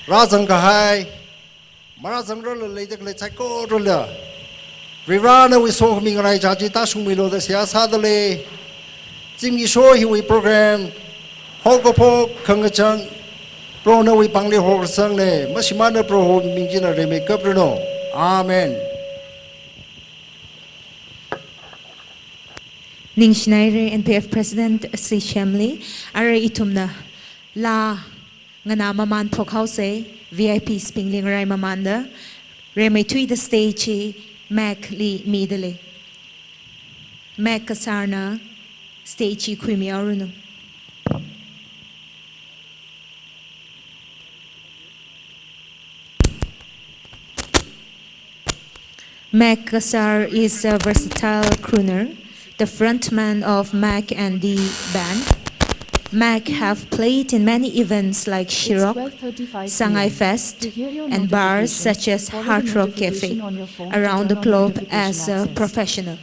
Razan Kahai, Marazan Roller, Lady Glitzaco Roller. Rirana, we saw me right, Jajitashumilo, the Siasadale, Jimmy Shaw, he we program, Hogopo, Kangachan, Brono, we Bangli Horsang, Mashimana Pro, Minjina, they make up Bruno. Amen. Ning Schneider, NPF President Si Shamli, Are Itumna, La Ngana Man Pokause, VIP Spingling Rai Mamanda, Reme Tui the Stage, Mac Lee Midale, Mac Kasarna, Stage Quimi Aruno. Mac Kasar is a versatile crooner, the frontman of Mac and the band. Mac have played in many events like Shirok, Sangai Fest, and bars such as Hard Rock Cafe around the globe as a professional.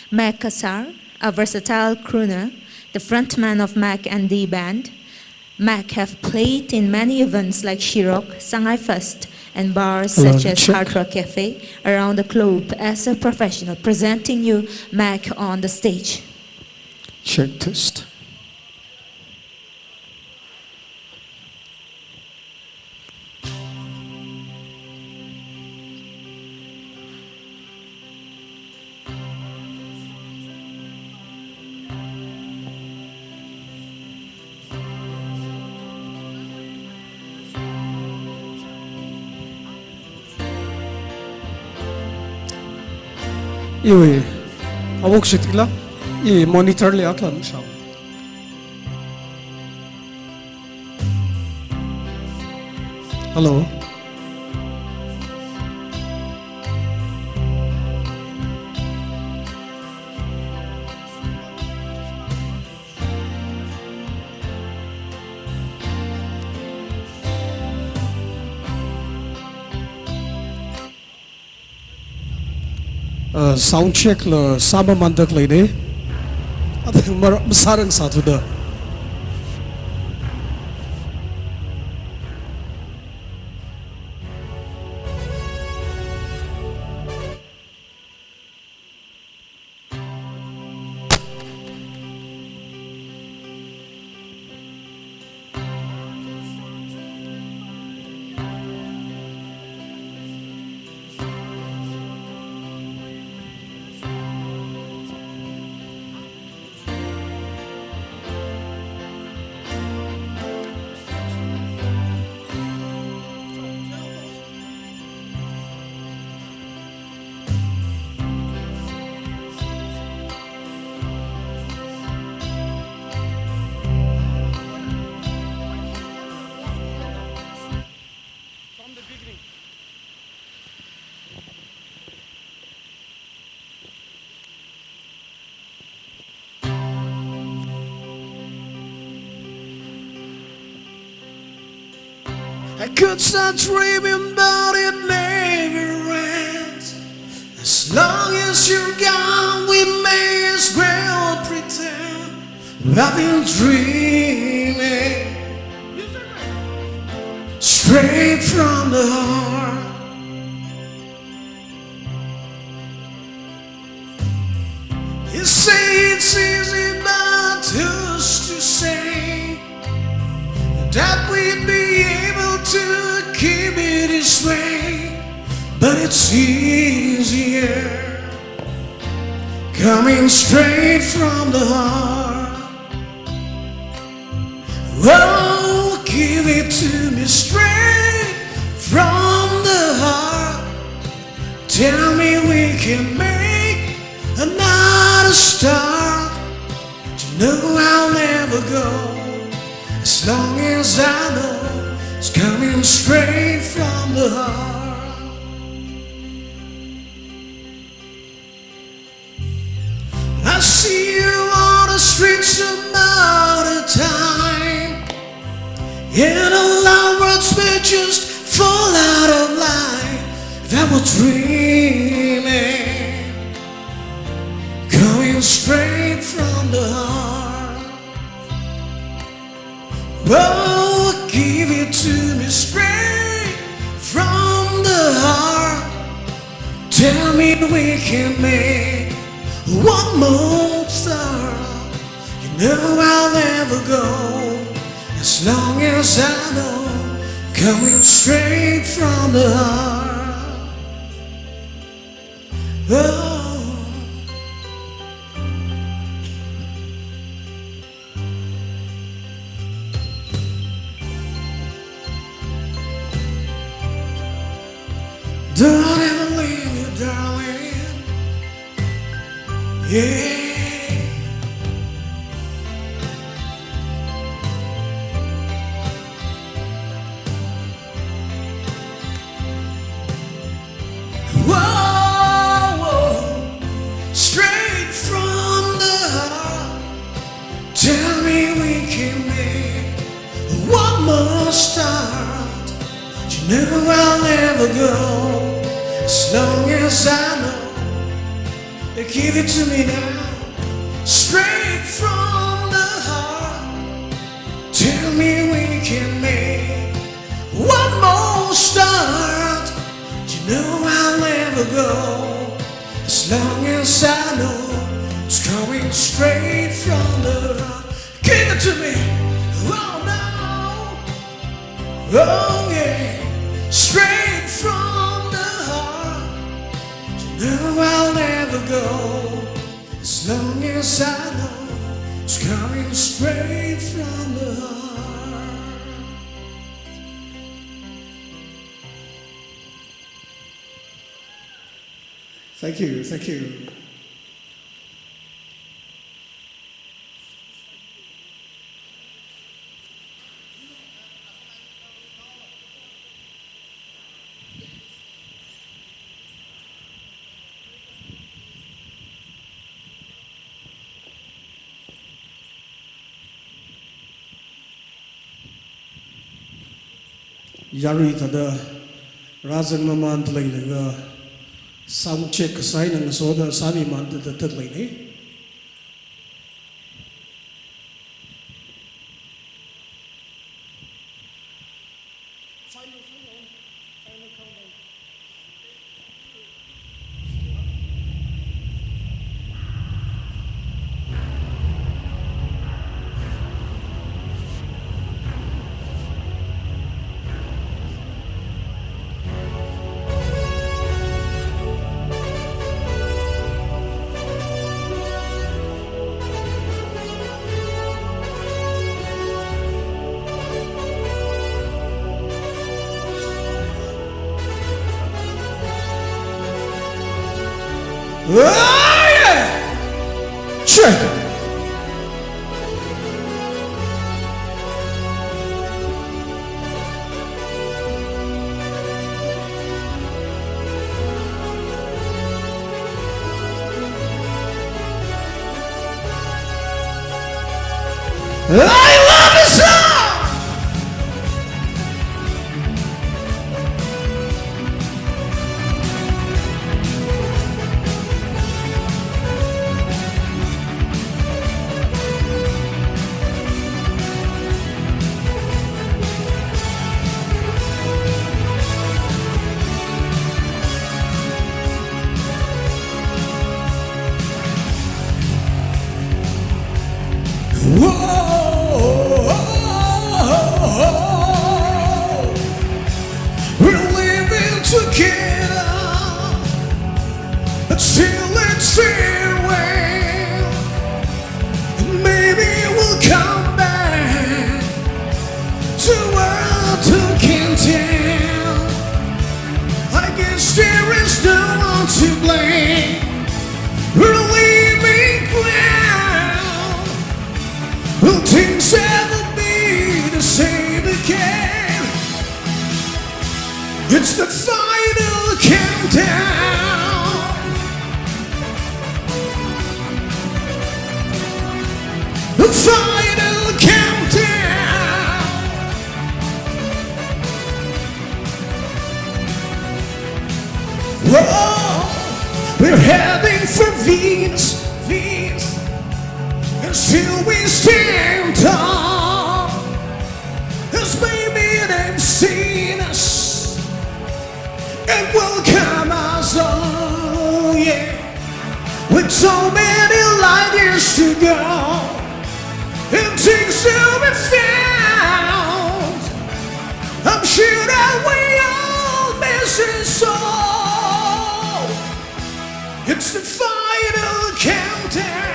Mac Kasar, a versatile crooner, the frontman of Mac and the band. Mac have played in many events like Shirok, Sangai Fest, and bars such as Hard Rock Cafe around the globe as a professional, presenting you Mac on the stage. Check test. 이외 아복시 틀라 이 모니터를 약간 상 Hello sound check la sama mandak lede adang masarang satu da I could start dreaming about it never ends. As long as you're gone, we may as well pretend I've been dreaming straight from the heart. You say it's easy, but who's to say that we'd be able to keep it this way? But it's easier coming straight from the heart. Oh, give it to me straight from the heart. Tell me we can make another start. You know I'll never go as long as I know it's coming straight from the heart. I see you on the streets some other time, and all our words may just fall out of line. That we're dreaming, coming coming straight from the heart. Oh, give it to me straight from the heart. Tell me we can make one more star. You know I'll never go as long as I know. Coming straight from the heart. Oh. Don't ever leave me, darling. Yeah. Whoa, whoa. Straight from the heart. Tell me we can make one more start. You know I'll never go as long as I know. They give it to me now, straight from the heart. Tell me we can make one more start. You know I'll never go as long as I know. It's coming straight from the heart. Give it to me. Oh no. Oh yeah. Straight from the heart. You know I'll never go as long as I know. It's coming straight from the heart. Thank you, thank you. Yari tada Rajan Maman Tlaylaga sound check sign and soda Sami Man the Tatlane. Oh yeah! Check! I love this song! We're living together until it's farewell, and maybe we'll come back to world who can tell. I guess there is no one to blame. We're leaving ground. Will things ever be the same again? It's the final countdown. The final countdown. Whoa, we're heading for Venus, Venus. till we stand tall. As baby they've seen us and welcome us all, yeah. With so many light years to go and things to be found, I'm sure that we all miss it so. It's the final countdown.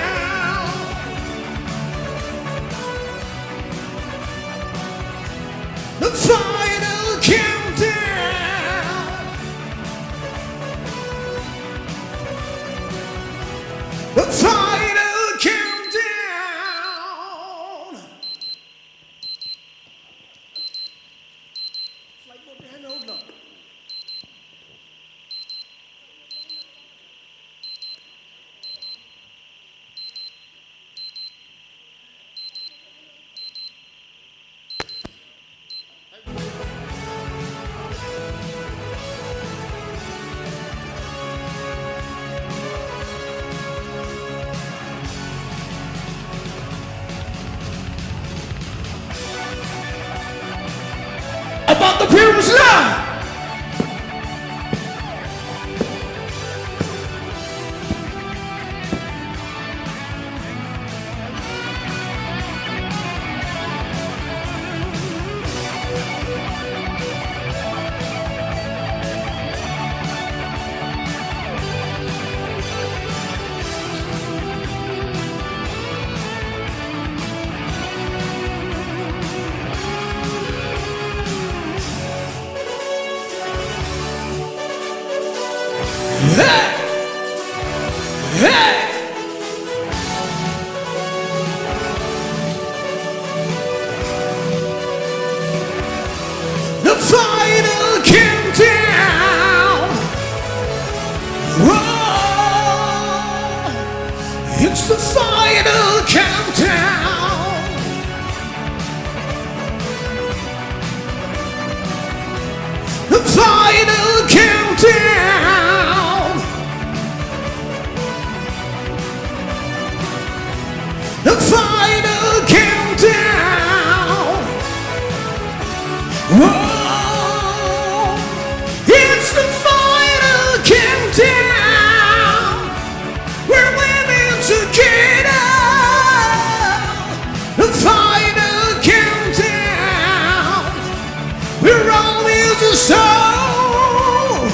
The final countdown. The final countdown. Like what the hell, hold on. About the people's love. Hey! Hey! The final countdown. Whoa. It's the final countdown. The final countdown. The final countdown. Whoa, it's the final countdown. We're living together. The final countdown. We're always the soul.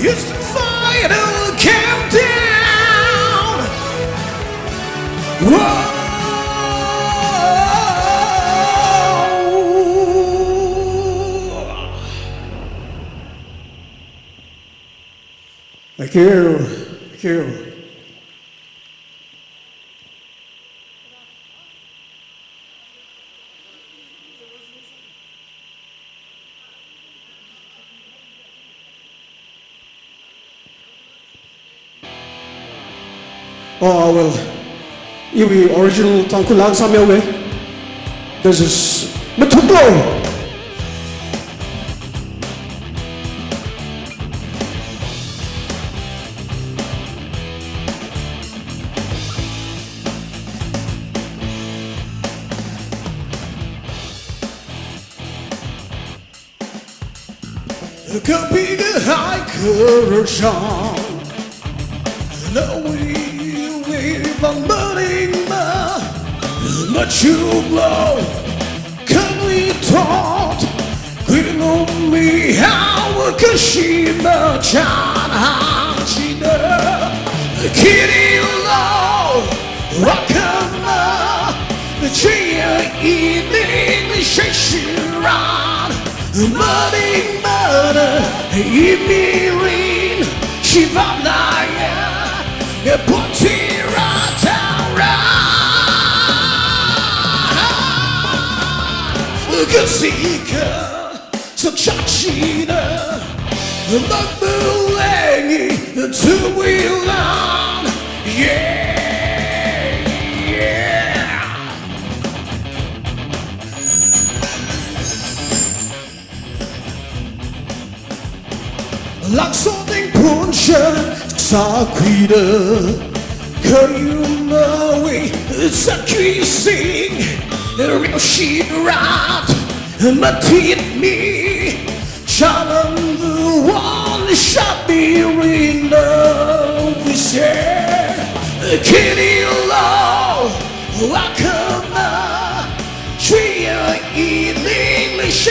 It's the final countdown. Whoa. Thank you. Thank you. Oh, well, the original tangko lang sa miyaw eh. This is Matuglo. Kapige hiker song. No we van burning but you blow. Can we talk? Quitting on me how can she Chan Hachina Kitty low Rockama the tree evening Shakespeare Muddy murder, Imirin, Shivanaya, Putira Taura, Kasika, Sakshachina, Magbulangi, Tuwilan, yeah, yeah. Laksoding puncha sa kwida Kayumawi sa we sing real shit around but hit me Shalom the one shall be in love we said Kitty low welcome tree in English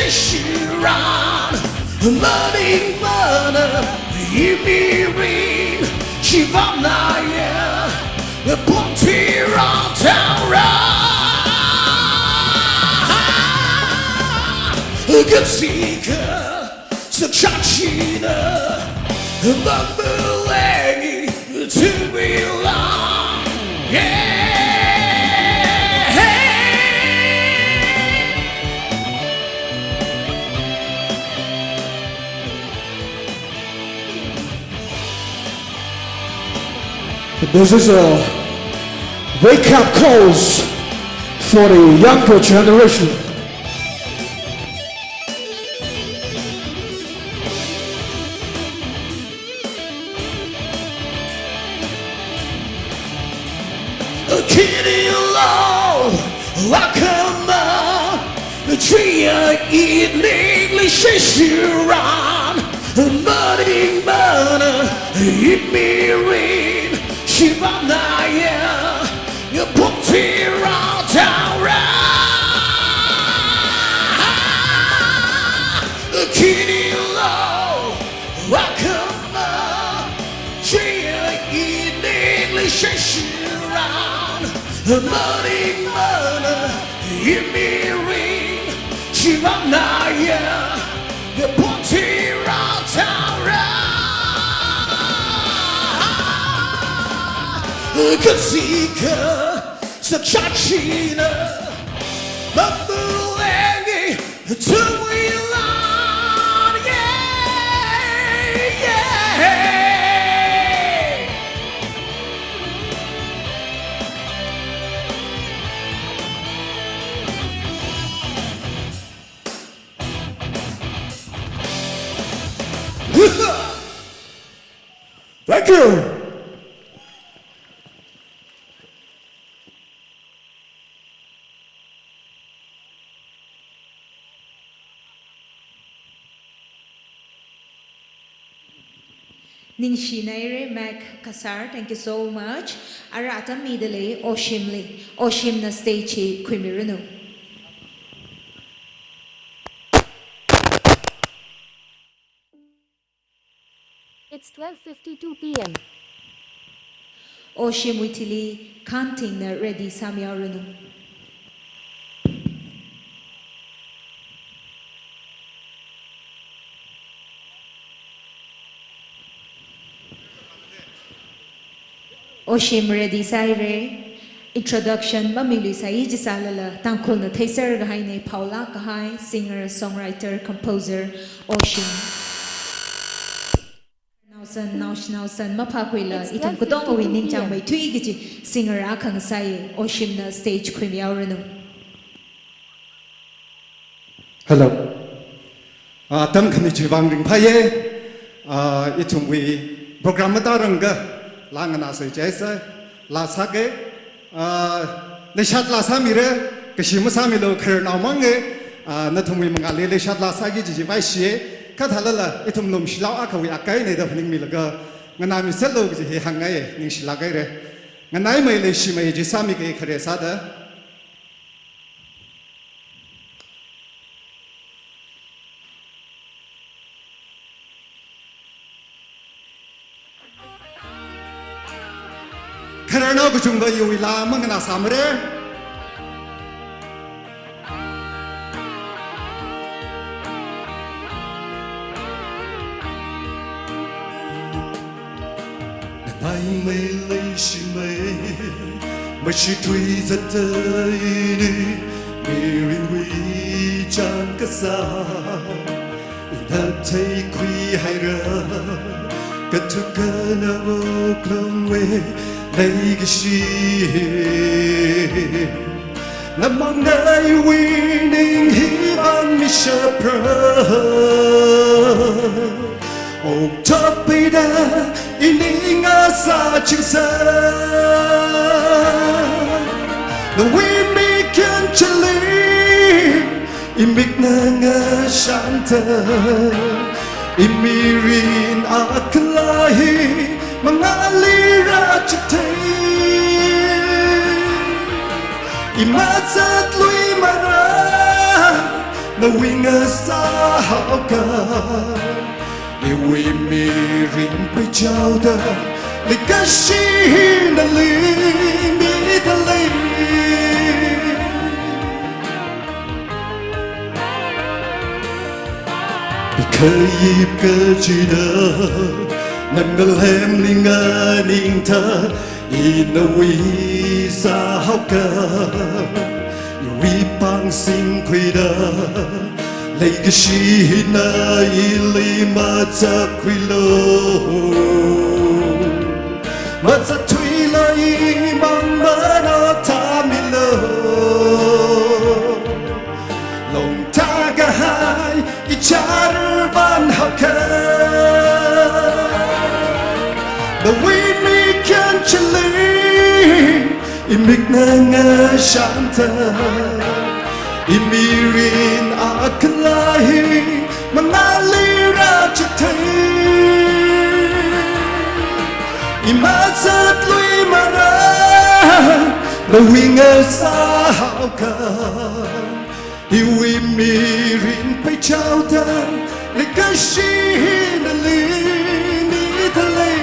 around Morning burner in me rain Shivamnaya the Ponty round town Good seeker, such a cheater, bumbling to belong. Yeah. This is a wake-up calls for the younger generation. Kitty low, welcome on tree in English around budding burner in me rain Shivamnaya you put here on town Kitty low, welcome on tree in English around morning burner in me rain Shivamnaya the Ponty round town Good seeker such a cheater bumbling to we learn yeah yeah Thank you. Ninshinaire Mac Kasar, thank you so much. Arata Midale, Oshimli, Oshimna Stage, Quimirunu. It's 12:52 p.m. Oshim Witili, Kanting Ready Samyarunu. Oshim Ready Saire, introduction Mamili Sai Jisalala, Tankul Taser Gahaine, Paula Kahai, singer, songwriter, composer, Oshim. Nausan Mapakwila, Itam Kodomo Winning Jamway Twigiji, singer Akang Sai, Oshimna stage Quimiauranu. Hello. Tam khani chibang ring phaye. Itum we program taranga. Langana say jaisa. La sake. Leshat la samire. Kashima samilo kher naumange. Natumwi mangali leshat la sagi jijivai shie. Kathalala itum num shlau akawi akai ne da phning milaga nganami sello gi he hangai ning shilagai re nganai mai le shi mai ji sami ke khare sada kharana gu chungba yu la mangna samre Ai mê lấy shi mê mà chỉ truy rất tới đi miền quy chẳng có xa thật thấy quy hay ra cất thức cơ nào không về lấy cái gì ngắm mong nơi winning hy vọng mi sắp ôm chóp bay đã ini ngasa chingsa the way me can chili imik na nga shanta imirin aklahi mga lira chitay imatsat lui mara na winga sa hauka iwi mirin pa chawda likashi na limi dalay Bikayip ka chida Nangalhem linga ningta Inawi sa hauka Iwi pang sing kwida Lagashi na ili matsa kwilo Matsa twila imang manatamilo Long tagahay Charvan hauka The way me can chili Imik na nga shanta Imirin aklahi Mga lira chitay Imatsat lui mara Lawinga sa hauka Iwi mirin pa chawda Likashi na lini talay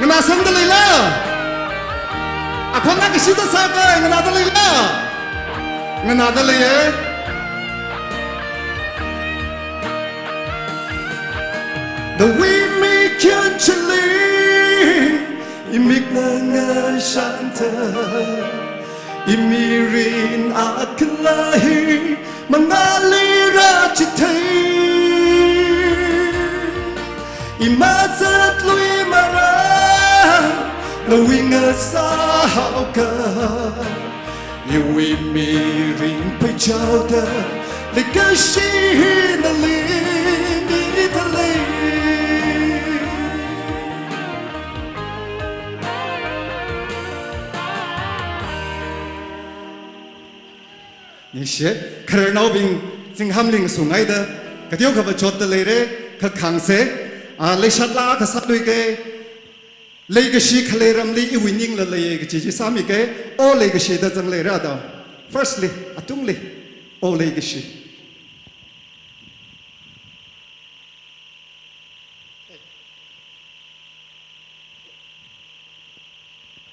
Nganasang dalay la Ako nga kisita sakay Nganadalay la Nganadalay eh The way me can chili Imik na nga shanta Imirin aklahi mga lira chitay Imatsat lui mara lawinga sa hauka Iwi mirin pa chawda likashi na lini talay你学可是老兵正ham ling sung ai da ka tiêu ka chot da le re ka khang se a le shat la ka sat lui ke le ga shi khale ram li i winning la le ga chi chi sa mi ke o le ga shi da jang le ra da firstly atung le o le ga shi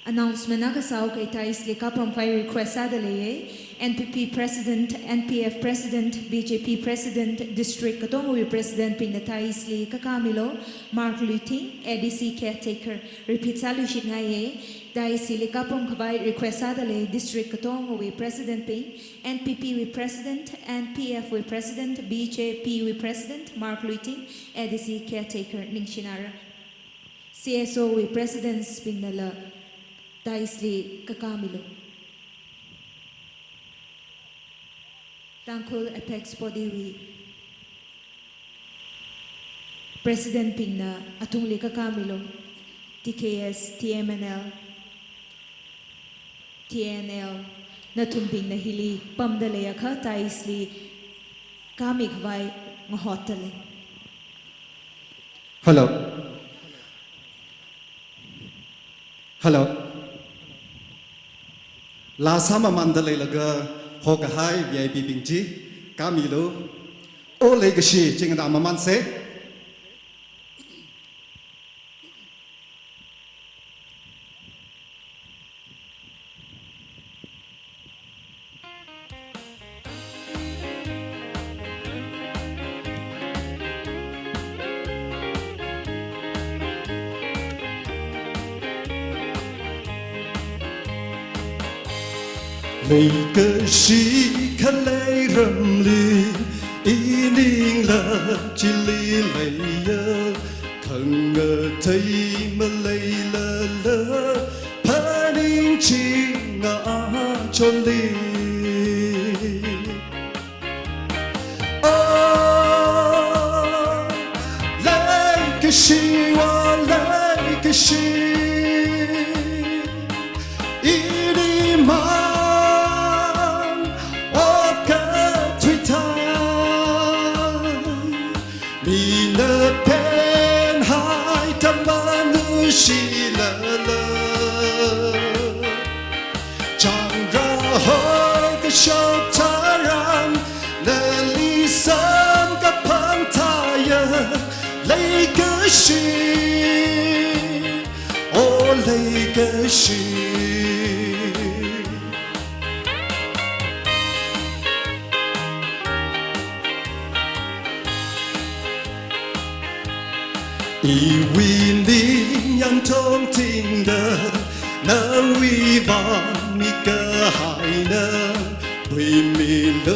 Announcement nagasaw kay Thais Likapang Fire Request Adelaye, NPP President, NPF President, BJP President, District Katongwi President Pina Thais Li Kakamilo, Mark Luting, EDC Caretaker, Repeat Salution Haye, Thais Likapang Fire Request Adelaye, District Katongwi President Pin, NPP with President, NPF with President, BJP with President, Mark Luting, EDC Caretaker Ningshinara, CSO with President Spinala. Daisli Kakamilo. Tangkol Apex Body President Pingna Atungli Kakamilo, TKS, TMNL, TNL, Natumping na hili, Pamdalaya ka, Daisli Kamikvai Mahotale. Hello. Hello. La sama mandalay laga hoga hai VIP bingji kamilo o legacy chingda maman se Legacy kalay ramli ining la chili laya khanga thai malay la la paning chinga choli oh legacy wa legacy 个是。以为你让痛听的那为把你个海呢，为米了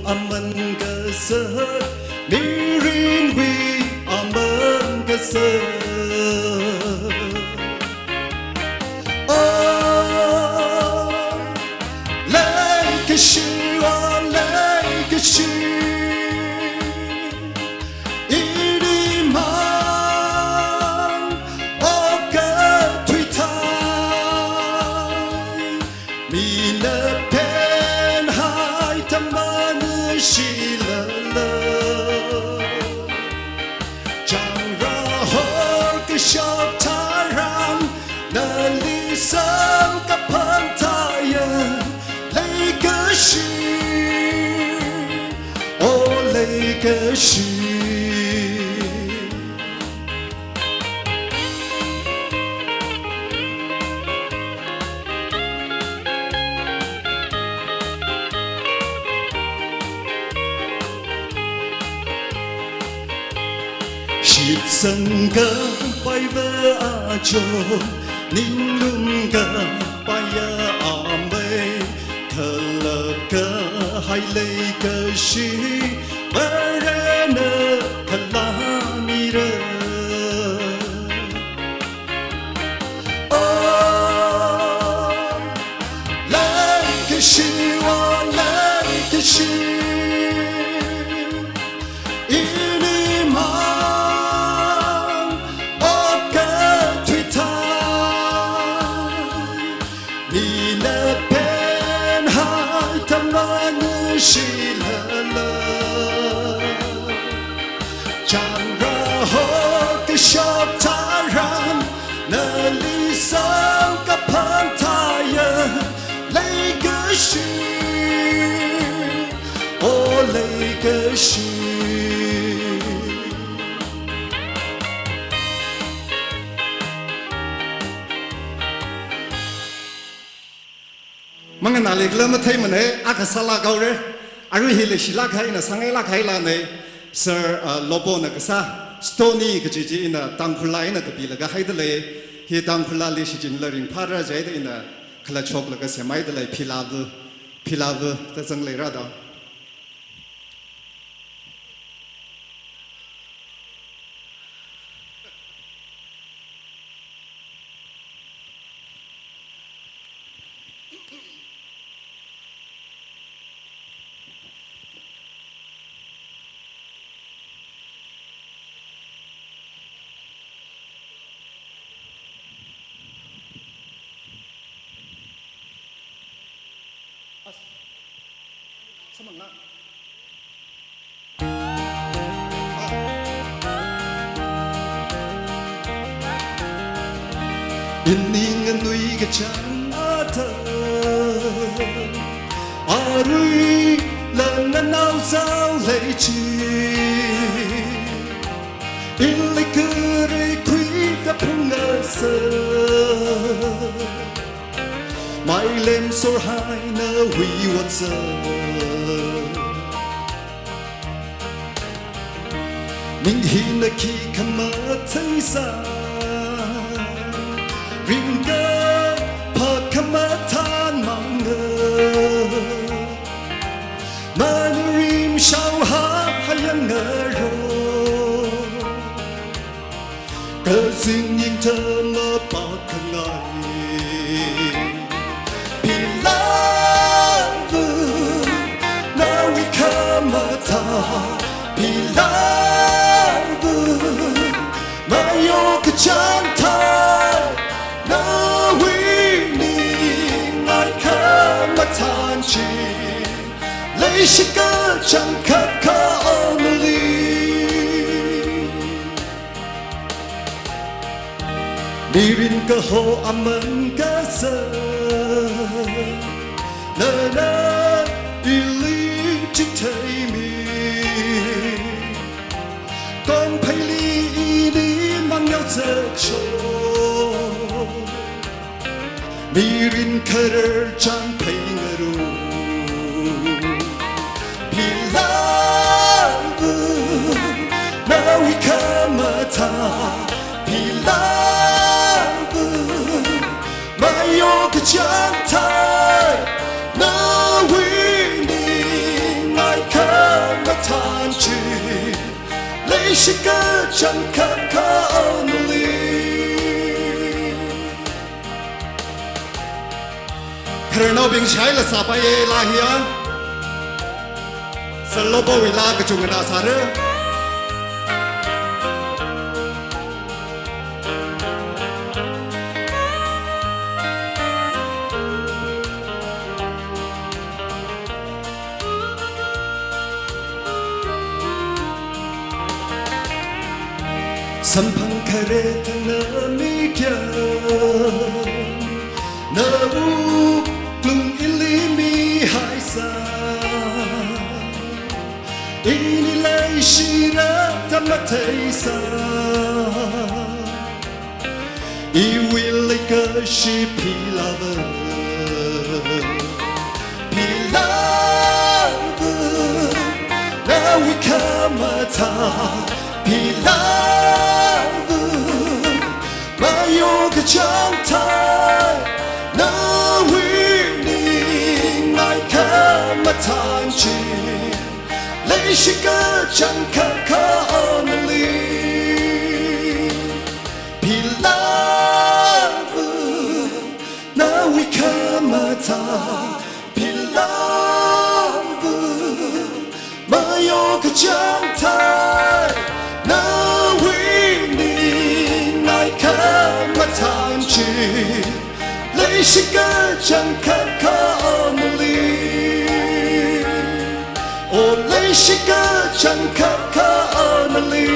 阿们个色，你认为阿们个色。哦，来个是啊，来个是。个是，十三个拜个阿舅，宁龙个拜呀阿妹，可乐个还累个是。Barana kalamira Oh like a she oh like a she Ini man oka twita Nina pen hai tamanu shilala shop taran na li sang ka pantaya lay ka shi oh lay ka shi mga naligla mathai mane akasala gaure aru hile shila khai na sangai la khai la ne sir lobo na kasa Stony个姐姐呢，当初来那个比那个海的嘞，he 当初来历史进了人爬着在的呢，可能错那个什么的嘞，皮拉子在整来着的。Iningan nui ka chanata Arui lang nanaw sao lay chi Ilay kare kui ka pungasa Mai lem sor hai na hui watsa Ning hi na ki kamatay sa Ringa pakamatan manga Manurim shao ha hayang aro Kazing ying tama pakangai Pilavu na wikamata Pilavu mayo kachanta Lấy shi cơ chẳng khát khá only Nirin cơ hồ aman cơ sơ Nơ nơ ili chích thầy mi Con phải li đi mang nhau giờ trô 미린 칼을 장팽이로 Beloved now we come a time Beloved my yoke jantai now we need my come a time to lấy sức cơ chẳng khát khao only Karena bing shai la sapa ye lahian Salobo wila kecungan asara Sampang karet na mikyan Na uklong ilimi haisa Inilay shirat tamataysa Iwilay ka si Beloved Beloved Now we come a time Beloved My yoga jantai Now we need my come a time to lấy sức cơ chẳng khát khao only Beloved now we come a time Beloved my yoga jantai now we need my come a time to lấy sức cơ chẳng khát khao only Oh, lấy sức cơ chẳng khát khao only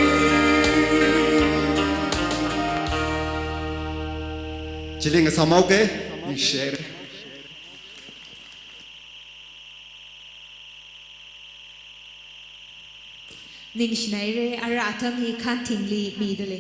Chỉ linh sao mau cái mình share Ning shnaire ara atam hi kanting li midale.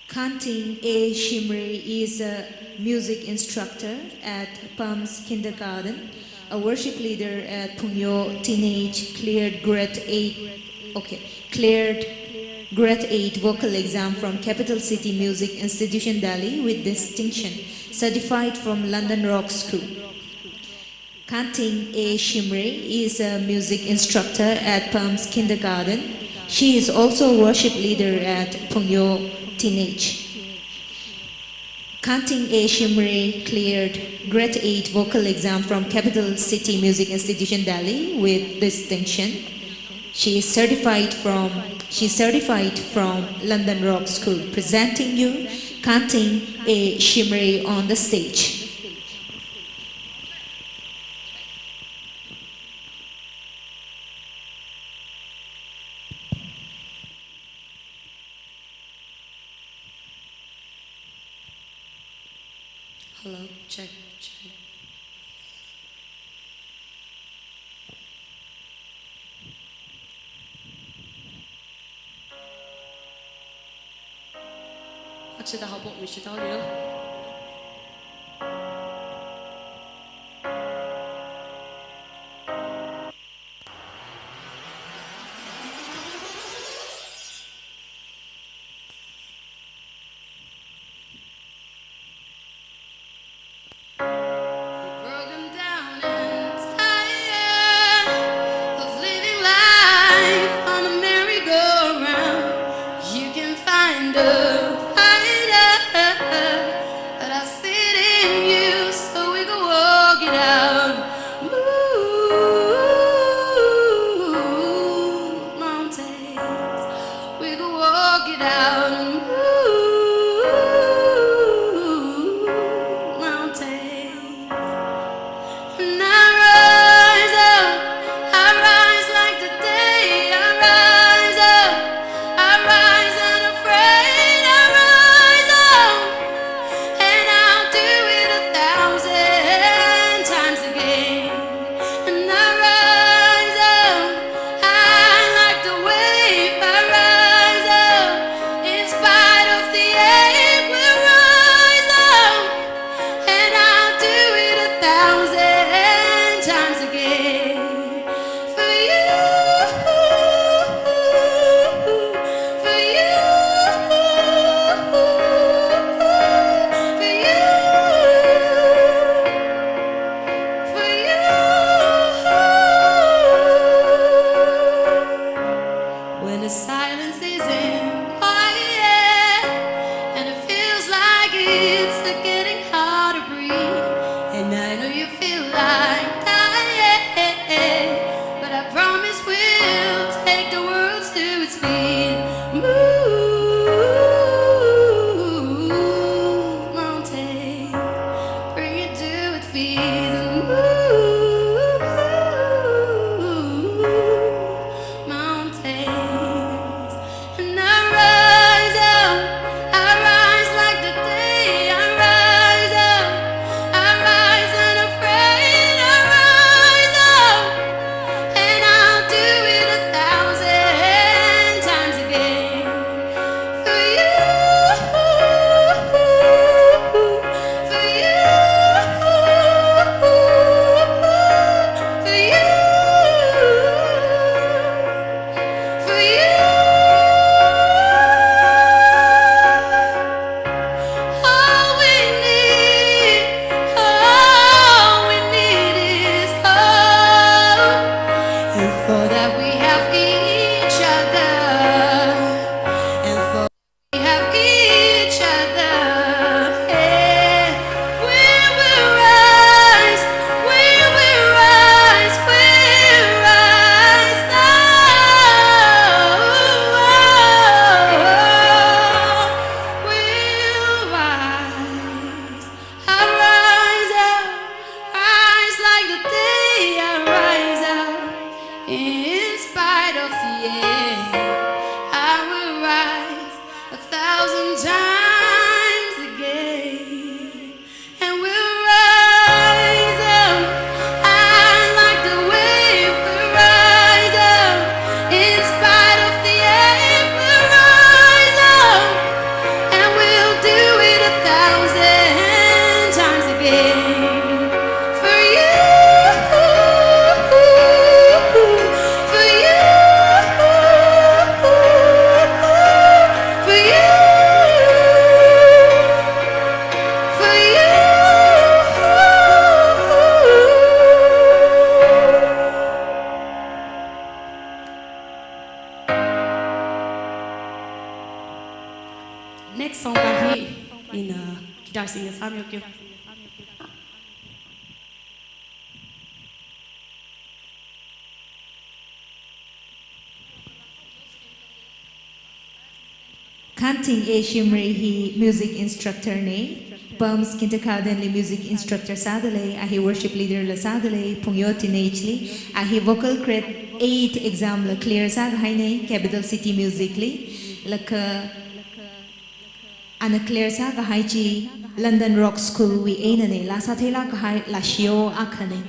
Kanting A. Shimri is a music instructor at Palms Kindergarten, a worship leader at Pungyo Teenage, cleared grade 8 vocal exam from Capital City Music Institution Delhi with distinction, certified from London Rock School. Kanting A. Shimri is a music instructor at Palms Kindergarten. She is also a worship leader at Pungyo Teenage. Kanting A. Shimri cleared grade 8 vocal exam from Capital City Music Institution Delhi with distinction. She is certified from London Rock School. Presenting you Kanting A. Shimri on the stage. Hello, check. Bác sĩ đã học bộ, mình sẽ tao nhớ. song by he in guitar singer Samuel Kyo. Kanting A Shimri he music instructor ne. Pums kindergarten li music instructor sadale. Ahi worship leader la sadale. Pungyo teenage li. Ahi vocal credit 8 exam la clear sag haine. Capital City Music li. Laka ana clear sag hai chi London Rock School we ainane. La satela kahai la shio akane.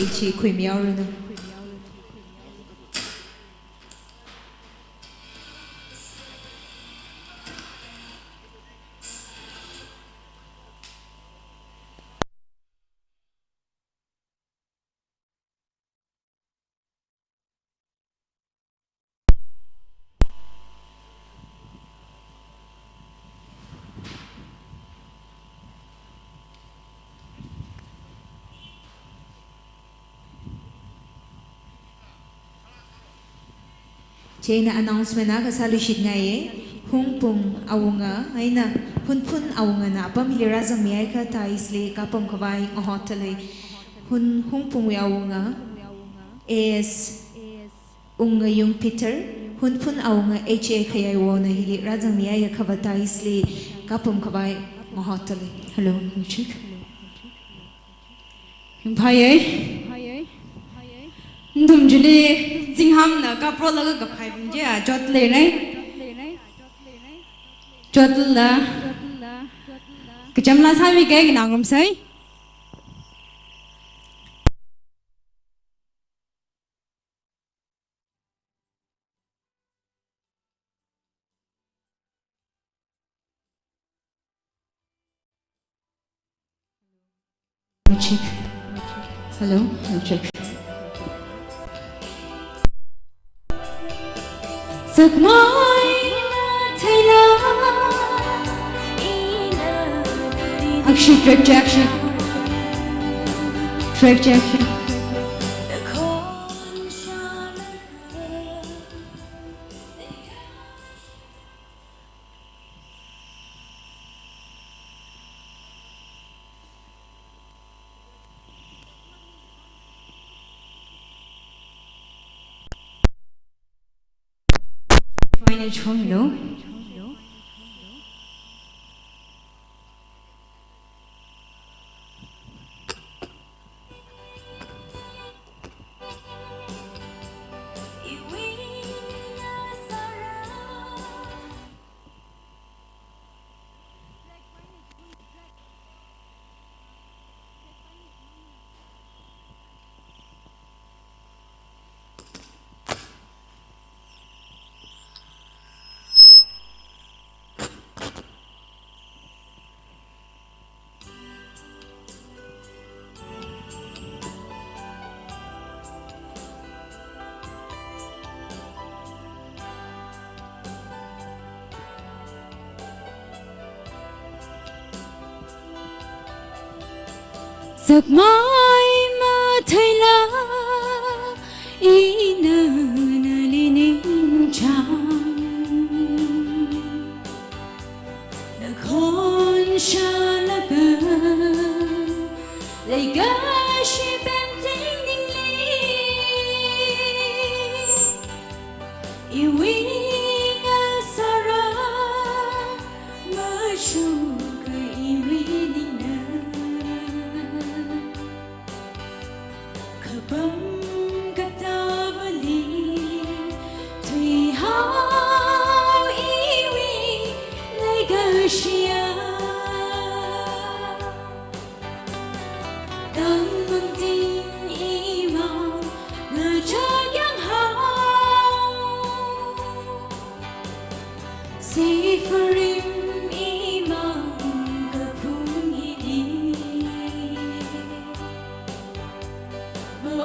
chi khui miao ru nu Chena announcement na kasalu shit nga ye hung pung awunga aina hun pun awunga na pam hilira zang miyai ka ta isli kapam kawai ngahotale hung pung awunga is unga yung Peter hun pun awunga HA kayay wona hilira zang miyai ka ta isli kapam kawai ngahotale. Hello, Muchik. Yung phaye Ndum juli jingham na ka pro laga ka phai bing je a jot le nai jot la ka cham la sai mi ke na ngom sai Muchik. Hello, Muchik. giấc mãi thay lá action rejection rejection Final chung no giấc mãi mà thay lá ý nơ nơ li ninh chàng đã khôn xa lá bờ lại gã chỉ bên tình đình lý yêu ý ngã xa ra mà chú cười yêu ý đình nơ bấm cắt ta vỡ ly thủy hao iwi lấy garcia đang mang tin imam ngờ cho yang hao sifarim imam kapung hidi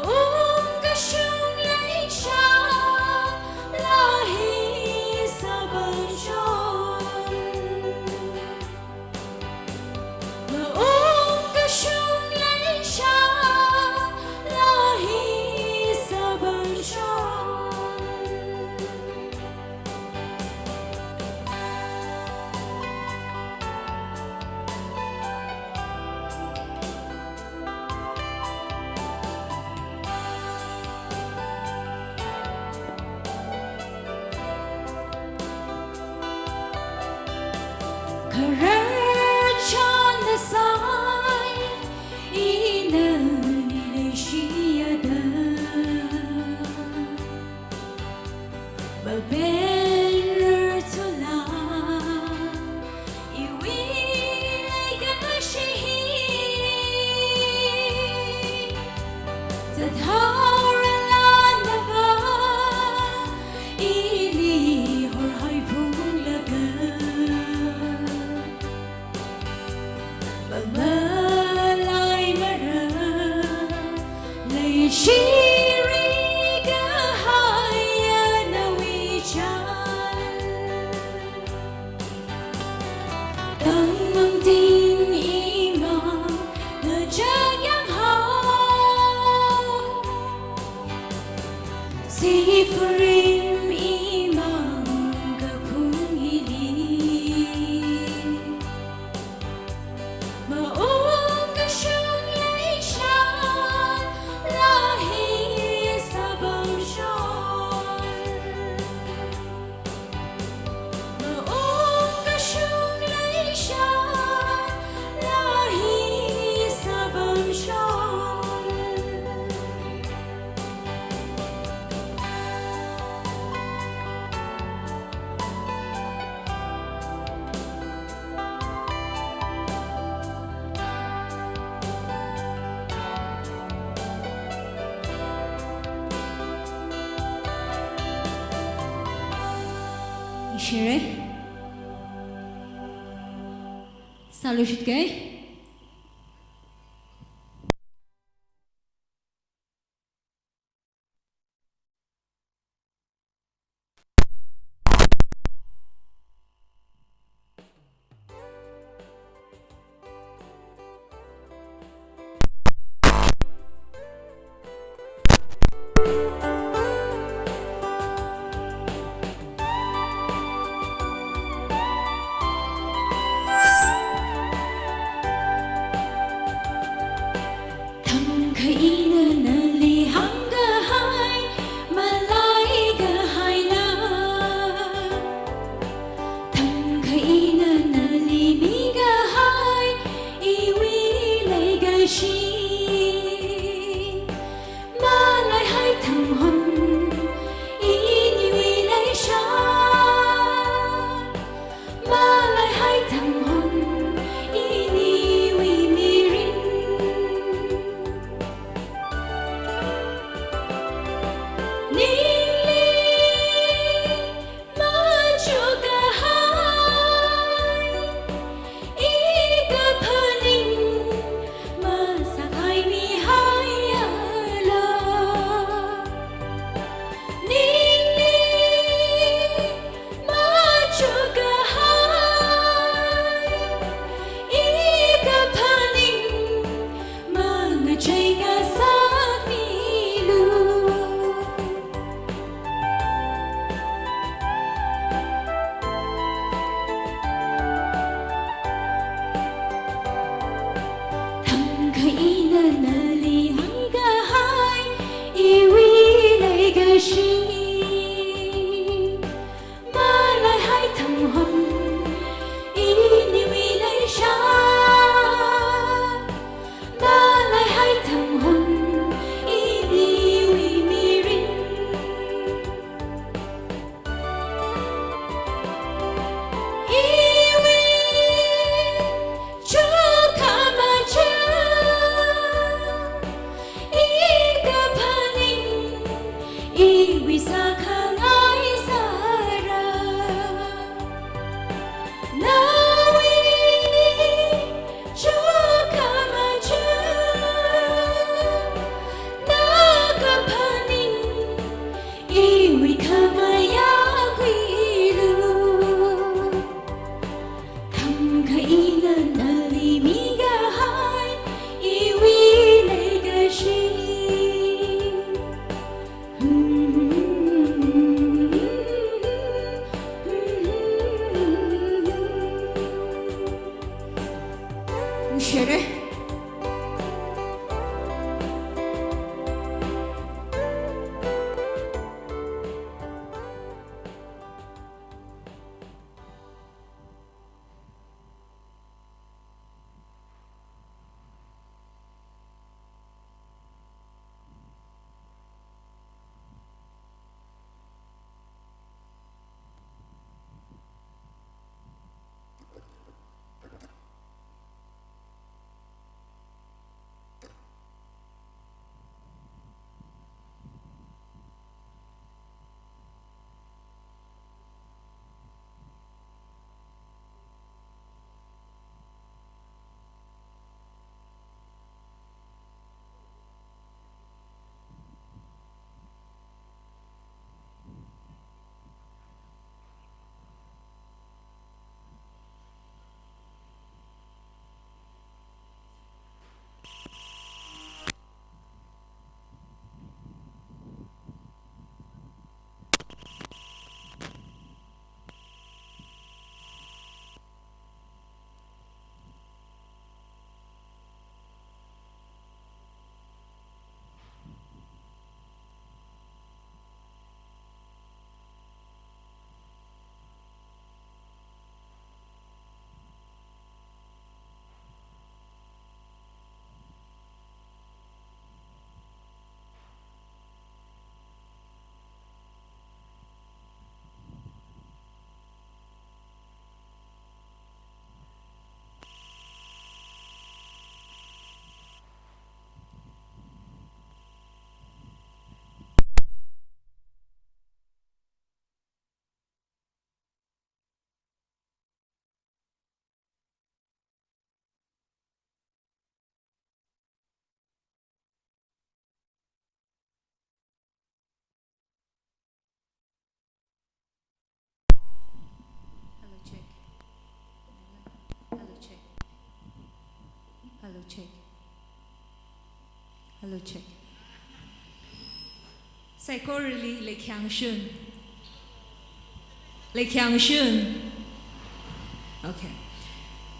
ôm cả sương lấy cha la hi sa bờ tròn ôm cả sương lấy cha la hi sa bờ tròn Courage on the side, in the shiada, but better to love. You will like a shahid. Shire Salushit gay check. Hello, check. Saiko really Lê Kyang Shun. Lê Kyang Shun. Okay.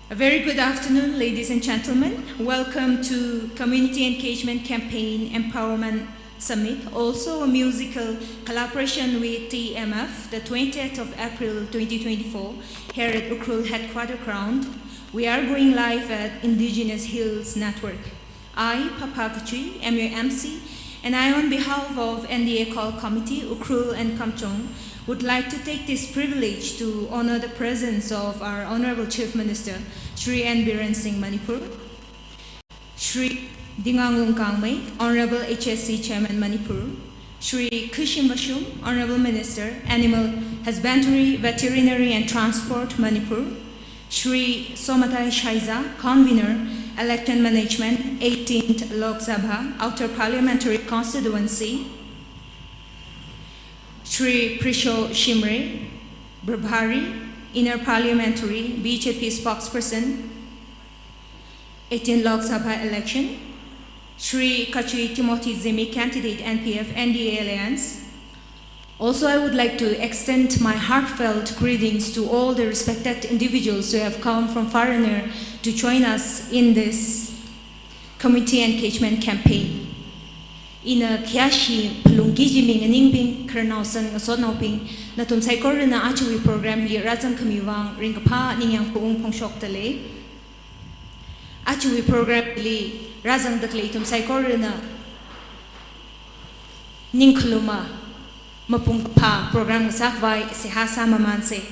A very good afternoon, ladies and gentlemen. Welcome to Community Engagement Campaign Empowerment Summit, also a musical collaboration with TMF, the 20th of April 2024, here at Ukhrul Headquarter Ground. We are going live at Indigenous Hills Network. I, Papa Kachui, am your MC, and I, on behalf of NDA Call Committee, Ukhrul and Kamchong, would like to take this privilege to honor the presence of our Honorable Chief Minister, Shri N. Biren Singh Manipur, Shri Dingangung Kangmei, Honorable HSC Chairman Manipur, Shri Kushim Bashum, Honorable Minister, Animal Husbandry, Veterinary and Transport Manipur, Shri Somatai Shaiza, Convener, Election Management, 18th Lok Sabha, Outer Parliamentary Constituency, Shri Prisho Shimre, Brabhari, Inner Parliamentary, BJP Spokesperson, 18 Lok Sabha election, Shri Kachui Timothy Zimi, candidate NPF NDA Alliance. Also, I would like to extend my heartfelt greetings to all the respected individuals who have come from far and near to join us in this community engagement campaign. Ina kiashi palungi jiming aningbing kernausan asodnauping na tumsay kor na achuwi program li razang kamiwang ringpa ningyang puung pongshok tale. Achuwi program li razang dakle tumsay kor na ningkuluma mapungpa program sakwai sihasa mamanse.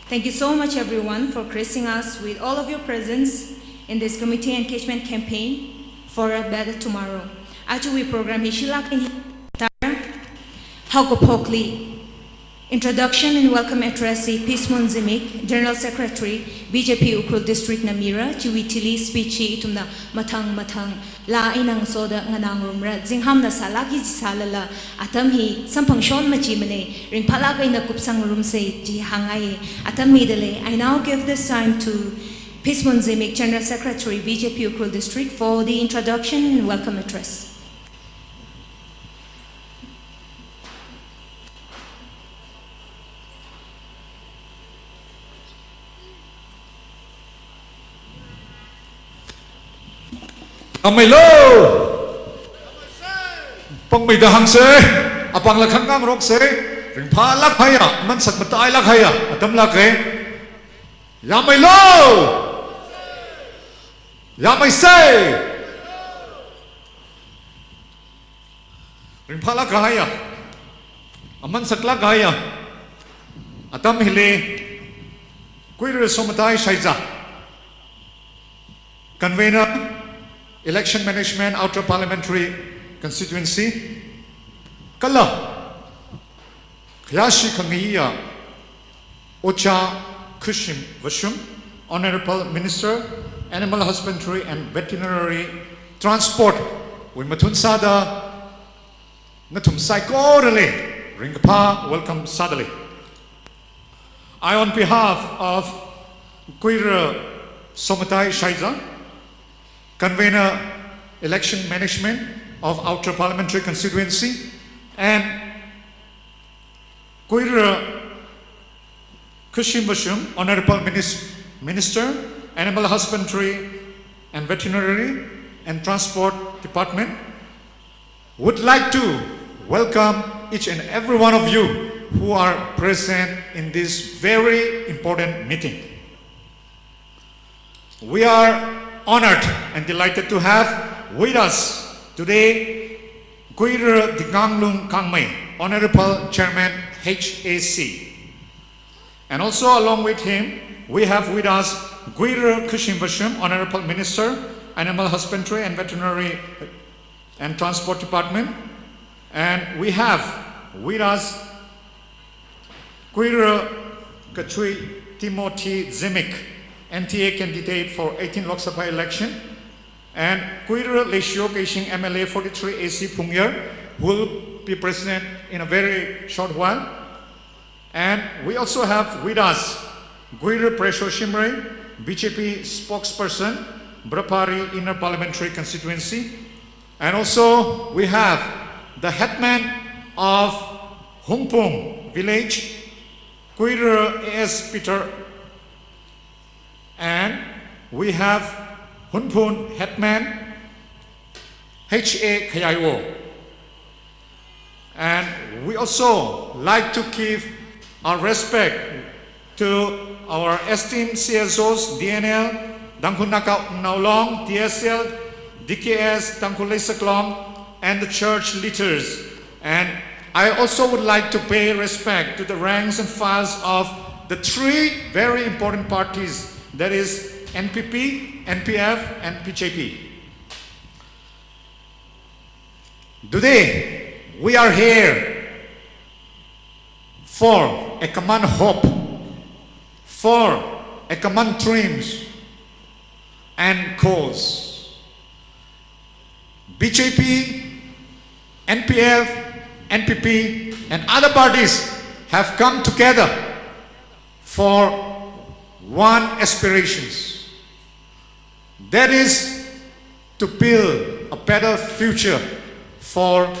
Thank you so much everyone for gracing us with all of your presence in this community engagement campaign for a better tomorrow. Achuwi program hishilak in Tara Haukopokli. Introduction and welcome address si Pismon Zimik, General Secretary, BJP Ukhrul District Namira, Chiwitili speechi itumna matang la inang soda nganang rumra zingham na salagi salala atam hi sampang shon machi mane ring palagay na kupsang room se ji hangai atam midale. I now give this time to Pismon Zimik, General Secretary, BJP Ukhrul District, for the introduction and welcome address. Amelo pang may dahang se apang lakhang ngang rok se ring pha lak haya man sat matai lak haya atam lak re ya mai se ring pha lak haya aman sat lak haya atam hile kuir somatai shaiza convener Election Management, Outer Parliamentary Constituency, Kala, Kyashi Kangiya, Ocha Kushim Vashum, Honorable Minister, Animal Husbandry and Veterinary Transport, Wimatun Sada, Natum Saikorale, Ringpa, welcome Sadali. I, on behalf of Kuira Somatai Shaiza, Convener Election Management of Outer Parliamentary Constituency, and Kuira Kushim Bashum, Honorable Minister, Animal Husbandry and Veterinary and Transport Department, would like to welcome each and every one of you who are present in this very important meeting. We are honored and delighted to have with us today Guir Dinganglung Kangmei, Honorable Chairman HAC. And also along with him, we have with us Guir Kushim Bashum, Honorable Minister, Animal Husbandry and Veterinary and Transport Department. And we have with us Guir Kachui Timothy Zimik, NTA candidate for 18 Lok Sabha election, and Kuira Leishio Keishing MLA 43 AC Pungyer, who will be present in a very short while. And we also have with us Guira Presho Shimre, BJP spokesperson, Brapari Inner Parliamentary Constituency. And also we have the headman of Humpung village, Kuira A.S. Peter. And we have Hunpun headman H.A. Khayayo. And we also like to give our respect to our esteemed CSOs, DNL, Dangkunaka Naulong, DSL, DKS, Dangkulai Saklong, and the church leaders. And I also would like to pay respect to the ranks and files of the three very important parties, that is NPP, NPF, and PJP. Today, we are here for a common hope, for a common dreams and cause. BJP, NPF, NPP, and other parties have come together for one aspirations. That is to build a better future for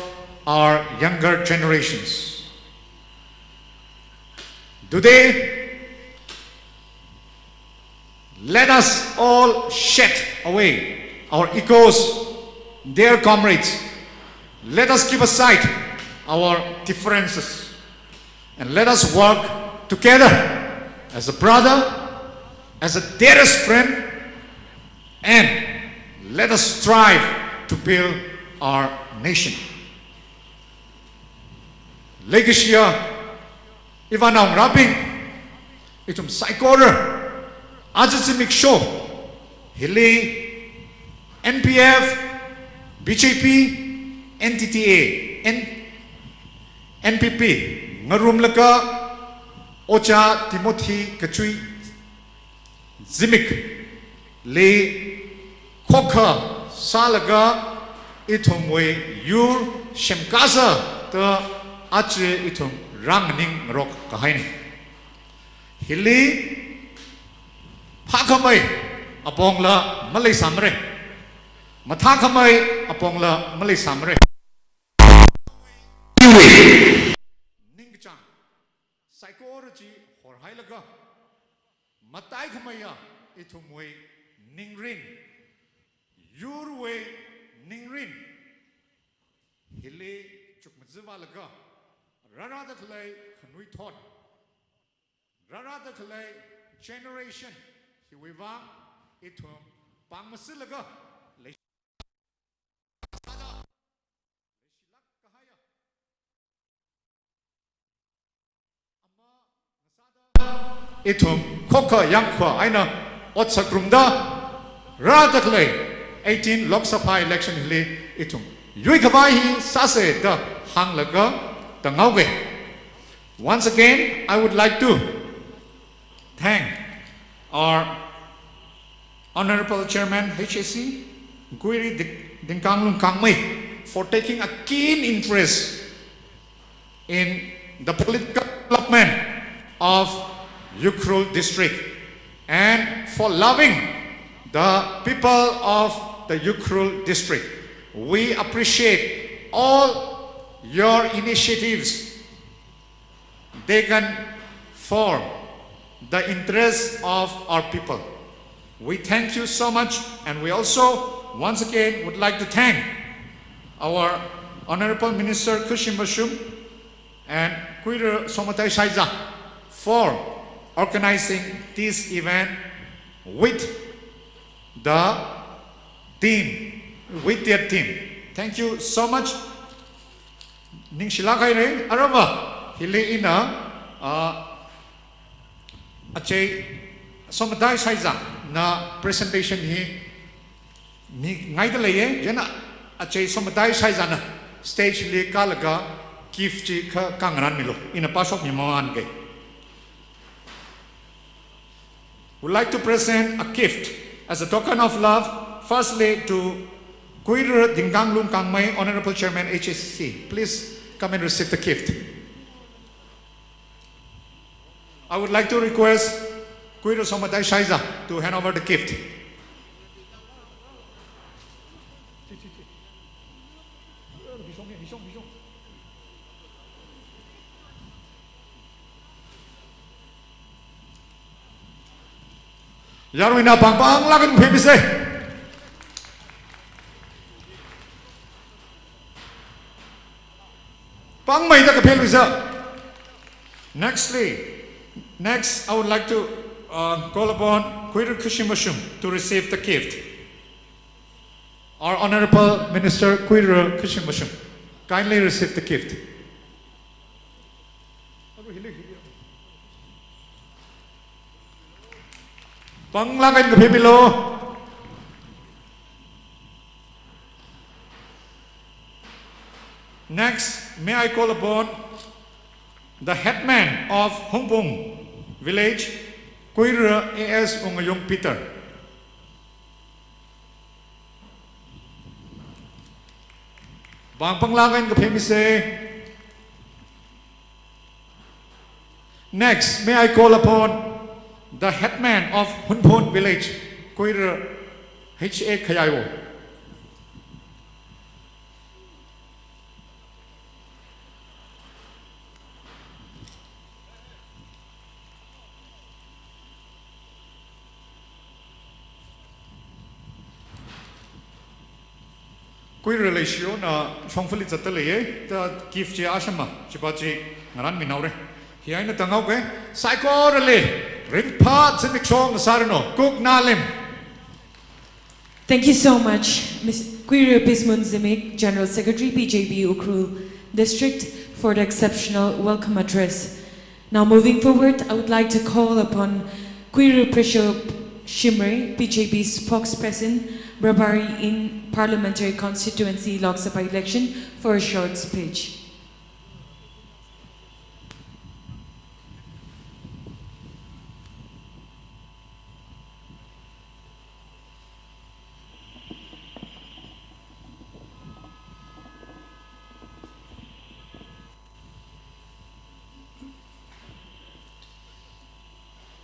our younger generations. Today, let us all shed away our egos, dear comrades. Let us keep aside our differences and let us work together as a brother, as a dearest friend, and let us strive to build our nation. Legacia Ivanong Raping itum psychoder Ajazimik show Hili NPF BJP NTTA NPP Ngarum Laka Ocha Timothy Kachui Zimik Le Koka Salaga Itumwe Yur Shemkaza the Ache Itum Rangning Rock Kahaini Hili Pakamai Apongla Malay Samre Matakamai Apongla Malay Samre Ningchang Psychology or Hailaga Matai Kamaya Itumwe Ningrin Yurwe Ningrin Hili Chukmazivalaga Rara the Clay Kanui Thought Rara the Clay Generation Hiwiva Itum Pangmasilaga Itum Koka Yankwa Aina Otsakrumda Radakle 18 Lok Sabha election hili itum Yuikavai Sase the Hanglaga the Ngauge. Once again, I would like to thank our Honorable Chairman HAC Guiri Dingkanglung Kangmei for taking a keen interest in the political development of Ukhrul district and for loving the people of the Ukhrul district. We appreciate all your initiatives taken for the interests of our people. We thank you so much, and we also once again would like to thank our Honorable Minister Kushim Bashum and Kuira Somatai Shaiza for organizing this event with the team, with their team. Thank you so much. Ning Shilakai Re Arava Hili Ina Ache Somatai Shaiza na presentation hi ni ngai da leye yana Ache Somatai Shaiza na stage li kalaga gift chi ka kangran milo ina pasok ni mawan ke. Would like to present a gift as a token of love, firstly to Kuira Dingkanglung Kangmei, Honorable Chairman HSC. Please come and receive the gift. I would like to request Kuira Somatai Shaiza to hand over the gift. Yaru ina pang pang lagan phemise. Pang mai ta ka phemise. Next I would like to call upon Kuiru Kushimashum to receive the gift. Our Honorable Minister Kuiru Kushimashum, kindly receive the gift. Panglagan Kapimilo. Next, may I call upon the headman of Humpung village, Kuira A.S. Ungayong Peter. Bang Panglagan Kapimise. Next, may I call upon the headman of Hunpon village, Kuira H.A. Kayayo. Kuira relation Shongfuli Zatale, the gift Ashama, Chibachi, Naran Minaure. Here in the Tangoke, Psycho Relay. Ring parts in the Chong Sarno, Cook Nalim. Thank you so much, Ms. Query Bismun Zimik, General Secretary, PJB Ukru District, for the exceptional welcome address. Now moving forward, I would like to call upon Query Bishop Shimri, PJB spokesperson, Brabari in Parliamentary Constituency Lok Sabha election, for a short speech.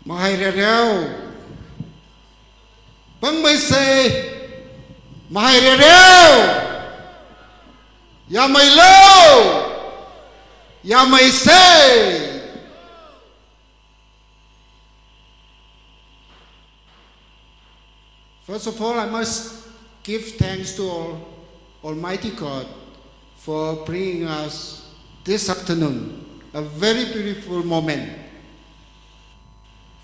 Mahai reo, bang mai say, mahai reo, ya mai lo, ya mai say. First of all, I must give thanks to Almighty God for bringing us this afternoon a very beautiful moment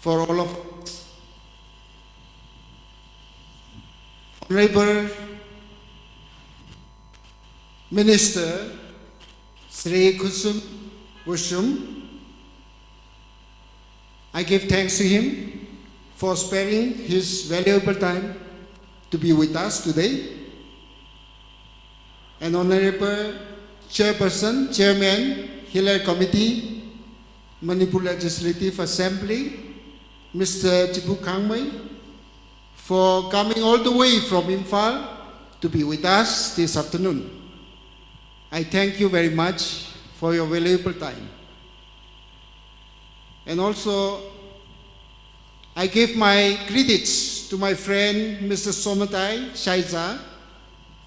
for all of us. Honorable Minister Sri Kusum Wushum, I give thanks to him for sparing his valuable time to be with us today. And Honorable Chairperson, Chairman, Hillary Committee, Manipur Legislative Assembly, Mr. Chibu Kangmai, for coming all the way from Imphal to be with us this afternoon. I thank you very much for your valuable time. And also, I give my credits to my friend Mr. Somatai Shaiza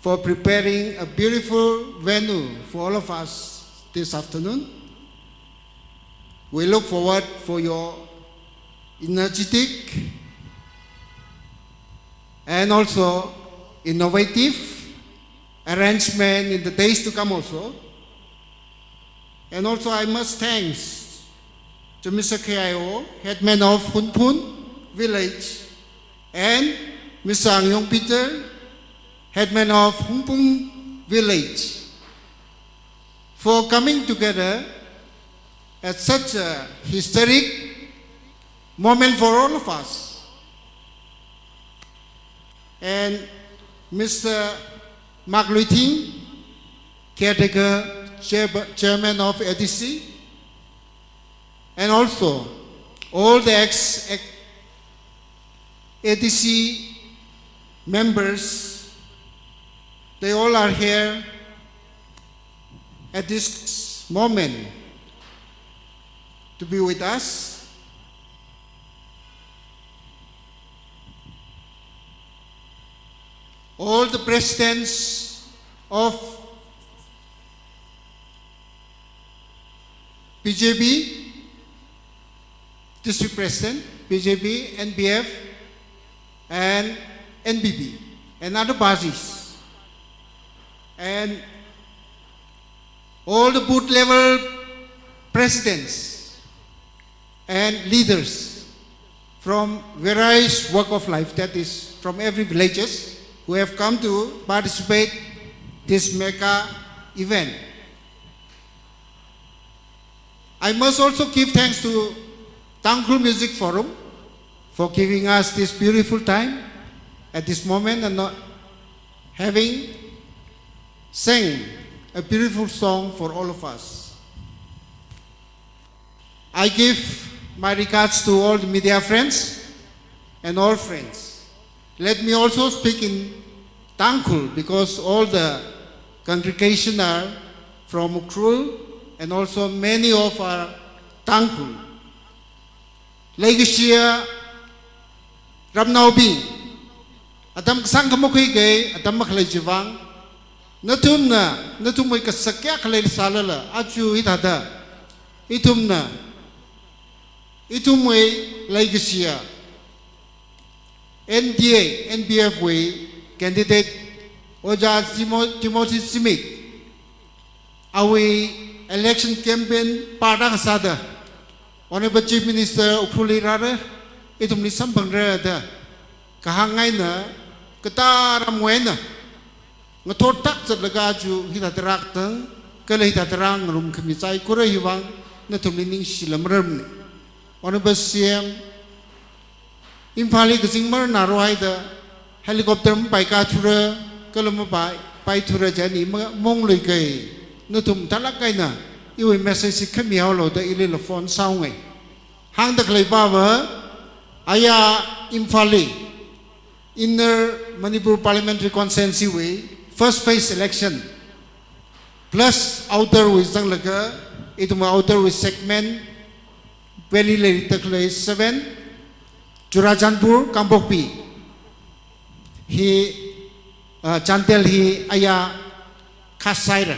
for preparing a beautiful venue for all of us this afternoon. We look forward for your energetic and also innovative arrangement in the days to come also. And also I must thanks to Mr. KIO, headman of Hunpun village, and Mr. Angyong Peter, headman of Humpung village, for coming together at such a historic moment for all of us. And Mr. Mark Luiting, caretaker, chairman of ADC, and also all the ex-ADC members, they all are here at this moment to be with us. All the presidents of BJP, District President, BJP, NBF, and NBP, and other parties. And all the booth level presidents and leaders from various walk of life, that is from every villages, who have come to participate this mega event. I must also give thanks to Tangkhul Music Forum for giving us this beautiful time at this moment and not having sang a beautiful song for all of us. I give my regards to all the media friends and all friends. Let me also speak in Tangkhul because all the congregation are from Ukhrul and also many of our Tangkhul. Legacia Ramnaubi Adam Sankamokhi Gay, Adam Maklay Jivang, Natumna, Natumay Kasakya Kalay Salala, Achu Itada, Itumna, Itumway Legacia, NDA, NBF way, candidate Oja Timothy Simic, our election campaign Padang Sada, Honorable Chief Minister Ukhrul Rara, Itum Nisampang Rada, Kahangay na, Kataram Wena, Ngatotak sa Lagaju, Hitatarak Tang, Kala Hitatarang, Rum Kamisay, Kurahiwang, Natumining Shilamrumni. Honorable CM, Impali Kasingmar Naroy the helicopter by Katura, Kalamabay, Paitura Jani, Mongligay, Nutum Talakaina, you will message Kamiolo, the Ililafon Soundway. Hang the Claybava, Aya Impali, Inner Manipur Parliamentary Consensus Way, first phase election, plus outer with Zanglaka, ituma outer with segment, Valley Lady 7, Jurajanpur, Kambokpi. He Chantel he Aya Kasaira,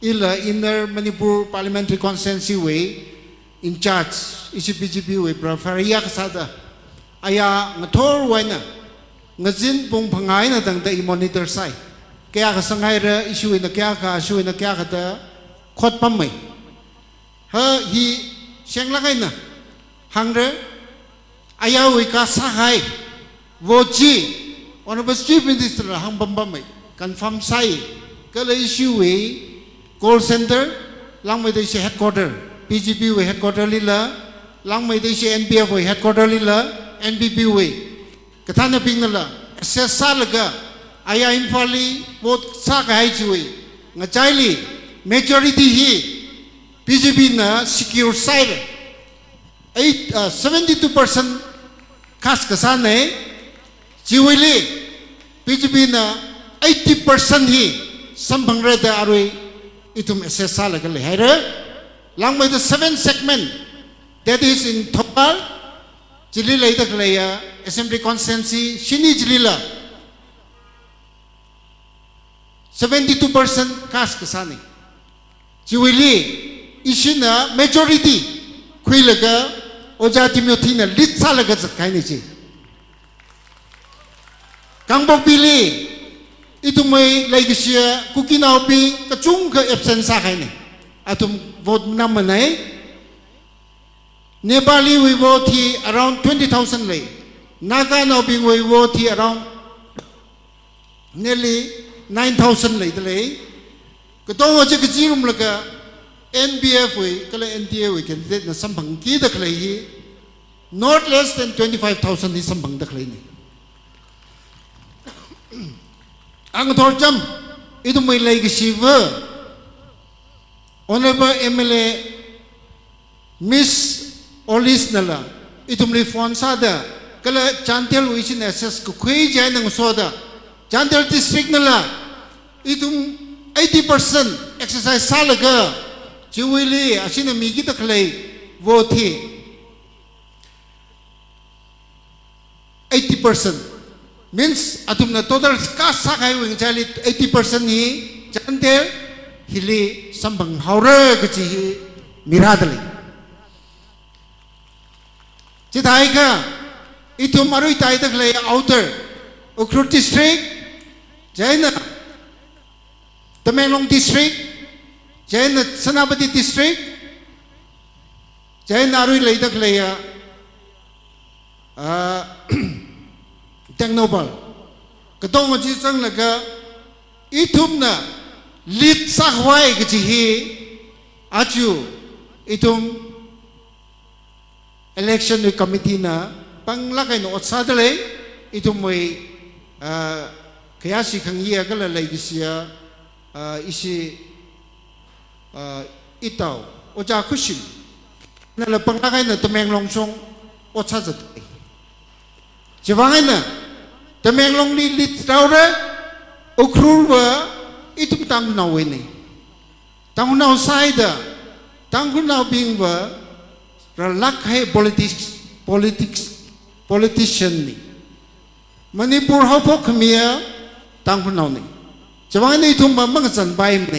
Inner Manipur Parliamentary Consensus Way, in charge, ICPGP way, Prafaria Kasada, Aya Ngator Waina, Ngazin Pung Pangai na dang the monitor side. Kaya kasangay issue in the Kyaka, issue in the Kyaka, Kot Pamay. He Shang Lagaina, Hangre, Ayawika Sahai, Voji, Honorable Chief Minister Hambambamay, confirm Sai, Kala issue way, call center, Langmadeshi headquarter, PGP way headquarter Lila, Langmadeshi NPF way headquarter Lila, NBP way. Katana Pingala, assess Salaga, Aya Infali, both Saka Haichway, Nachali, majority he, PGP na secure side, 72% Kaskasane, Jiwili, PGP na 80% he, Sampangreta Arwe, Itum assess Salaga Lehaira, along with the 7 segment, that is in Topal, Jilila Itaklaya, Assembly Constituency, Shini Jilila, 72% cast Kasani. Jiwili, Ishina, majority, Quilaga, Oja Timothyna, Litsalaga Kainichi. Kambopili, Itumay, Legacia, Kukinaupi, Kachunga, absence Sakane. Atum vote Namanay. Nepali we vote here around 20,000 lay. Naga now being we vote here around nearly 9,000 lay. Katonga Chikajirum Laka NBF we, Kala NTA we can take the Sampang Ki the clay, not less than 25,000 is Sampang the clay. Angatorjam, it may like Shiva. Honorable MLA Miss Olis Nala, itum reform sada, kala Chantel Wishin SS Kukui Janang Soda, Chantel District Nala, itum 80% exercise salaga, Jiwili, Ashina Migita Clay, vote 80%. Means atum na total kasakay wing chali 80% he, Chantel, Hili, Sambang Haura Gachi, miradali chithai ka itum marui tai tak le outer Ukhrul district jaina Tamenglong district jaina Senapati district jaina arui le tak le Technopal katong ji sang laga itum na lit sakhwai ke ji aju itum election committee na panglakai no otsadale itum moi kaya si khangya kala lai gisia isi itaw oja khushim na la panglakai na Tamenglong song otsazat Jawangan na Tamenglong li lit raure Ukhrul wa itum tang naw ini tang naw saida tang naw bing wa ralak hai politician ni Manipur hapok khamia tang naw ni Jawangan ni itum mang san bai ni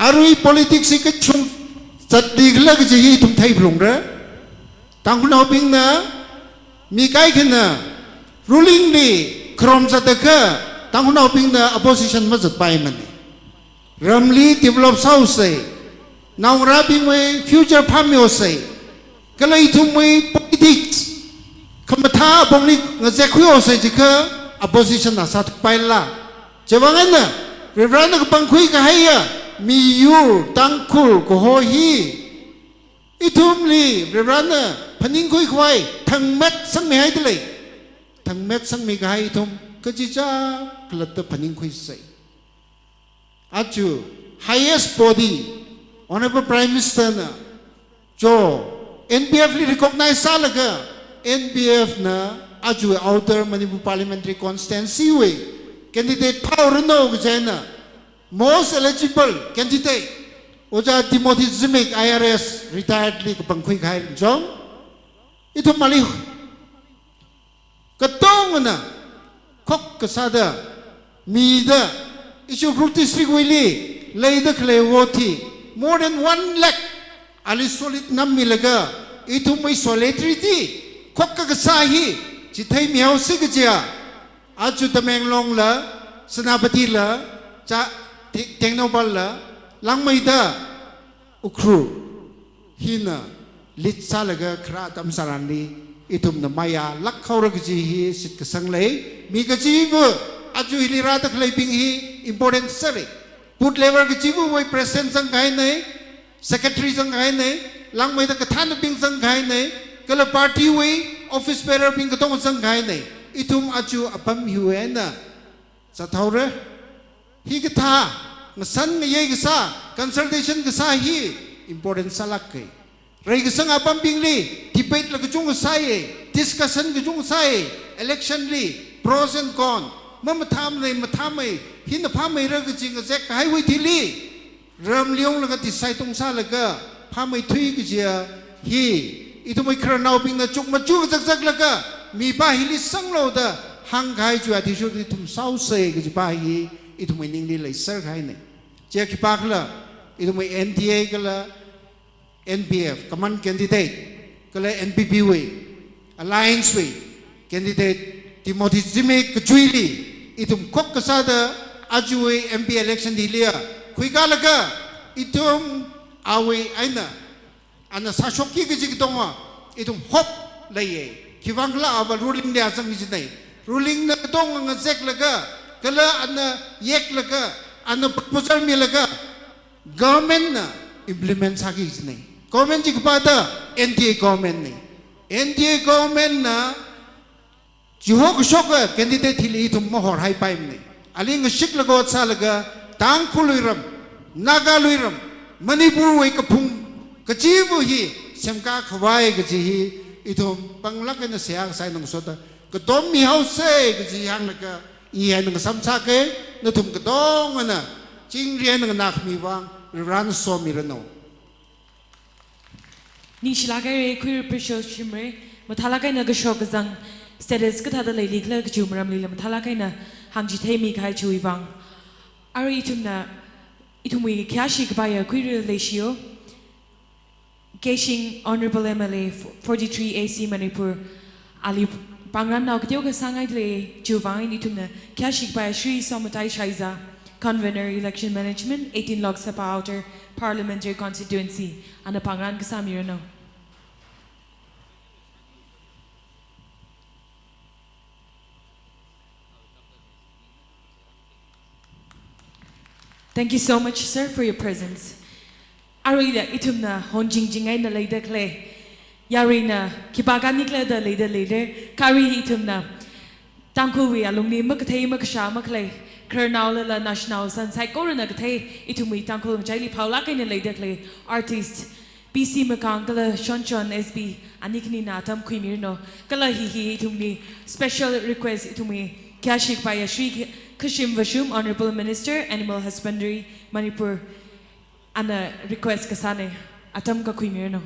arui politics ke chung sat digla ke ji itum thai blong ra tang naw bing na mi kai khna ruling ni krom sataka tang naw bing na opposition ma zat pai man ramli develop south say now rabing way future pamyo say kalai thum way politics khamatha bongni ngazekhuyo say jika opposition na sat pai la jawangan na reverend ka pangkhui ka haya mi yu tangkhul ko ho hi itum li reverend paning khui khwai thang met sang me hai tele thang met sang me ga hai itum ka ji cha klat paning khui sai aju highest body honorable prime minister na jo NBF li recognize salaga NBF na aju outer Manipur parliamentary constituency way candidate power no gajana most eligible candidate oja Timothy Zimik IRS retired li kapangkhui khai jong itu malih katong na kok kasada mida isu Ukhrul district wili leida kle woti more than 1 lakh ali solid nam milaga itu mai solidarity kok ka kasahi chithai miao sigja aju Tamenglong la Senapati la cha Technopal la langmai da Ukhrul hina lit salaga khra tam sarani itum na maya lak khawra ji hi sit ka sang lei mi ka ji bu aju hilira tak lei ping hi important sari put level ka ji bu wai president sang kai nei secretary sang kai nei lang mai da ka than ping sang kai nei kala party wai office bearer ping ka tong sang kai nei itum aju apam hiwe na sa thawra hi ka tha ngasan ngai ga sa consultation ka sa hi important salak kai Rai kesang apam pingli debate la kejung sai discussion kejung sai election li pros and cons mamatham mai hin phamai ra kejing zek highway thili ram liong la ka tisai tong sa la ka phamai thui kejia hi itu mai khra naw ping na chuk ma chu jak la ka mi ba hili sang lo da hang khai chu ati shu ti thum sau se ke ba hi itu mai ning li lai sar khai ne che ki pak la itu mai NDA ka la NBF command candidate kala NPP way alliance way candidate Timothy Zimik kecuali itum kok kesada ajui MP election di lia kuika laga itum awe aina ana sasoki ke jitonga itum hop laye kiwangla aba ruling dia sang jinai ruling na tong ngazek laga kala ana yek laga ana proposal mi laga government na implement sagi jinai government ji kepada NDA government ni NDA government na Johok shok candidate hili itu mohor hai paim ni aling shik lagot sa laga tang kuluiram naga luiram Manipur wai kapung kajibu hi semka khawai gaji hi itu panglak na siang sai nang sota kadom mi house gaji hang laga i hai nang samsa ke na tum kadong na jing rian nang nak mi wang ran so mi rano Ni shilagay queer pressure shimre mathalakay na gashok zang status ka thada lay likla ka jumram lila mathalakay na hangji thaymi kay chuivang ari itum na itumwi kyashi kabaya queer ratio Keishing Honorable MLA 43 AC Manipur Ali Pangran Now Kyoka Sangai Le Juvine Ituna Kashik by Sri Somatai Shaiza Convener Election Management 18 Lok Sabha Outer Parliamentary Constituency and the Pangran Kasamirano. Thank you so much, sir, for your presence. Arida itumna honjing jingai na leader clay. Yarina kibaga nikla the leader. Kari itumna. Tankuwi alumni makate makasha maklay. Kernal la national sun psychorana kate itumi tankul jali paulaka in the leader clay. Artist BC Makangala Shonchon SB Anikni Natam Quimirno. Kala hihi itumni. Special request itumi. Kashik by Shri Kashim Vashum, Honorable Minister, Animal Husbandry, Manipur, and a request kasane, atam ka kuimirno.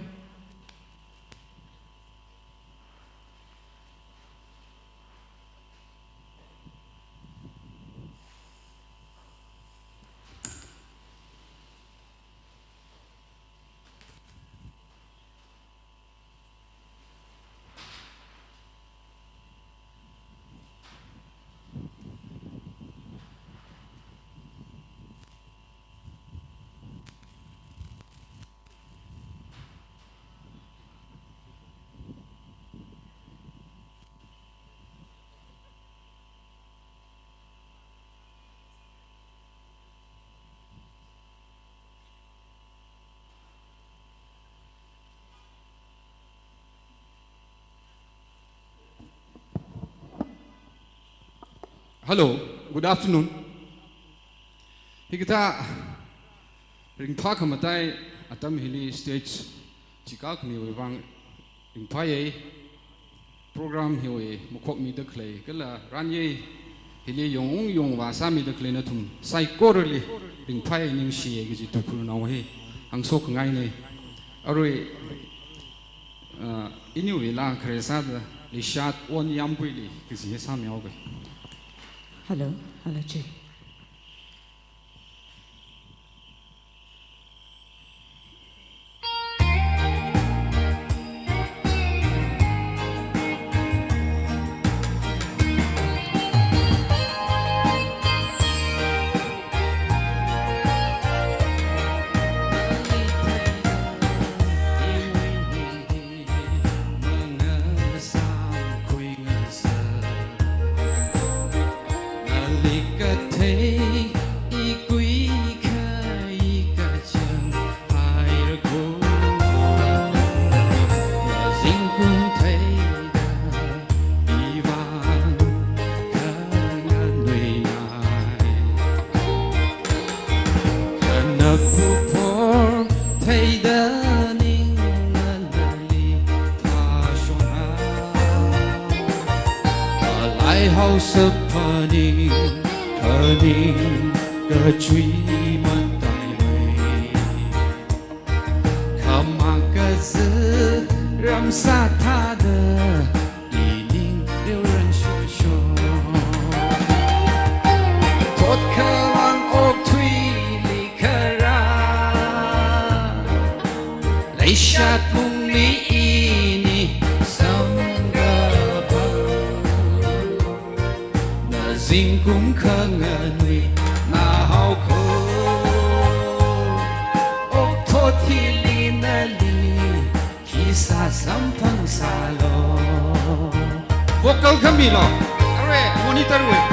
Hello, good afternoon. Hikita ringpa kamatai atam hili stage chikak ni wang ringpa ye program hiwe mukok mi dekle kala ranye hili yong wasa mi dekle na tum psychorally ringpa ye ning shi ye gi tu khu na he ang sok ngai ne aroi anyway la kresa da li shat on yam pui li ki si sa mi oge. Hello, Jay. Vocal Camilo, are monitor with.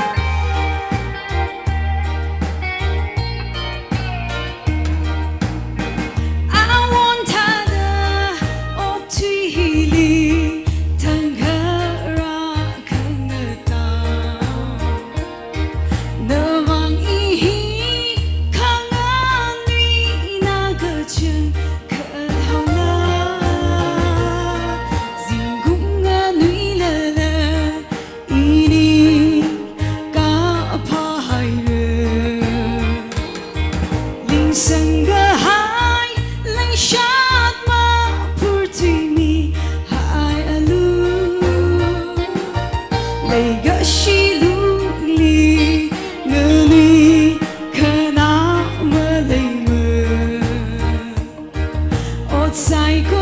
Psycho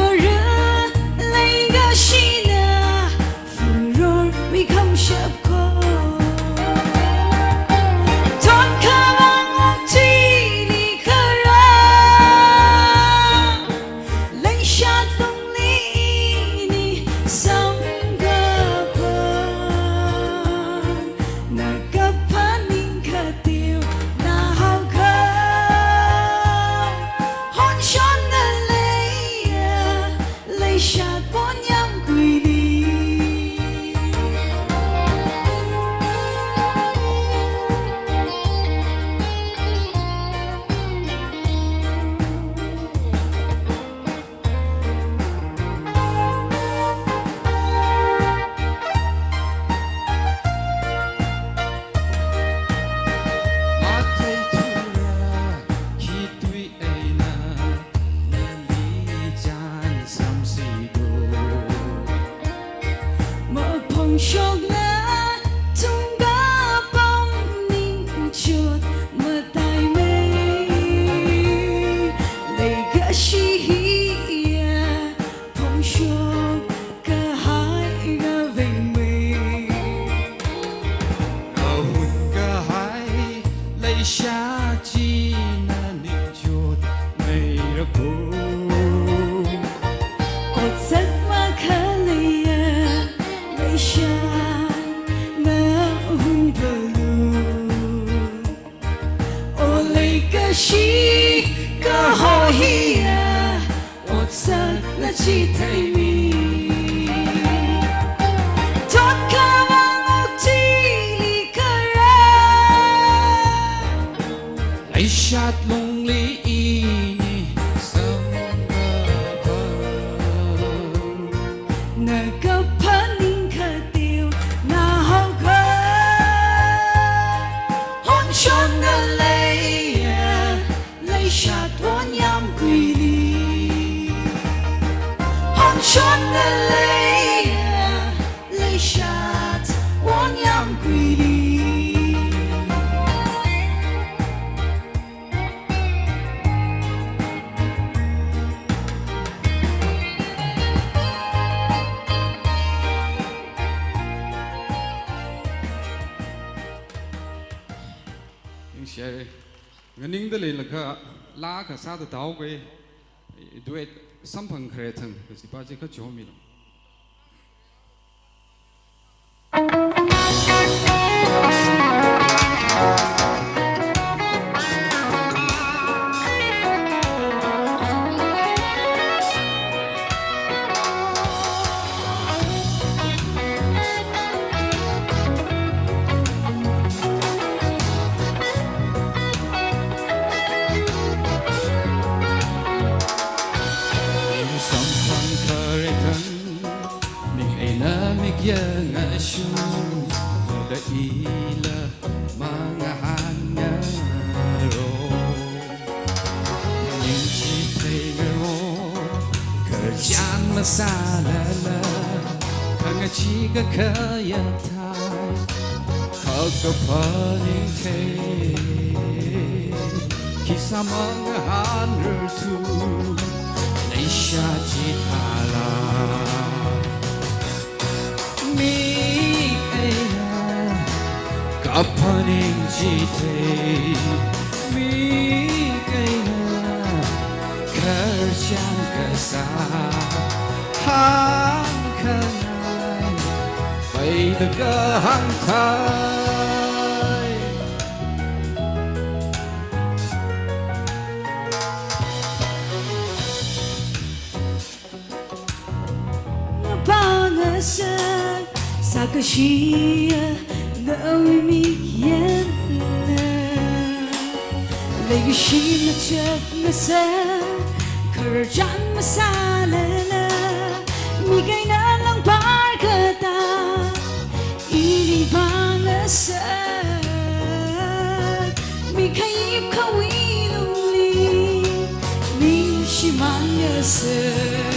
chi na ning chốt ngày ra cô ột giấc mà khá lì lấy shine mà hun bờ lu ô lấy cái chi cái hỏi hi ột giấc là chỉ thấy mi Shot lonely ini na ka paning ka tiêu na hao ka hon chon na lấy shot one yam quy đi hon chon na lấy shot one yam quy đi nganing dali laka la ka sa da daw ke duet sampang khretang ka si pa ji ka chomi lo yang asyum da ila mga hangaro những chi thấy ngaro kerjaan masalah kang chi ka kaya thai kau ka paling the kisah mga hanru Leisha jitala mi kapaning jite mi kerjaan kesah hang kenai bay tegahang thai bangasan sa kashiya ngawi mi yan Legacy na check na sa kerjaan masalala Migay na lang barkada Ini bangasan Migay kawiluli Ni shimangasan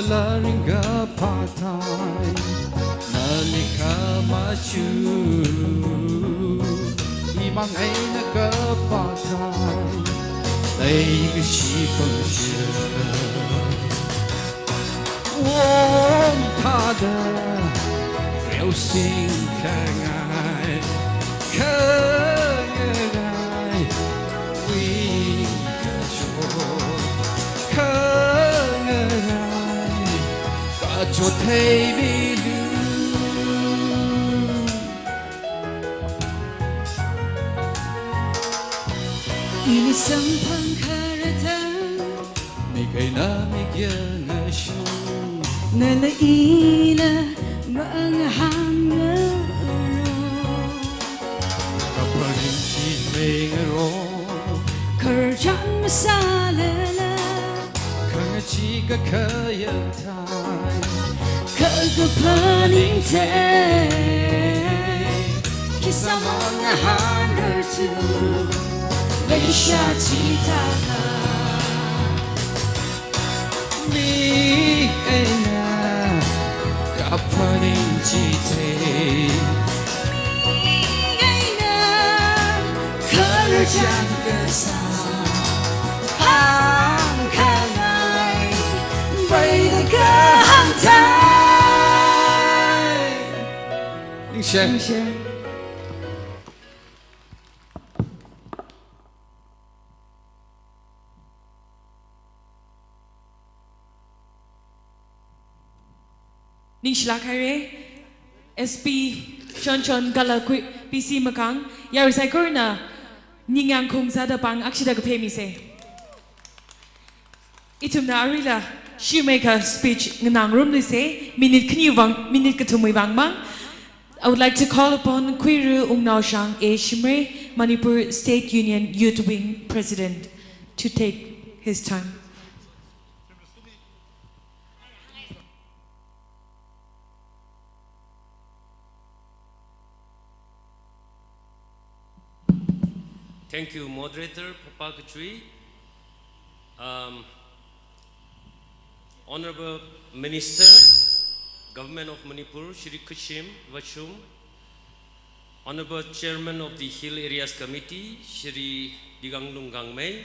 la ringa patai nalika machu imang ai na ka patai dai cái shi phong shi won ta da reo sing ka ngai ka ngai wi ka cho ka ngai cho thấy bi lưu ini sampang karatan mi kay na mi kya nga shu ngalaila mga hanggang kapag hindi may ngaro kerjaan masalala kang chika kayang tay kagapaning tay kisah mga handar tu Leisha cita mi ay na kapaning chite kerjaan kesal hang kanai baik kehantai Ning Shen Ning Shlakare, SP Chon Gala PC Makang, Yarisai Korna, Ningang Kung Zada Bang Akshida Pemi say. Itumna Arila, Shoemaker speech Nang Rumli say, Minute Knyuvang, Minute Katumui Bang Bang. I would like to call upon Kwiru Ungnao Shang A. Shimre, Manipur State Union Youth Wing President, to take his time. Thank you, moderator Papa Kachui. Honorable Minister, Government of Manipur, Shri Kushim Vachum, Honorable Chairman of the Hill Areas Committee, Shri Diganglung Gangmei,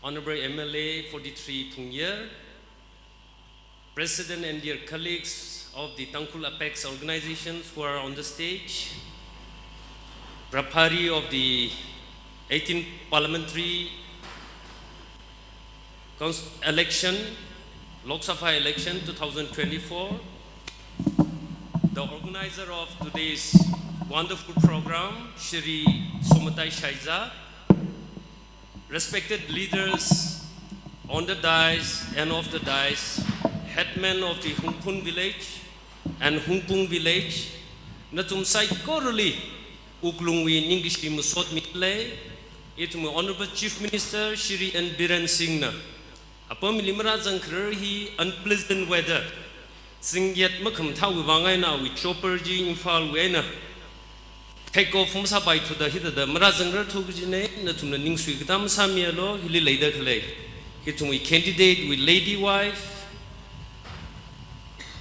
Honorable MLA 43 Pungyer, President and dear colleagues of the Tangkul Apex organizations who are on the stage, Prabhari of the 18th Parliamentary election, Lok Sabha election 2024, the organizer of today's wonderful program, Shri Somatai Shaiza, respected leaders on the dais and off the dais, headmen of the Hungpun village and Hungpung village, Natum Sai Koroli, Uklungwi Ningishi Musot Mitle, it my Honorable Chief Minister Shri N. Biren Singh. Upon Milimara Zankri, unpleasant weather. Sing yet Makam Tau Wangana with Chopper G in Fal Wena. Take off from Sabai to the hit of the Marazangra to Gine, Natum the Ningswi Gam Samielo, Hilly Later Clay. It we candidate with Lady Wife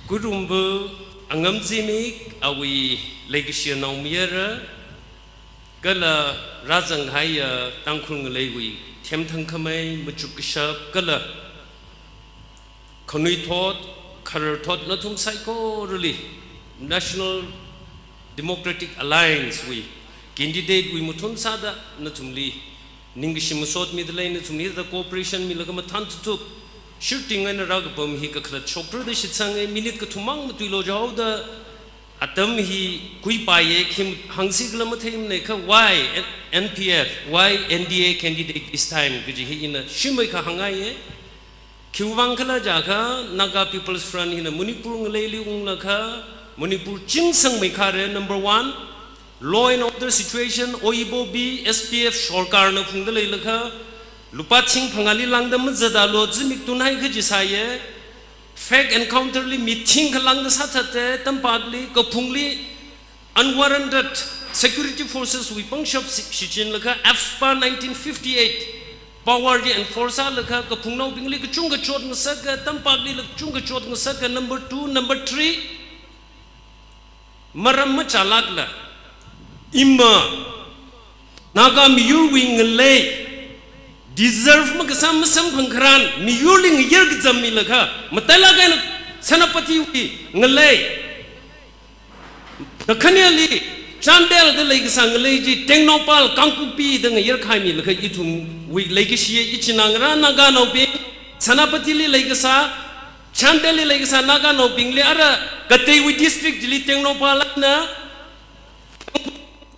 Gurumbu Angam Zimik, are we Legacy Naumira? Gala Razang Haya Tangkung Lewi, Temtang Kamei, Machukishap, Gala Konui Tot, Karar Tot, Natum Psycho, really. National Democratic Alliance, we candidate we Mutun Sada, Natumli, Ningishimusot Midlane, Natum the cooperation, Milagamatant took shooting and a ragabum, he could chopper the shitsang a minute to Mang Matulo the Atam he Kuipaye, Kim Hangsiglamatame Neka, why NPF, why NDA candidate this time? In a Shimaka Hangaye, Kiwankala Jaka, Naga People's Front in a Munipur Leli Unglaka, Munipur Chingsang Mekare, number 1, law and order situation, Oibo B, SPF, Shorkarna Pungalaka, Lupaching Pangali Langdam Zadalo, Zimik Tunai Kajisaye. Fake encounterly meeting along the Satate, Tampadli, Kapungli, unwarranted security forces we punctured Shichin Laka, AFSPA 1958, Power and Forza Laka, Kapungno Bingli, Chunga Chot Nasaka, Tampadli, Chunga Chot Nasaka, number 2, number 3, Maramachalagla, Imma, Nagam Yuwing Lay. Deserve Makasam Pankran, Miyuling Yergzam Milaka, Matalagan Sanapati, Ngalay. The Kanyali, Chandel the Lake Sangaleji, Tengnopal, Kankupi, the Yerkami, Laka Itum, we Lakishi, Ichinangra, Nagano Be, Sanapatili Lakasa, Chandeli like sa naga no pingle ara Katewi district jili tengno pala na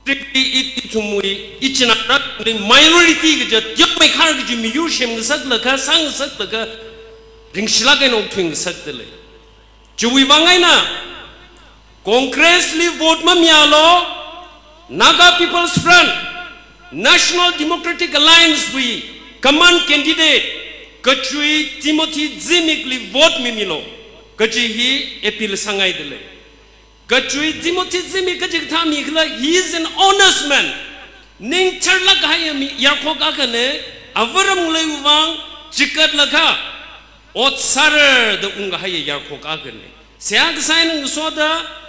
it tumui ichna the minority ga jat mai khar ga mi yu shem ga sak la ka sang sak la ka ring shla ga no thing sak tele chui bangai na Congress li vote ma mialo Naga People's Front National Democratic Alliance we command candidate Kachui Timothy Zimik li vote mi milo Kachi hi appeal sangai dele Kachui Timothy Zimik kachi thami khla he is an honest man ning charla kahaya mi yakho ka kane avaram lei wang chikat laka otsar de unga haya yakho ka kane siag sain soda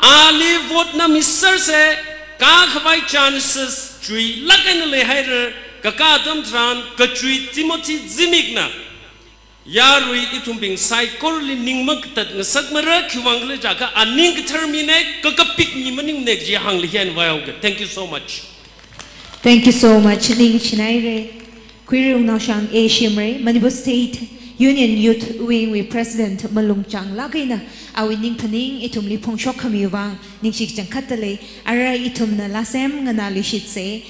Ali vote na Mr. se ka khwai chances chui lakan le hair ka ka dam tran ka chui Timothy Zimik na yarui itumbing psychology ningmak tat na sakmara khiwang le jaka aning terminate ka pick ni maning ne ji hang le hian wa thank you so much. Thank you so much Ning Chinaire Quirung Nau Shang Asiamre Manipur State Union Youth Wing with President Malung Chang Lagina awi ning paning itum li pongshok kamiwang ning shik chang katale ara itum na lasem ngana li shitse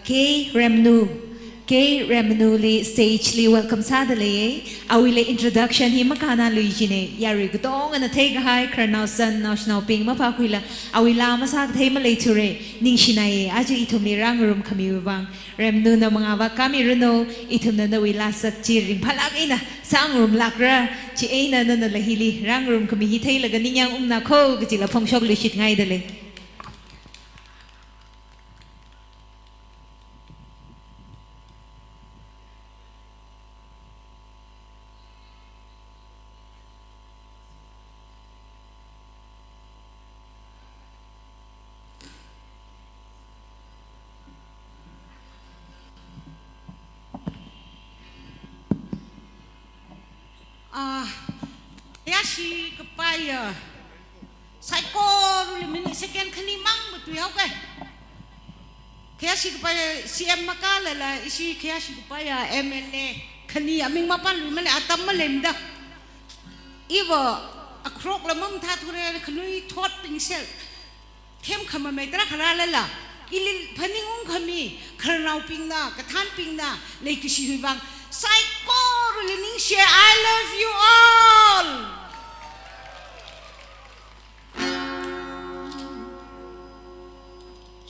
K Remnu li stage li welcome sadale awi le introduction hi makana li jine yari gdong ana take high Colonel Sun national ping mapakwila awi la masak thai malay ture ning shinaye aji itum li rangrum kamiwang Remnu na mga ba kami runo itum na nawila sak chiring palagina sangrum lakra chi aina na lahili rangrum kami hitay laga ninyang umna ko gajila pongshok lishit ngay dale. Yashi kapaya psycho ruli mini second khani mang betu yau kai Yashi kapaya CM makala la isi Yashi kapaya MLA khani aming mapan lu mane atam malem da iwa akrok la mam tha thure khnui thot pingsel them khama mai tra khara la la ilil phaning khami kharnau pingna kathan pingna lekishi huwang psycho ruli ning share I love you all.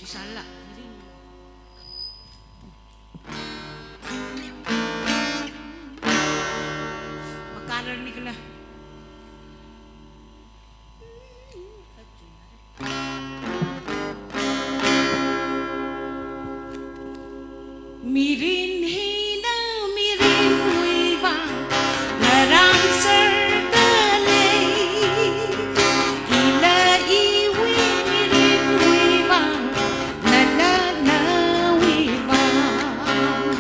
Salah. Makanan ni kena. Mirin hina mirin huiwang narang sertale hila iwi mirin huiwang nalana huiwang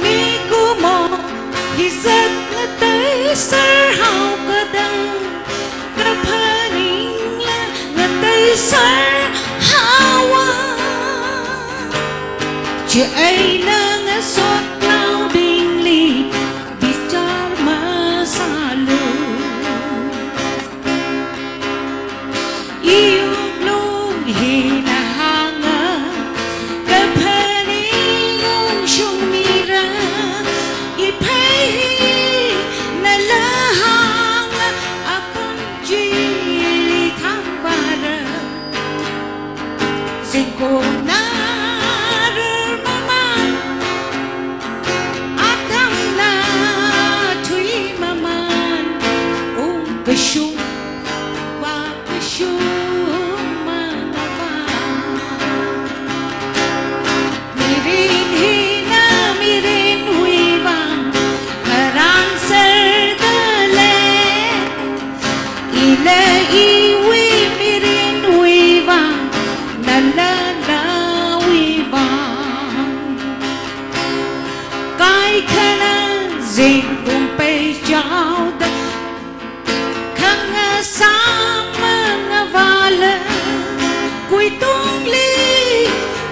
miku mo hisat na tay sar hao kadang kapaning la na tay sar hawa Chị ấy là ngã xót lao bình ly bicar masalu Iuk lung hina hanga kapaning shung mira Ipahi na lahanga apang jili thambara Zingko na Kashum wa kashum manava Mirin hina mirin huiwang Harang serdale Ila iwi mirin huiwang Nalana huiwang Kai kana zing kumpay chao da Sama ngavala Kui tungli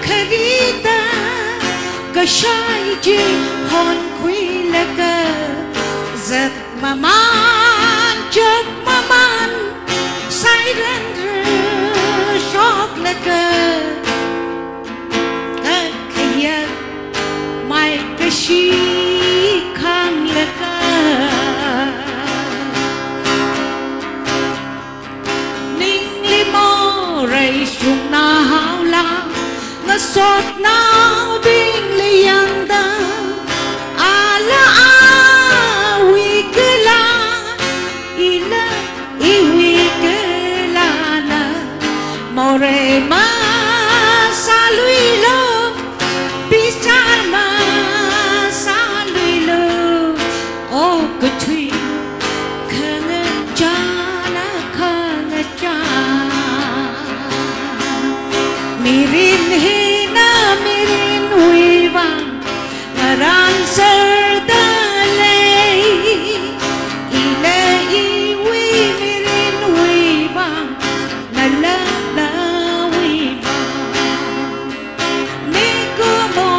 kharida Kashai ji hon kui laka Zat Maman chợt maman say lên shock là cơ cái kia mai cái gì khang là cơ ninh li mò rây sung na hao la ngã sốt na bing li yang da ala awi ke la ila iwi ke la na more ma sa lui lo bichar ma sa lui lo o ke thui khang cha na khang cha mirin hi na mirin hui vang ngaran ser da le ile iwi mirin hui vang ngala la hui vang ni ko mo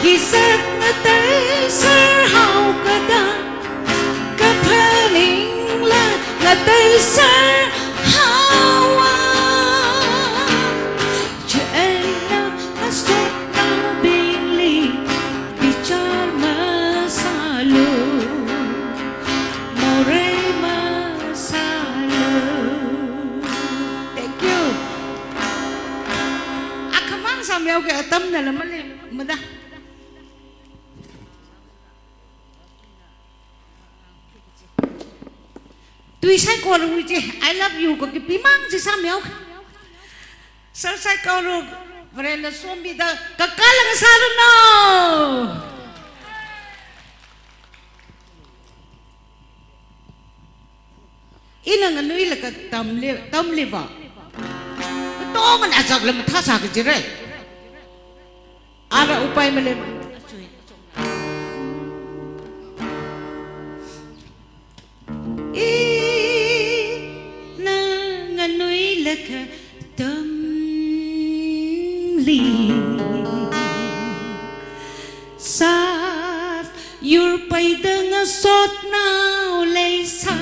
gisak na tay ser hau ka da ka phaling la na tay ser hawa sambil ke atam dalam mana tuy sai cô rồi chứ I love you có cái pimang chứ sambil sai cô rồi vậy là suami dah kakak lang sarung no ilang ano ila ka tamli ba to man asag lam thasa ka jire ada upay malem nganoy laka tamli sat your pay dang sot now lay sa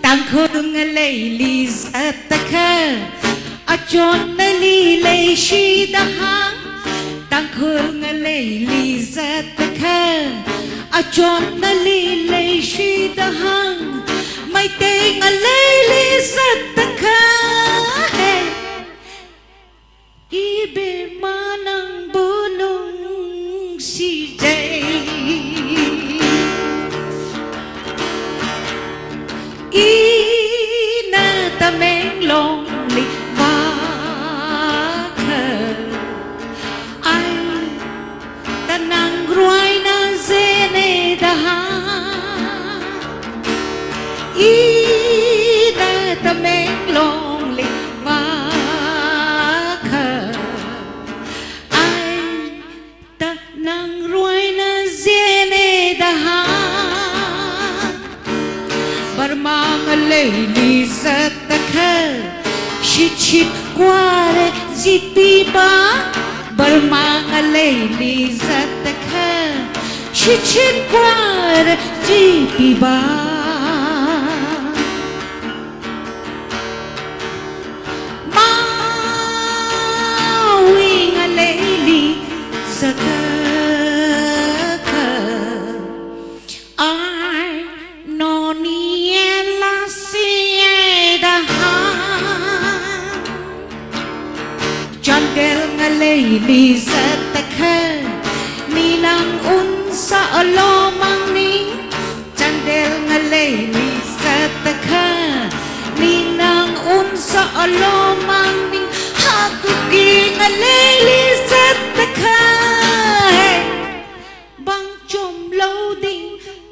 tang khung lay li sa takha achon li lay shi da hang tang khung lay li sa takha achon li lay shi da hang mai ting lay li sa takha ibe manang bulong si jay ina tameng long li va ai tanang ruai na zene da ina tameng long li va ai tanang ruai na zene da barmang lay li sa takha shit kware zipi ba barmang lay li sa takha shit kware zipi ba ma wing lay li sa takha I no ni la si da ha chandel ngalay li sa takha ni lang un sa alo mang ning chandel ngalay li sa takha ni lang un sa alo mang ning ha ku ki ngalay li sa takha bang chom lâu ding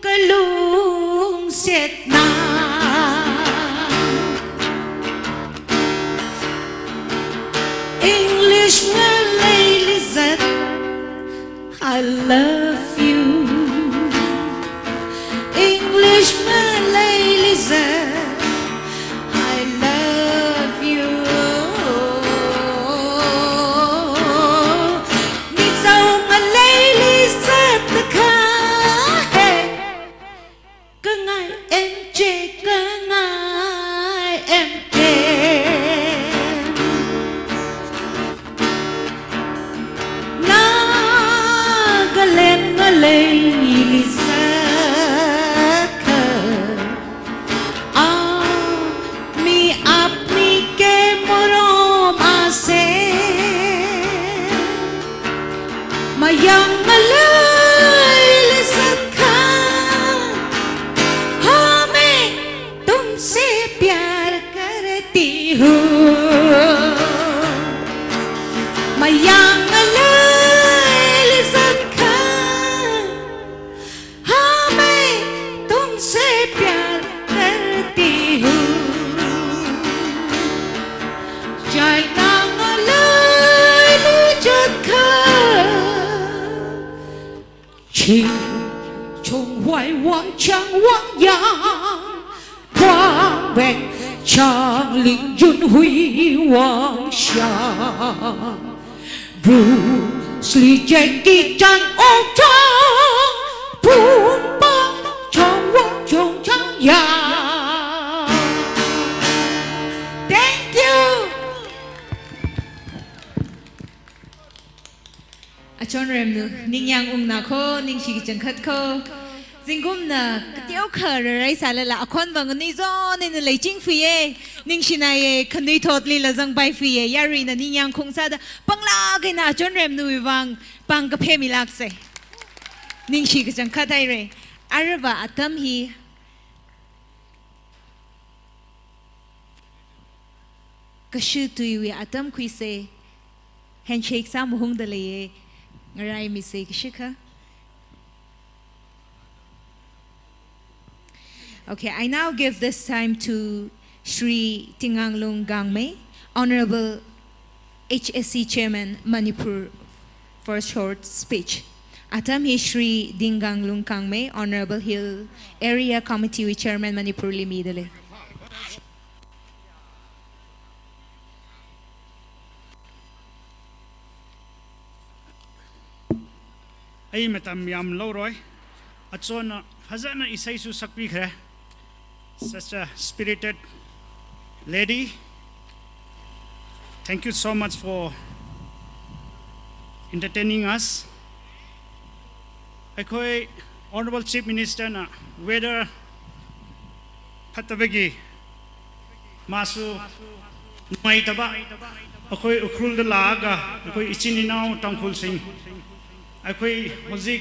kalung set na English ngalay lizat I love you English ngalay lizat I love you ni sao ngalay lizat ka प्यार करती हूँ China ngalai lu chot kha Chi chung hoài wang chang wang yang Quang vẹn chang linh yun hui wang xiang Bruce Lee Jackie Chan ôm thang Boom bang chang wang chung chang yang Thank you Achon rem nu ning yang na kho ning shi chang khat kho Zingum na ktiao khar rai sala la akhon bang ni zo ne le ching fi ye ning shi na ye khnui thot li la jang bai fi ye yari na ning yang khong sa da pangla ge na achon rem nu wang pang ka phe mi lak se ning shi ka chang khat ai re arwa atam hi ka shu tu wi atam khui se handshake sa mu hung da le ye ngarai mi se kishika. Okay, I now give this time to Shri Tinganglung Gangme, Honorable HSC Chairman Manipur, for a short speech. Atam hi Shri Tinganglung Gangme, Honorable Hill Area Committee with Chairman Manipur Limidale. Ay matam yam loroy at so na hazana isay su sakpi kre such a spirited lady. Thank you so much for entertaining us. Akoi Honorable Chief Minister na whether patabagi masu may taba akoi ukrul da laga akoi ichininaw tangkul sing akoi hozik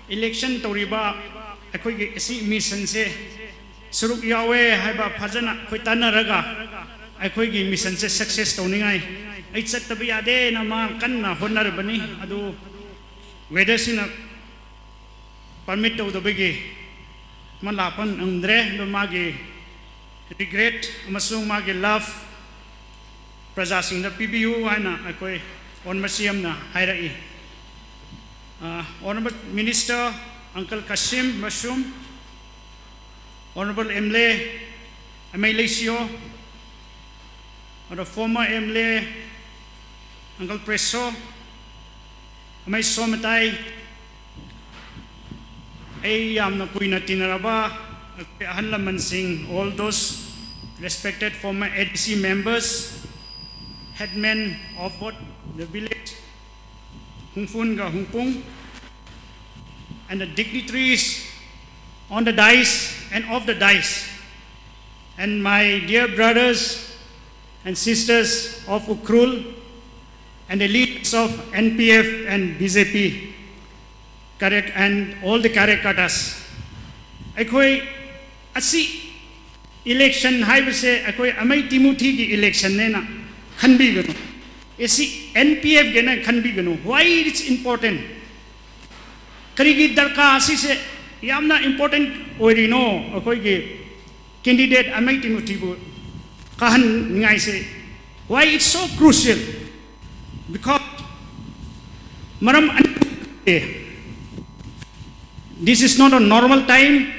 election toriba akoi si mission se suruk yawe haiba phajana khoi tanaraga akoi gi mission se success toningai ai chat tabi ade na ma kanna honar bani adu weather sina permit to the bigi malapan andre do magi regret amasung magi love praja sing na PBU ana akoi on masiam na hairai Honorable Minister Uncle Kasim Mashum, Honorable MLA Amelisio, the former MLA Uncle Preso, Amay Somatai, Ayam na Puina Tinaraba, Hanla Mansing, all those respected former ADC members, headmen of what the village, Hungfunga Hungpung, and the dignitaries on the dais and off the dais, and my dear brothers and sisters of Ukrul, and the leaders of NPF and BJP, and all the Karekatas. Akoi asi election haibase akoi amai Timothy ki election nena khanbi gano. Esi NPF gena khanbi gano. Why it's important? Karigi darka asi se yamna important ori no akoi ki candidate amai Timothy bu kahan ngai se. Why it's so crucial? Because maram this is not a normal time.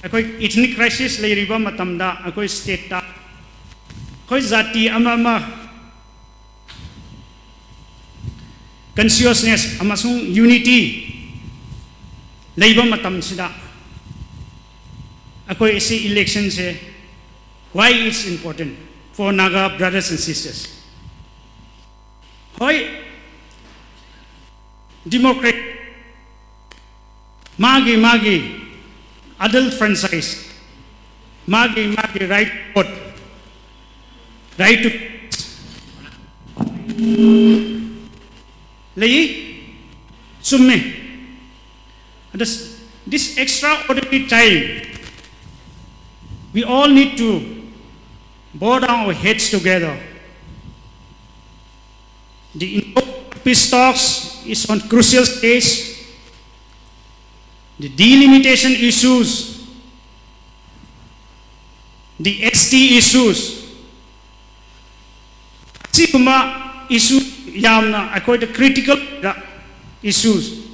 Akoi ethnic crisis lay riba matamda akoi state ta akoi zati ama consciousness amasung unity layba matam sida akoi isi election se why it's important for Naga brothers and sisters. Hoy democrat magi adult franchise magi right vote right to lay summe this extraordinary time we all need to bow down our heads together. The peace talks is on crucial stage. the delimitation issues, the ST issues, asiguma issue yamna akoy the critical issues.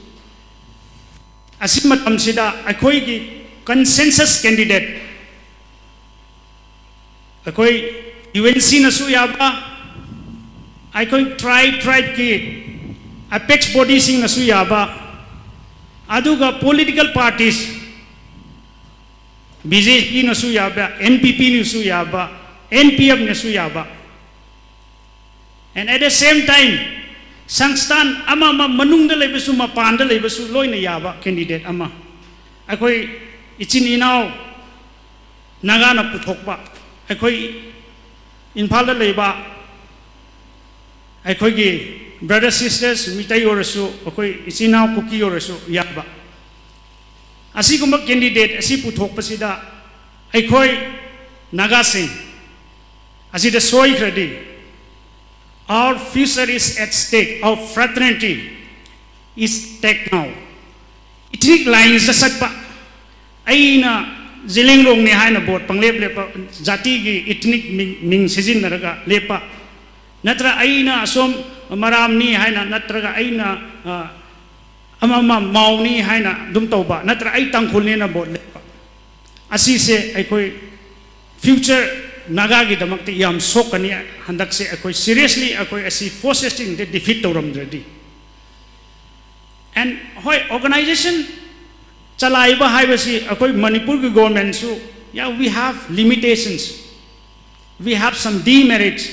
Asima tamsida akoy ki consensus candidate akoy UNC na su yaba akoy tribe ki apex body sing na su yaba aduga political parties BJP na su yaba NPP na su yaba NPF na su yaba, and at the same time sangstan ama manung da lebesu mapan da lebesu loy na yaba candidate ama akoy ichin inaw naga na puthokpa akoy Imphal da leba akoy gi brothers sisters mitai orasu akoy ichin inaw kuki orasu yaba asi gumba candidate asi puthokpa sida akoy naga sing asi da soy kredi. Our future is at stake. Our fraternity is stake now. Ethnic lines the satpa. Aina ziling long ni hai na bot panglep lepa jati gi ethnic ming sizin naraga lepa. Natra aina asom maram ni hai na natraga aina amama mau ni hai na dum tauba. Natra ai tangkhul ni na bot lepa. Asi se ai koi future Naga gi damak te yam sokani handak se akoy seriously akoy asi forces in the defeat toram ready. And hoy organization chalai ba hai basi akoy Manipur ki government su yeah we have limitations, we have some demerits.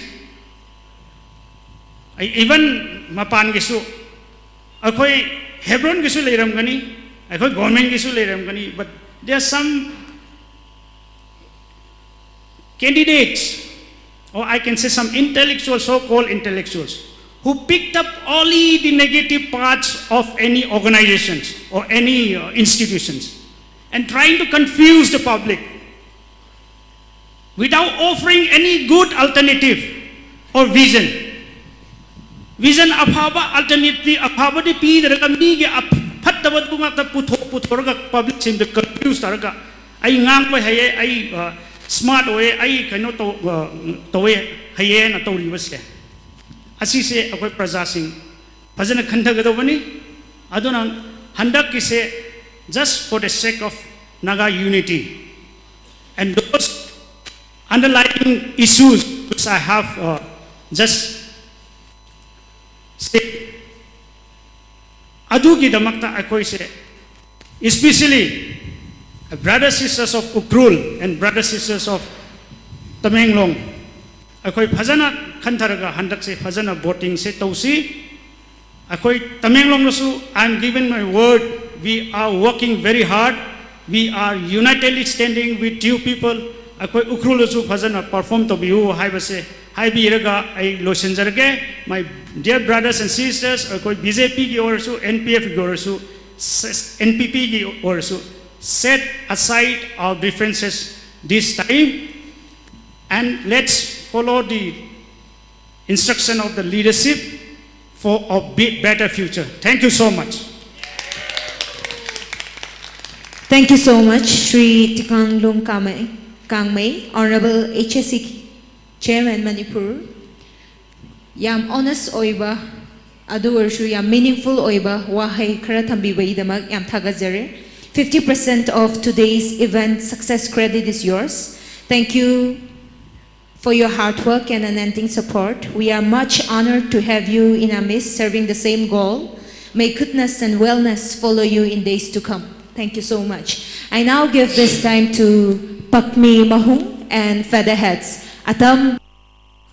Even mapan gisu akoy Hebron gisu leiram gani akoy government gisu leiram gani, but there are some candidates, or I can say some intellectuals, so-called intellectuals, who picked up only the negative parts of any organizations or any institutions and trying to confuse the public without offering any good alternative or vision. Vision abhaba alternative abhaba de pi daraga mi ge aphattabat bunga ta puthorga public sim de confused daraga ai ngang ko haye ai smart way ai kaino to way haye na to ribase asi se akoy praja sing phajana khantha gadobani aduna handak ki se just for the sake of Naga unity and those underlying issues which I have just said adu ki damakta akoy se especially brothers sisters of Ukhrul and brothers sisters of Tamenglong akoy phajana khantaraga handak se phajana voting se tausi akoy Tamenglong nasu I am given my word, we are working very hard, we are unitedly standing with you people. Akoy Ukhrul nasu phajana perform to biu hai base hai bi raga ai losenjarge my dear brothers and sisters akoy BJP ki orsu NPF ki orsu NPP ki orsu set aside our differences this time and let's follow the instruction of the leadership for a better future. Thank you so much. Thank you so much, Sri Tikanglung Kangmei, Honorable HSC Chairman Manipur. Yam honest oiba, adu warshu yam meaningful oiba, wahai khara thambiba idamak yam thagajare. 50% of today's event success credit is yours. Thank you for your hard work and unending support. We are much honored to have you in our midst serving the same goal. May goodness and wellness follow you in days to come. Thank you so much. I now give this time to Pakmi Mahung and Featherheads. Atam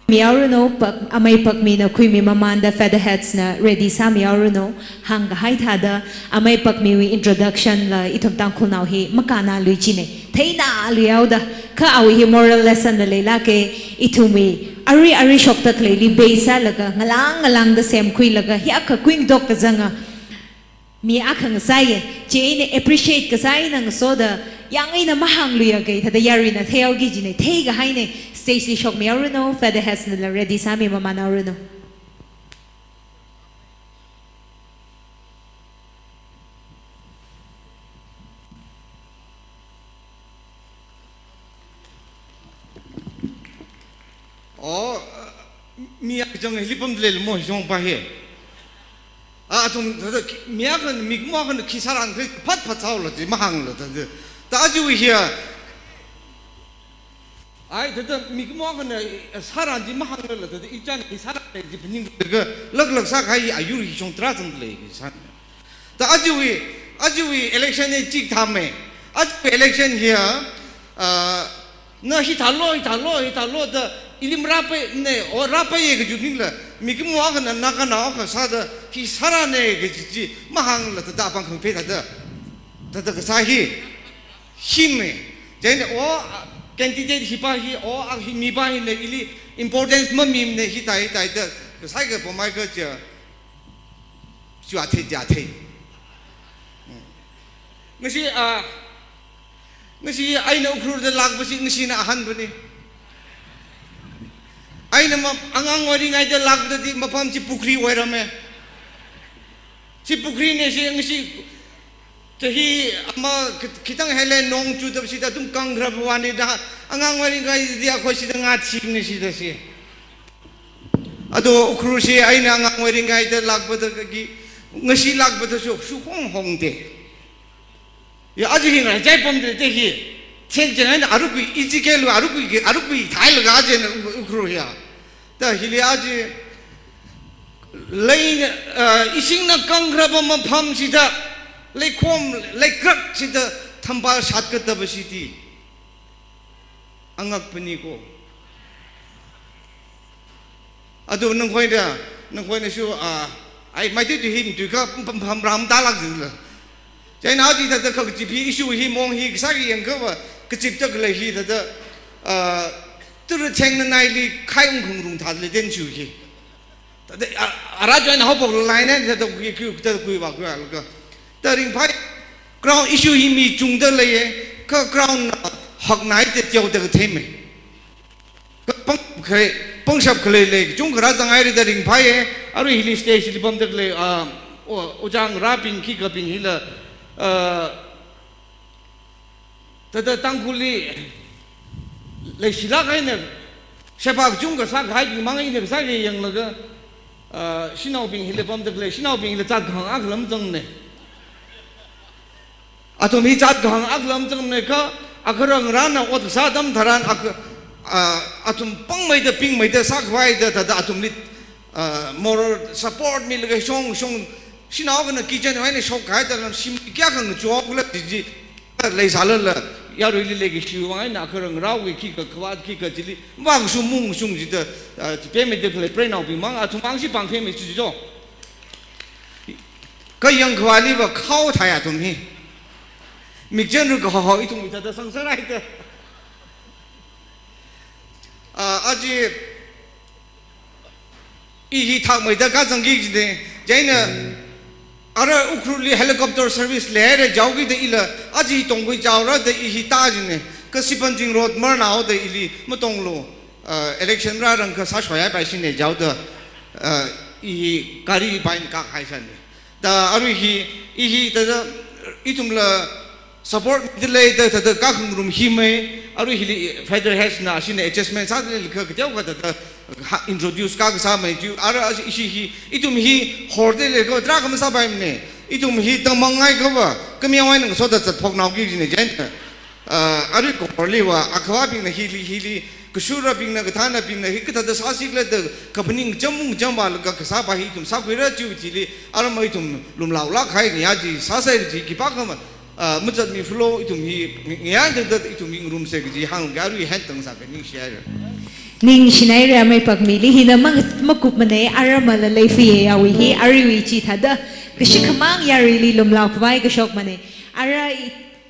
Miauruno amay Pakmi na kuimi mamanda Featherheads na ready sa Miauruno hang hai thada amay Pakmi wi introduction la itom tangkul now hi makana luichine. Theina luyauda ka awi hi moral lesson na leila ke itumi ari shokta kleli beisa laga ngalang da sem kui laga hi ka kuing dok ka zanga mi akhang saye che appreciate ka sai nang soda yang ina mahang luya ke thada yari na theo gi jine theiga haine stage shok mi aruno Featherheads na ready sami mama na aruno. oh mi jong hilipam le mo jong pa he tum mi kan mi mo kan kisaran pat pat chaw lo ma hang lo ta ju here ai mi mo kan saran ji ma hang lo i chan ki saran ji pning lag sa khai ayu hi jong tra jong le san ta aju election ni chik tham me election here na hi thalo da ilim rape ne o rape ye ge jupin la mi ki mo ga na ka na ka sa da hi sara ne ge ji ma hang la da bang khang pe da ka sa hi me je ne o candidate hi pa hi o a hi mi ba hi ne ili importance ma mi ne hi tai da ka sa ge po mai ge ja jua the ngasi ai na ukhur da lag basi ngasi na ahan bani ai na angang wari ngai da lag da di mapam chi pukri oirame chi pukri ne si ngasi tahi ama kitang hele nong chu da si da tum kangra bwani da angang wari ngai di a khoi si da nga chi ne si da si ado ukhur si ai na angang wari ngai da lag ba da gi ngasi lag ba da su hong de ya aji hinga jai pom de hi chen chen na aru ki iji ke lu aru ki thai lu ga je na ukru ya da hi li aji lein ising na kangra ba ma pham si da le khom le krak si da thamba sat ka da ba si ti angak pani ko adu nang khoi na su ai mai ti him tu ka pham ram da lag ji la jai na ji da ka ji pi issue hi mong hi sa gi yang ka ba ka chip tak le hi da tu ru cheng na nai li khai ung khung rung tha le den chu hi da ara jo na ho bok lai na da ku ku da ku ba ku al ka ta ring phai ground issue hi mi chung da le ye ka ground hak nai te jiao da the me ka pang shap khle le chung ra jang ai da ring phai ye aru hi li stage li bom da le o jang raping ki ka ping hi la tada tangkuli le sila kai ne sepak chung ka sa khai bi mangai ne sa ge yang la ga sinau bing hile pom de le sinau bing le chat khang ak lam jong ne atom hi chat khang ak lam jong ne ka akharang ran na ot sa dam dharan atom pang mai de ping mai de sa khwai de tada atom li more support mi le shong sinau ga na kitchen wai ne shok khai da sim kya khang job la ji le sa la ya ro li le gi shu wai na kharang raw ki ka khwat ki ka ji wang su mung sung ji de pe me de le pre nau bi mang a thung mang si pang pe me ji jo ka yang khwa li ba khau tha ya tum hi mi chen ru ka ho i tum ta da sang sa rai de aji i hi thak mai da ka jang gi ji de jaina ara ukruli helicopter service le re jaugi de ila aji tongui jawra de hi ta jine ka sipanjing road mar nao de ili matong lo election ra rang ka sa shwaya pai sin ne jaw de i kari pain ka khai san da aru hi ta itum la support de le de ta ka khung rum hi me aru hi federal has na sin adjustment sa de ka tyaw ka da introduce ka sa mai ju ara hi itum hi horde le ko dra ka sa bai ne itum hi tang mangai ka ba ka mi wai nang so da chat phok naw gi ne jen ari ko porli wa akhwa bing na hi kusura bing na ka na bing na hi ka da sa sik le da ka pning jamung jamal ka sa ba hi tum sa kwe ra ju ji li ara mai tum lum law la khai ni ya ji sa sa ji ki pa ka ma mujat mi flow itum hi ya da itum mi room se ji hang ga ri han tang sa ka ni share ning shinai ra mai pak mi li hina makup mane aramala le fi ya wi hi ariwi chi thada kishikhamang ya really lumlaw kwai ka shok mane ara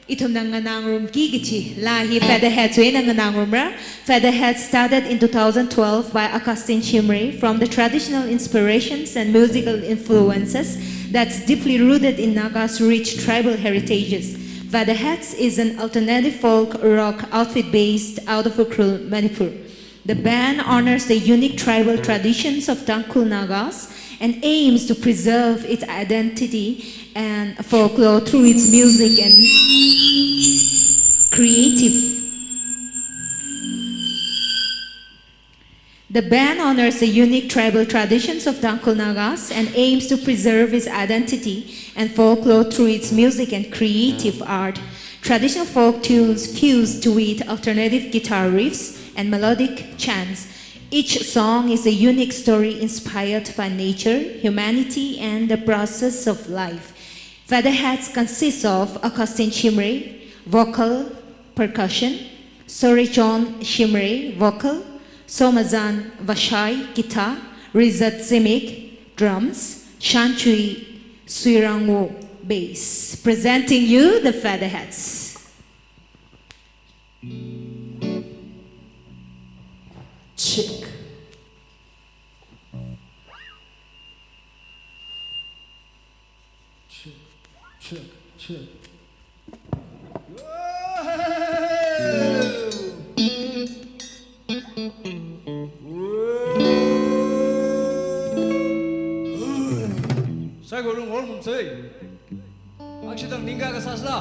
itum nang nang room ki gichi la hi feather head so nang nang room ra feather head started in 2012 by Augustine Shimri from the traditional inspirations and musical influences that's deeply rooted in Naga's rich tribal heritages. Featherheads is an alternative folk rock outfit based out of Ukhrul, Manipur. The band honors the unique tribal traditions of Tangkhul Nagas and aims to preserve its identity and folklore through its music and creative. The band honors the unique tribal traditions of Dangkal Nagas and aims to preserve its identity and folklore through its music and creative art. Traditional folk tunes fused with alternative guitar riffs and melodic chants. Each song is a unique story inspired by nature, humanity, and the process of life. Featherheads consist of Augustine Shimre, vocal, percussion, Sorichon Shimre, vocal, Somazan Vashai, guitar, Rizat Zimik, drums, Shanchui Suirangwo, bass. Presenting you the Featherheads. Chick. Check. Saya gulung orang mesti. Aku sedang tinggal ke sasla.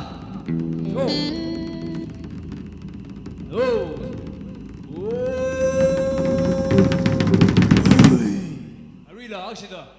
Arila, aku sedang.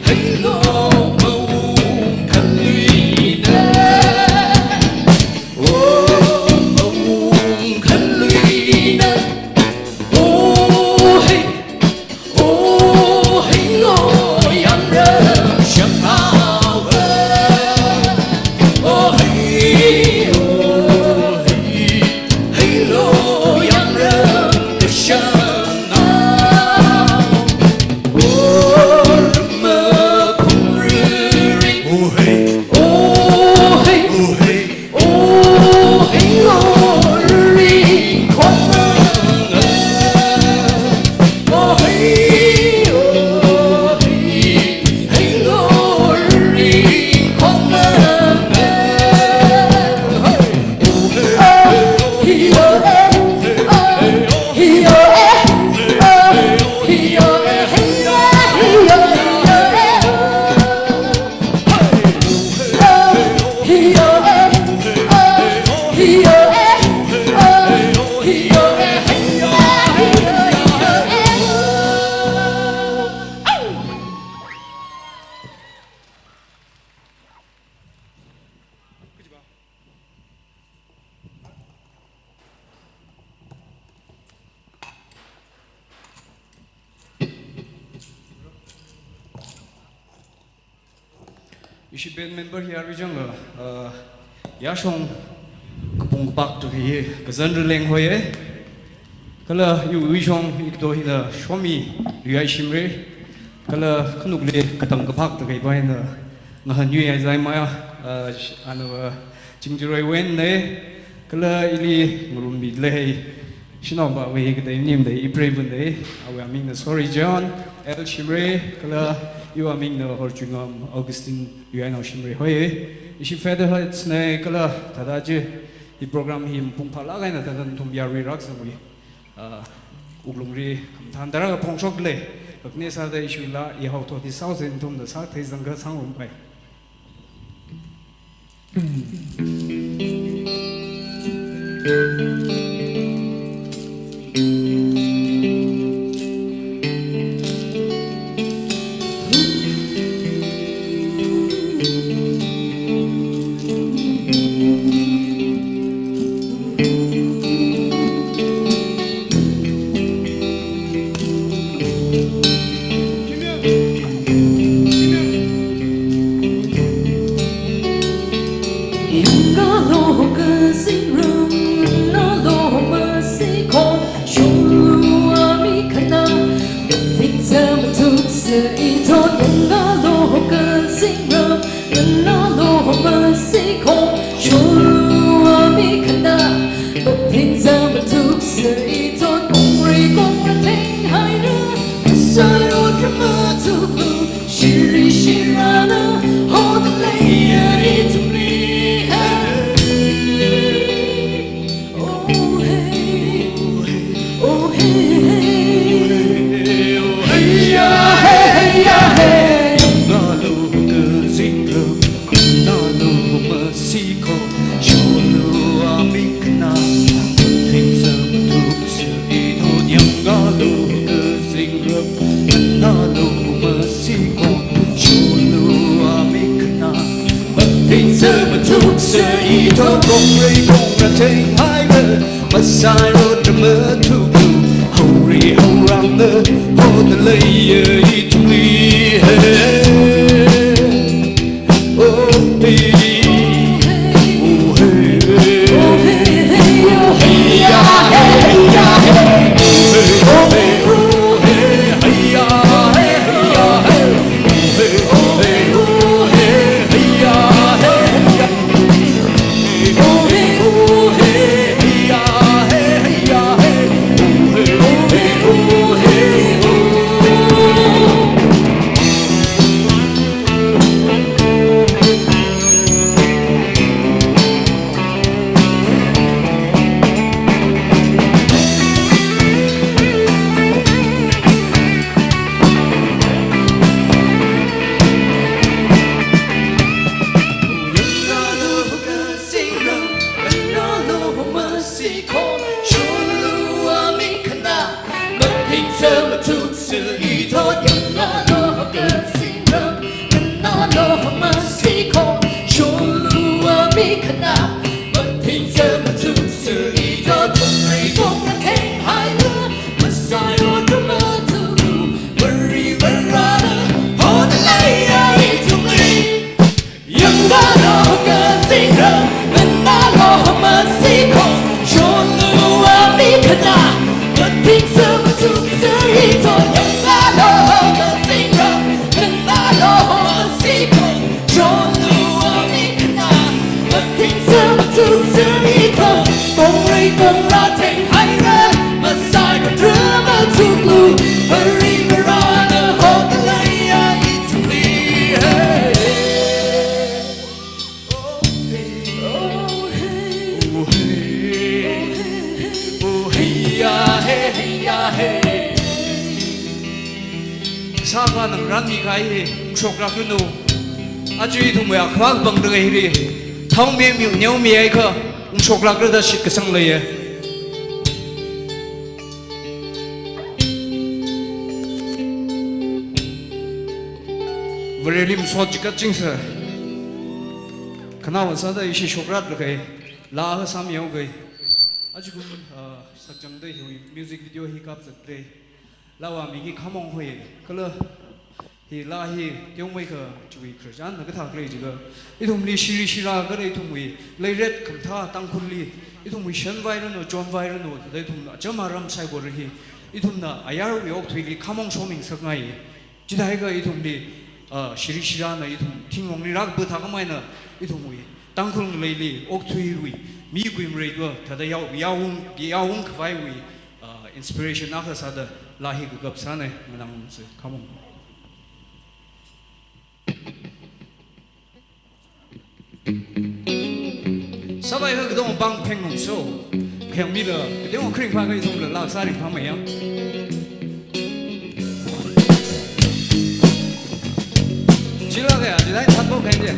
Hey, lo, mo, kalui. ishi band member here rijang la ya shong kapung bak to hi kazan leng hoye kala yu wi shong ikdo hi la shomi yu shimre kala khnuk le katam ka phak to kai bai na na han yu ai zai ma anu jingjuroi wen ne kala ili ngurum bi le shino ba we ke dai nim dai ibrevun dai awa ming na sorry John el shimre kala yu aming na horchungam Augustine yu ai no shimre hoye ishi feather hats ne kala tada je i program hi pung phala ga na tan thum ya ri rak sa wi uglung ri tham dara ga phong sok le akne sa da ishi la i hau to di sau sen thum da sa thai zang ga sang um pai Chokla kada shit kasang leye Varelim sot jika chingsa Kana wansa da ishi chokrat lakai La ha sam yaw gai Ajigum sakjang da hui music video hi kap sakle Lawa migi khamong hoye Kala hi la hi tiong wei kha chui khrajan na ka thak le ji ga I thum li shiri shira ga le thum wi le ret kham tha tang khun li I thum wi shan vai no jon vai no le thum na chama ram sai bo ri I thum na ayar wi ok thui li khamong shoming sak ngai ji dai ga I thum li shiri shira na I thum thing ong ni rak bu tha ka mai na I thum wi tang khun le li ok thui wi mi gwim re do tha da yaung khwai wi inspiration na kha sa da la hi gap sa ne manang se khamong Sabai ha gdong bang peng ngong so kheng mi da dong khring pha ga thum la la sa ri pha mai ya Chila ga ya dai thap bo khen de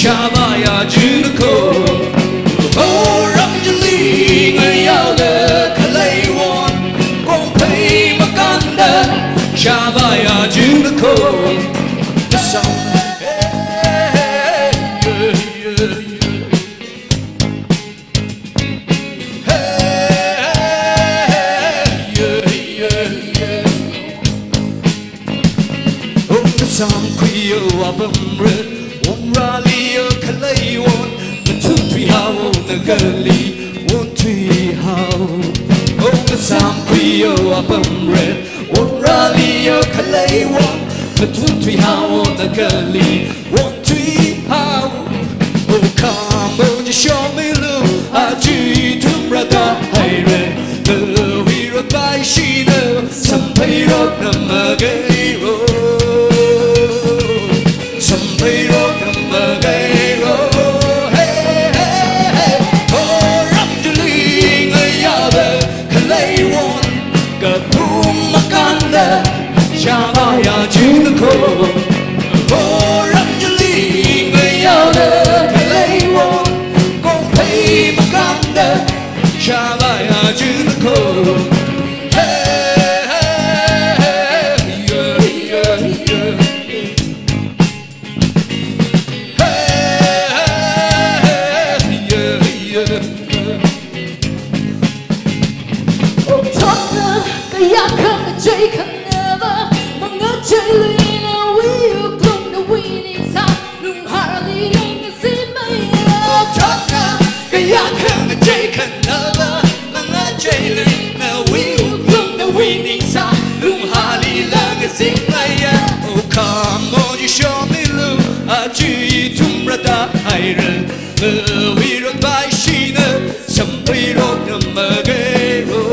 Shabaya Junako Oh Ramjali Ngayalda Kalaywan Pompei Makanda Shabaya Junako The song Oh the song Kuyo Abamred Rally a Kalay one, the 2 3 how the girly 1 3 how oh the Sam Quio up red one rally a Kalay one, the 2 3 how the girly 1 3 how oh come on you show me love I do to brother I read the hero by she know some pay rock the magero some pay rock Shabaya Junako Oh Ramjali Ngayalda Kalaywan Pompei Makanda Shabaya Junako Hey, hey, hey, yeah, yeah, yeah Hey, hey, yeah, yeah Oh, Tottenham, Kayaka, Jacob Jelena, we come the winning time. Lung Harley, Ling, Simba, Tottenham, Kayaka, Jacob, Nova, Langa Jelena, we come the winning time. Lung Harley, Lang, Simba, oh come on, you show me love. I do to brother Iron, the hero by Sheena, some way rock the Magero,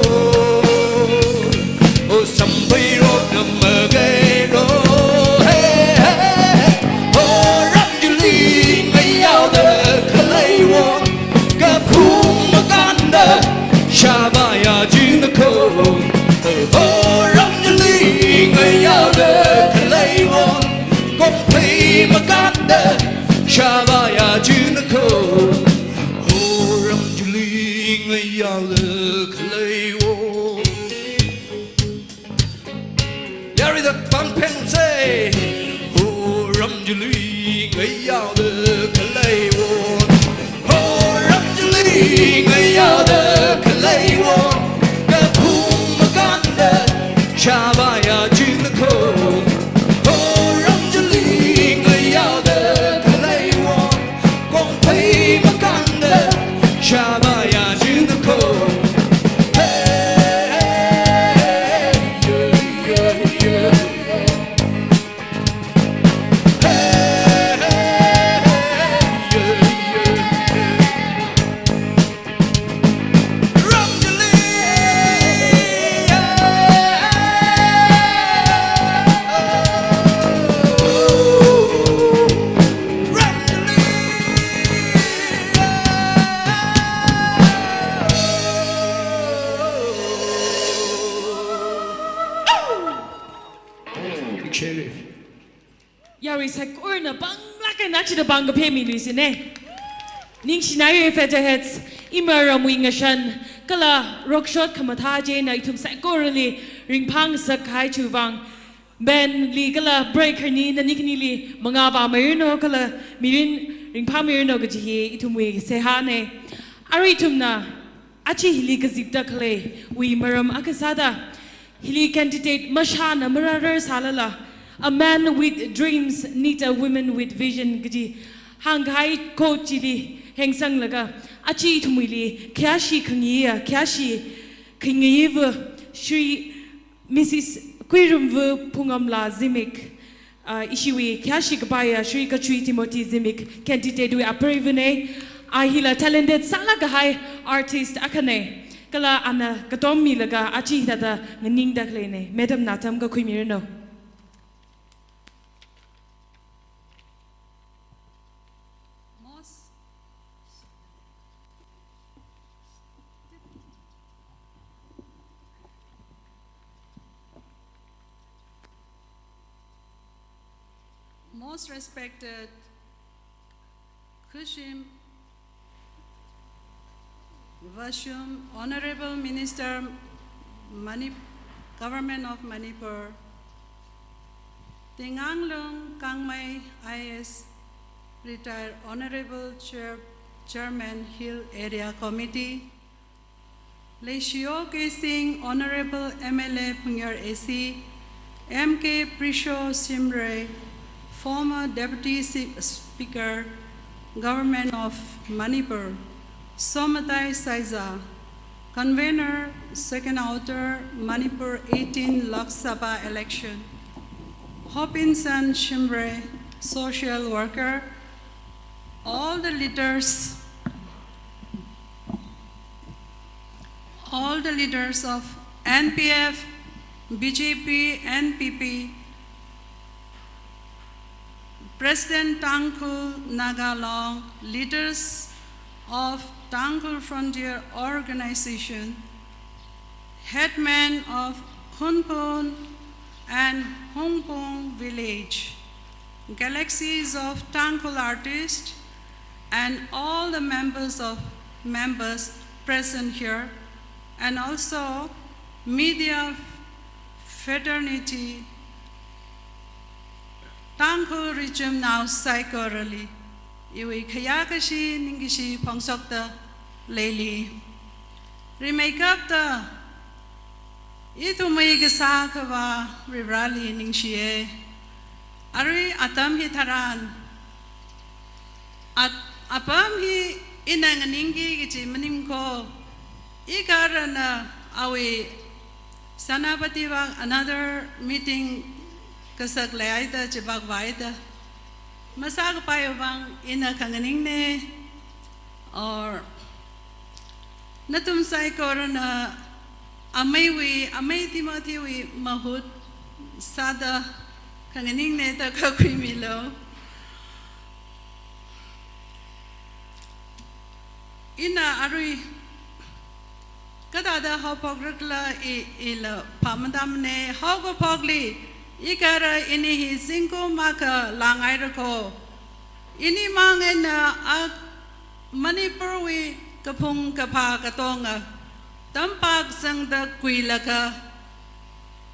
oh some way rock the Magero. Shabaya Junako Oh Ramjali Ngayalda Kalaywan Pompei Makanda Shabaya Junako Oh Ramjali Ngayalda Kalaywan Yari the Bang Pen say Oh Ramjali Ngayalda Kalaywan Oh Ramjali Ngayalda Kalaywan Kapum Makanda Shabaya Junako Oh Ramjali Yari Sakor na bang like a natural bang of hemi Lucine. Ning Shinari Featherheads, Imara Wingashan, Kala, Rockshot Kamataje, Naitum Sakorali, Ringpang Sakai Chuvang, Ben Ligala, Breaker Ni, the Nikinili, Mangaba Marino, Kala, Mirin, Ringpang Mirino Gaji, Itumwe, Sehane, Aritumna, Achi Hilikazita Clay, we Maram Akasada, Hili candidate Mashana, Murder Salala, a man with dreams, need a woman with vision, Gaji, Hangai Kochili. Heng sang laga achi tumili kyashi kangiya kyashi kangiva Shri Mrs. Kuirumvu Pungamla Zimik Ishiwi kyashi kabaya Shri Kachui Timothy Zimik candidate we aprivene ahila talented salagahai artist akane kala ana katomi laga achi tata nganing daklene Madam Natam ka kuimirno. Most respected Kushim Vashum, Honorable Minister, Government of Manipur, Tinganglung Kangmai IS, retired Honorable Chairman Hill Area Committee, Leishio K. Singh, Honorable MLA Pungyar AC, MK Prisho Simre, former Deputy Speaker, Government of Manipur, Somatai Saiza, Convener, Second Outer, Manipur 18 Lok Sabha election, Hopinson Shimre, social worker, all the leaders of NPF, BJP, NPP, President Tangkul Nagalong, leaders of Tangkul Frontier Organization, headman of Hunpon and Hongpong village, galaxies of Tangkul artists, and all the members present here, and also media fraternity. Tangkul region now psychorally. Iwi kayakashi ningishi pangsokta lately. Remake up the itu may gasakawa rirali ningshiye. Ari atam hitaran. At apam hi inanganingi gichi manimko. Ikarana awi sanapati wang another meeting kasak laita chibak vaita masak payo bang ina kanganing ne or natum sai korona amay Timothy wi mahut sada kanganing ne ta kakwimilo ina arui kadada how pograkla ila pamadam ne how go pogli Ikara ini hi singko maka langai rako. Ini mangena ak Manipur wi kapung kapa katonga. Tampak sang da kuilaka.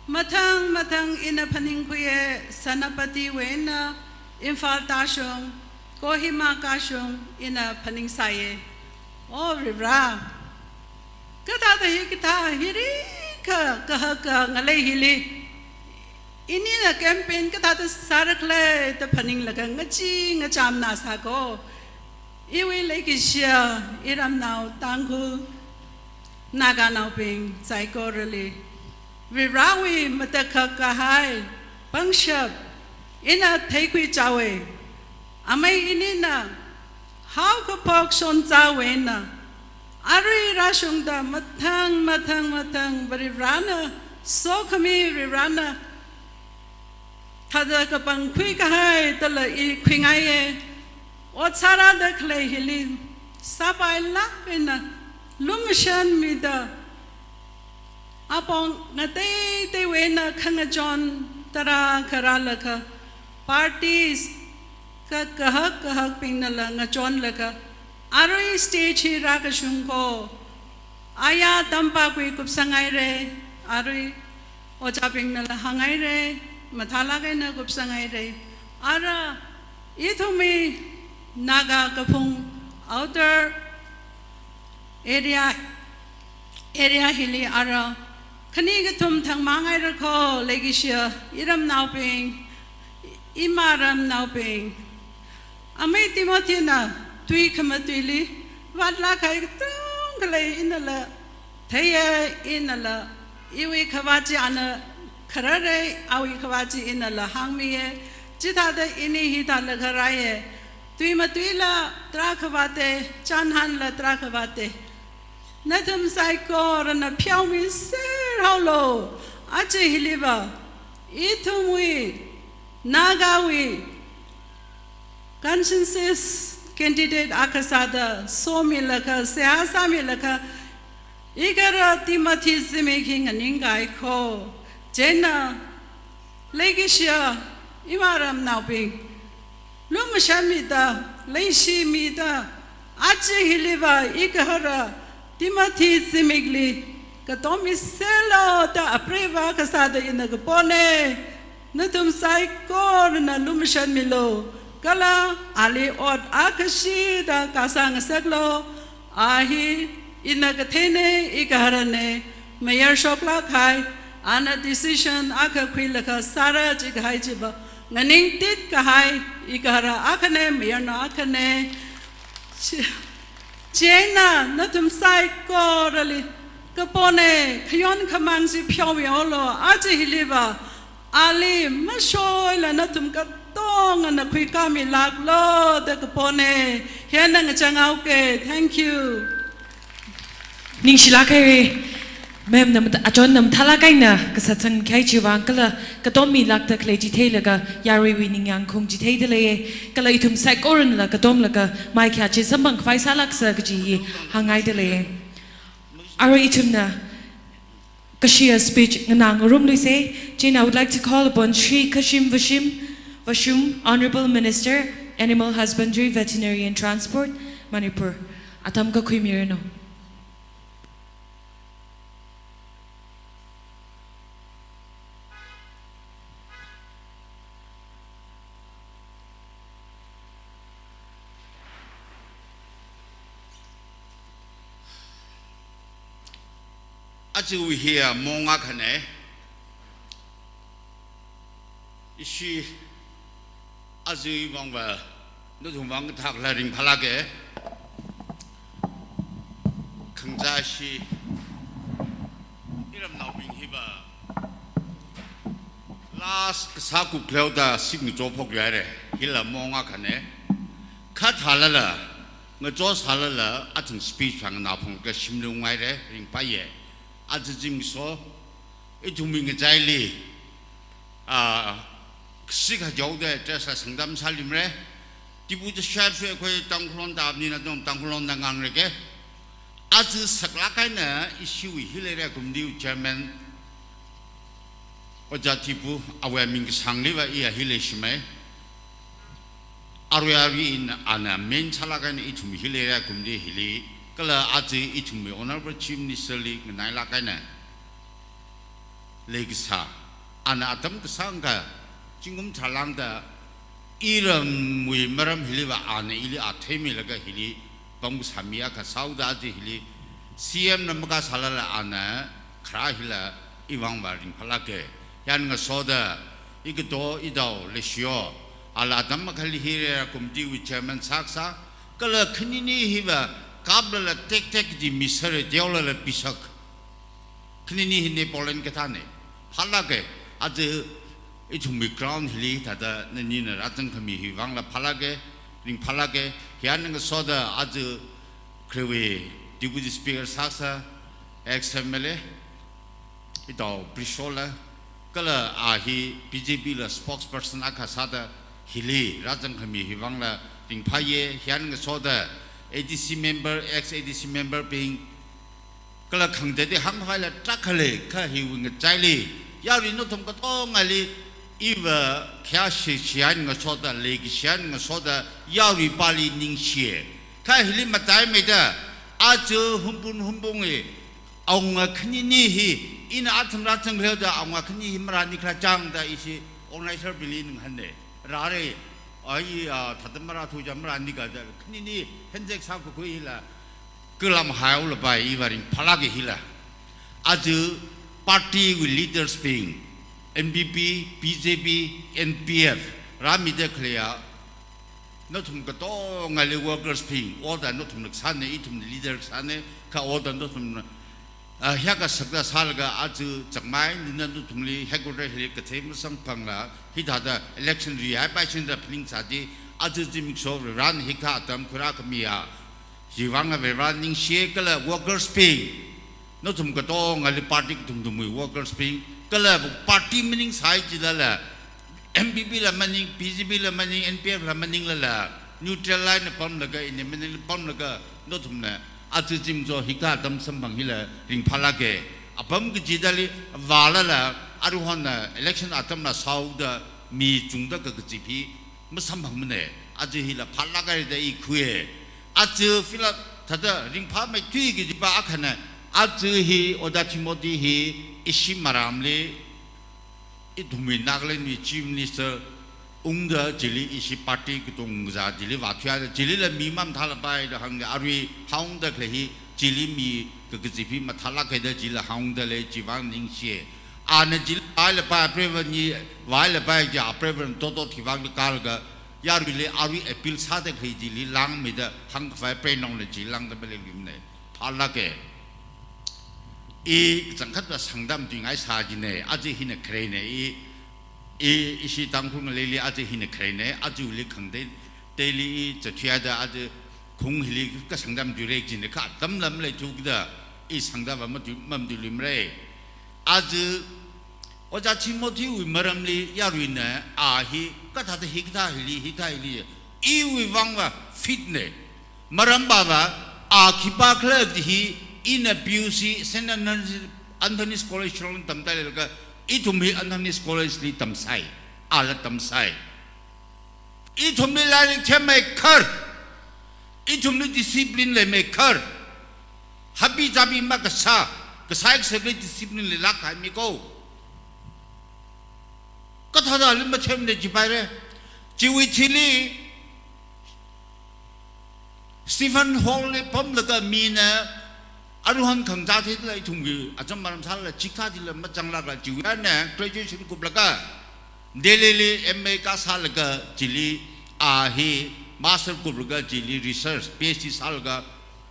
Matang ina paning kuye sanapati wena Imphal tashong Kohima kashong ina paning saye. Oh rivra. Kata tahi kita hiri ka ngalay hili. Ini na campaign kita tu sarakle tu paning laga ngaji ngajam nasa ko. Iwi lagi siya iram nau Tangkul naga nau ping psycho really. Virawi mataka kahai pangshap ina taikwi cawe. Amai ini na how kapok son cawe na. Ari rasung da matang berirana so kami rirana. Tada kapang kui kahai tala I kuingaye otsara da klei hili sabai lakena lumishan mida apong ngate te wena khanga John tara karalaka parties ka kahak ping na la nga chon la ka aroi stage hi ra ka shung ko aya tampa kwi kup sangai re aroi ocha ping na la hangai re mathala ka na kup sangai re ara ithumi naga kapung outer area hili ara khani ga thum thang mangai ra kho legisha iram naw ping imaram naw ping amai timothy na tui khama tuili wadla khai tung khlai inala thaya inala iwi khawaji ana kharare awi khawaji inala hangmi ye chitha da ini hi ta la kharaye tui ma tuila tra khawate chanhan la tra khawate natham sai ko rana phyaw mi ser haulo ache hiliba ithumwi nagawi consensus candidate akasada somilaka siyasa milaka igara timothy making an ingai ko jena legisha imaram nauping lumashamida leishimida ache hiliba igara timothy simigli katomi selo ta apreva kasada inagapone natum sai ko na lumashan milo kala ali od akashi da kasang saglo ahi inagathene igarane mayor shokla khai ana decision aka khilaka sara jigai jiba nganing tit kahai igara akane mayor na akane chena natum sai ko rali kapone khyon khamang si phyawyolo aje hiliba ali mashoy la natum ka tong na khui kami laglo de kapone hena ngachangau ke thank you ning shilakare mem nam ajon nam thalakai na kasatsan khai chiwang kala katom mi lakta kleji thelaga yari winning yang khung ji theidele kala itum saikoran la katom laga mai kya chi sambang phai salak sa ji hangai dele aro itum na Kashia speech nganang room luise Jane I would like to call upon Shri Kashim Vashum Honorable Minister Animal Husbandry Veterinary and Transport Manipur atam ka khuimirno Aji we hear monga khane ishi aji wangwa no thumang thak la ring phala ke khangja shi iram naw bing hiba last sa ku kleuda sing jo phok yare hila monga khane khat halala ngajo salala athing speech phang na phong ke simlu ngai re ring pa ye Ajim so it to me jaili Sika Joda, just as Sangam Salimre, Tibu the Shabs were Tankulon Dabnina Dom Tankulon Danganrege. As the Saklakana issue Hilary Kumdu Chairman Ojatipu, our Mings Hangliva Ia Hilishme Ariari in Anna main Salagan itum Hilary Kumdi Hili. Kala aji itum honorable chief minister league naila kana legisa ana atam kasanga chingum thalangda iram mui maram hiliwa ana ili athemi laga hili bang samia ka sauda aji hili cm namaka salala ana khra hila iwang baring phalake yan nga soda igdo idao lesio ala atam khali hire kumti wi chairman saksa kala khnini hiwa Kabla tek di misere deola la pisak. Kini hine polen ketane. Halage ade itu mikroun hili tada nini ratang kami hiwang la palage ring palage hian nga soda ade krewe deputy speaker saksa XMLA ito Brishola kala ahi BJP la spokesperson akasada hili ratang kami hiwang la ring paye hian nga soda ADC member, ex-ADC member being Kala Kang de Hang Hila Takale, Kahi wing a Jali, Yari no Tom Katong Ali, อีว่าแค่เชียนก็ชดเล็กเชียนก็ชดยาวริบาลีนิ่งเชียแค่เฮลิมาใจไม่ได้อาจจะหุ่นปุงเอาเงินคืนนี้ฮีอินอาทำรัฐจังเลยแต่เอาเงินคืนนี้มารานิคราจังแต่อีสิองค์นายเชอร์บิลินหันเดราเรไอ้ถัดมาราทุจามารานิกาแต่คืนนี้เห็นเด็กสาวคุยละก็ลำหายอุลไปอีวาริงพลักฮิละอาจจะ party with leaders being NPP, BJP, NPF, Ramide Clear, not from Gato, Ngali workers ping, all the not from the Sane, eat from the leaders, Sane, Ka order not from Haka Sakta Salga, Atu, Zakmai, Ninatumli, Hagore, Katem, Sampanga, he had the election reaction the Pling Sadi, Atu Jim Show, Ran Hikatam, Kurakamia, Jivanga, running Shakala, workers ping, not from Gato, Ngali party to workers ping. Kalau parti mening saya jelah MPP lah mening, PGP lah mening, NPF lah mening lah neutral line pom laga ini mening pom laga notum na atu jim jo hika dam sambang hila ring palage apam ke jidali wala la aruhan na election atam na sauda mi jungda ke GP mesambang mana atu hila palaga ida ikue atu fila tada ring pa mai tui ke jiba akana atu hi oda Timothy hi ishi maramle idumi nagle ni chief minister ungda jili ishi party kutung za jili wathya jili la mimam thala pai da hang ari haung da klehi jili mi ke GP mathala ke da jila haung da le jiwang ning sie ana jili ai la pa preven ni wai la pa ja preven to thiwang kal ga yar le ari appeal sa da khe jili lang me da hang fa pre nong le jilang da bele lim ne thala ke 이 장카도 상담 중에 사진에 아주 희는 그래네 이 시당풍을 내리 아주 희는 그래네 아주 우리 강대 데일리 저 뒤에다 아주 공힐리 그 상담 주례 진에 그 담람래 주기다 이 상담 한번 맘들림래 아주 어자 티모티 위마람리 야루이네 아히 까다데 히기다 힐리 이 위방과 피트네 마람바바 아 기바클레디 in abuse Saint Anthony's College Shalom Tamtai Laga Itumi Anthony's College Li Tamsai Ala Tamsai Itumi Lani Temay Kar Itumi discipline le maker Happy Jabi Makasa Kasai Secret discipline le Laka Miko Katada Lima Tem de Jibare Jiwitili Stephen Hall Pom Laga Mina Aruhan Kangzati la itungi ajam maram sala chikha dil macanglaga jiwana graduation kublaka delele MA ka salga jili ahi master kublaka jili research PhD salga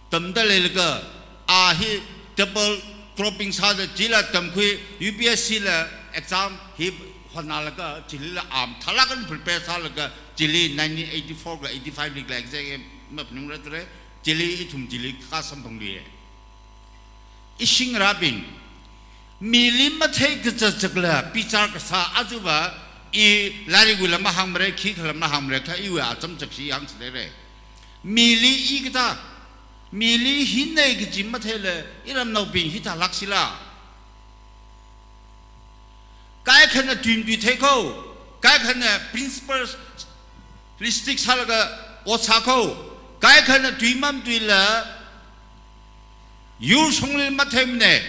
tamdalelga ahi double cropping sala jila tamkhui UPSC la exam hi honalaga jili la am thalakan prepare salga jili 1984 ga 85 la exam mapnung ratre jili itum jili ka sampangli Ishing Rabin Milima take the juggler, Pichar Sa Azuba, E. Larigula Mahamre, Kikala Mahamreka, you are some Jaxi young Sere. Mili Igata Mili Hineg Jimatele, Iram no being hit a laxila. Guy can a dream be take o, Guy can a principles, Listic Salaga, Osako, Guy can a dream am dwiller. You songli matemne,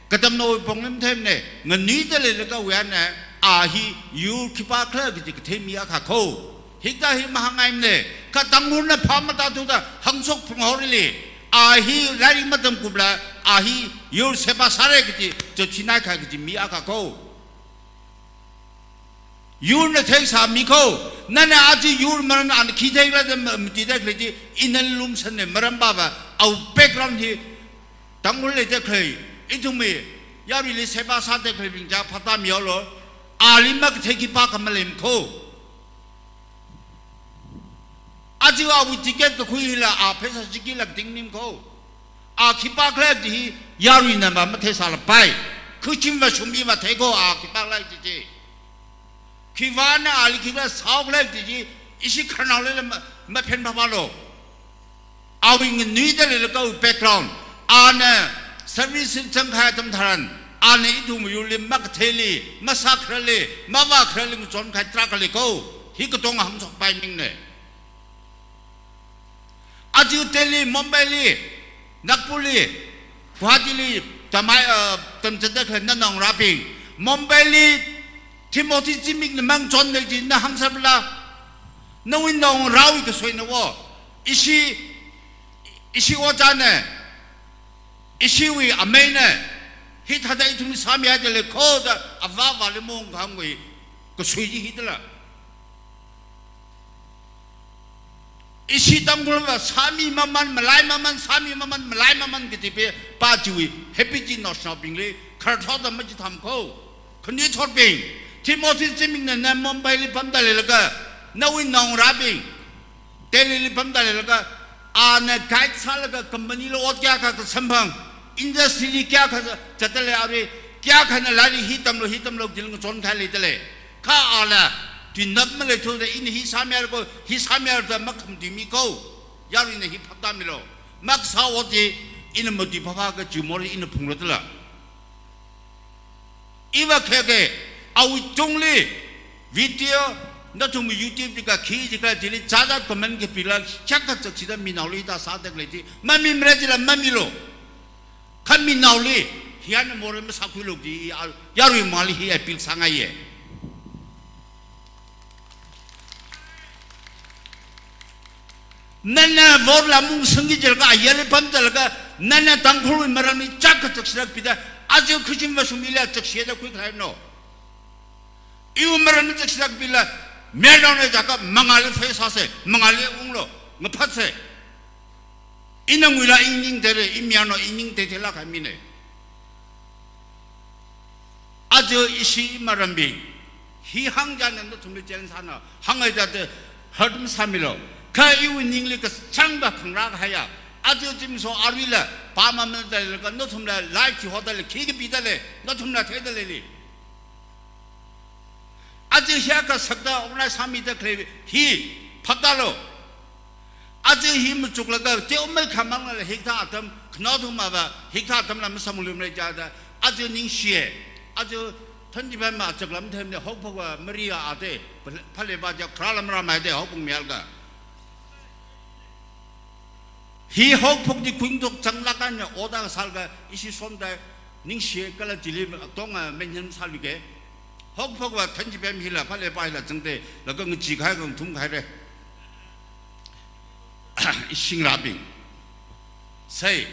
katam no pongem temne, nganidale leka wiana, ahi, you keep a club, temia kako. Hika him hangaimne, katamuna pamata to the hangsok from horribly, ahi, riding matam kubla, ahi, you sepasarek, to chinaka, miakako. You na takes a miko, Nana Aji, you man and Kitela the in the looms and the Marambaba, our background here. Tangule declare it to me. Yarili Seba Sate Craving Japatam Yolo, Alimak take it back a malim co. Ajiwa with ticket to Kuila, our Pesa Chikila Dingnim co. Our Kipa Clad he Yarina Matesala Pai, Kuchim Vashumiva Tego, our Kipa like the Kivana Alikila South like the Ishi Kanala Mapen Pavalo. Our neither little background. Ana service Shanghai Tamtaran, ane itu muyuli mak theli masak rale mawa krale ngon khai tra kale ko hi ko tong ham sok pai ming ne aju teli mumbai li nagpur li guwahati li tamai tamjada khle na nong raping mumbai li timothy jimik ne mang jon ne ji na hang sabla nawin nong rawi ko soi na wo ishi oja ne ishi wi amai ne hit hada itumi sami adele koda ava vale mong hamwe ko suiji hitla isi tanggulwa sami maman malai maman gitipe pajiwi happy ji no shopping le khartho da maji tham ko khni thot ping timothy jiming na mumbai li pamdale laga nawin nong rabing teli li pamdale laga ana guide salaga company lo otya ka sambang industry क्या कर चतले आरे क्या करने लारी हितम लो जिलंग चोन खाली तले खा आला तिनब में ले तो इन ही साम्यार तो मखम दिमी को यार इन ही पता मिलो मक सावती इन मति भवा का जुमोर इन फुंगतला इवा खेके आउ चोंगले वीडियो न तुम YouTube दिका खी दिका जिले चाचा कमेंट के पिला क्या कर चक्सीदा मिनावली ता सादक लेती मम्मी मरे जिला mummy low kami nauli hian more me sakui lok di yaru mali hi apil sangai ye nana vor la mung sangi jelga ayale pam jelga nana tangkhulu marami chak chaksak pida ajo khujim wa sumila chaksia da kui khai no iu marami chaksak pila medone jaka mangali fe sase mangali unglo ngaphatse inang wila ining tere imiano ining tetela kamine ajo isi marambi hi hangjanen no tumli chen sana hangai jate hadum samilo ka iu ningli ka changba khangra haya ajo jimso arila pamamne dal ka no tumla lai chi hodal khigi bidale no tumla thedale li ajo hya ka sakda ona sami da khle hi phadalo aje him chuklaga te umel khamang la hikta atam knodhu ma ba hikta atam lam samulum le jada aje ning shie aje thandi ba ma chaklam them ne hok phwa maria ate phale ba ja kralam ra ma de hok pung mial ga hi hok phok di kuing dok changla kan ne oda sal ga isi som da ning shie kala jili tong a menhen sal ge hok phok wa thandi ba mi la phale ba la changte la ga ngi khai ga thum khai re Ising rabing say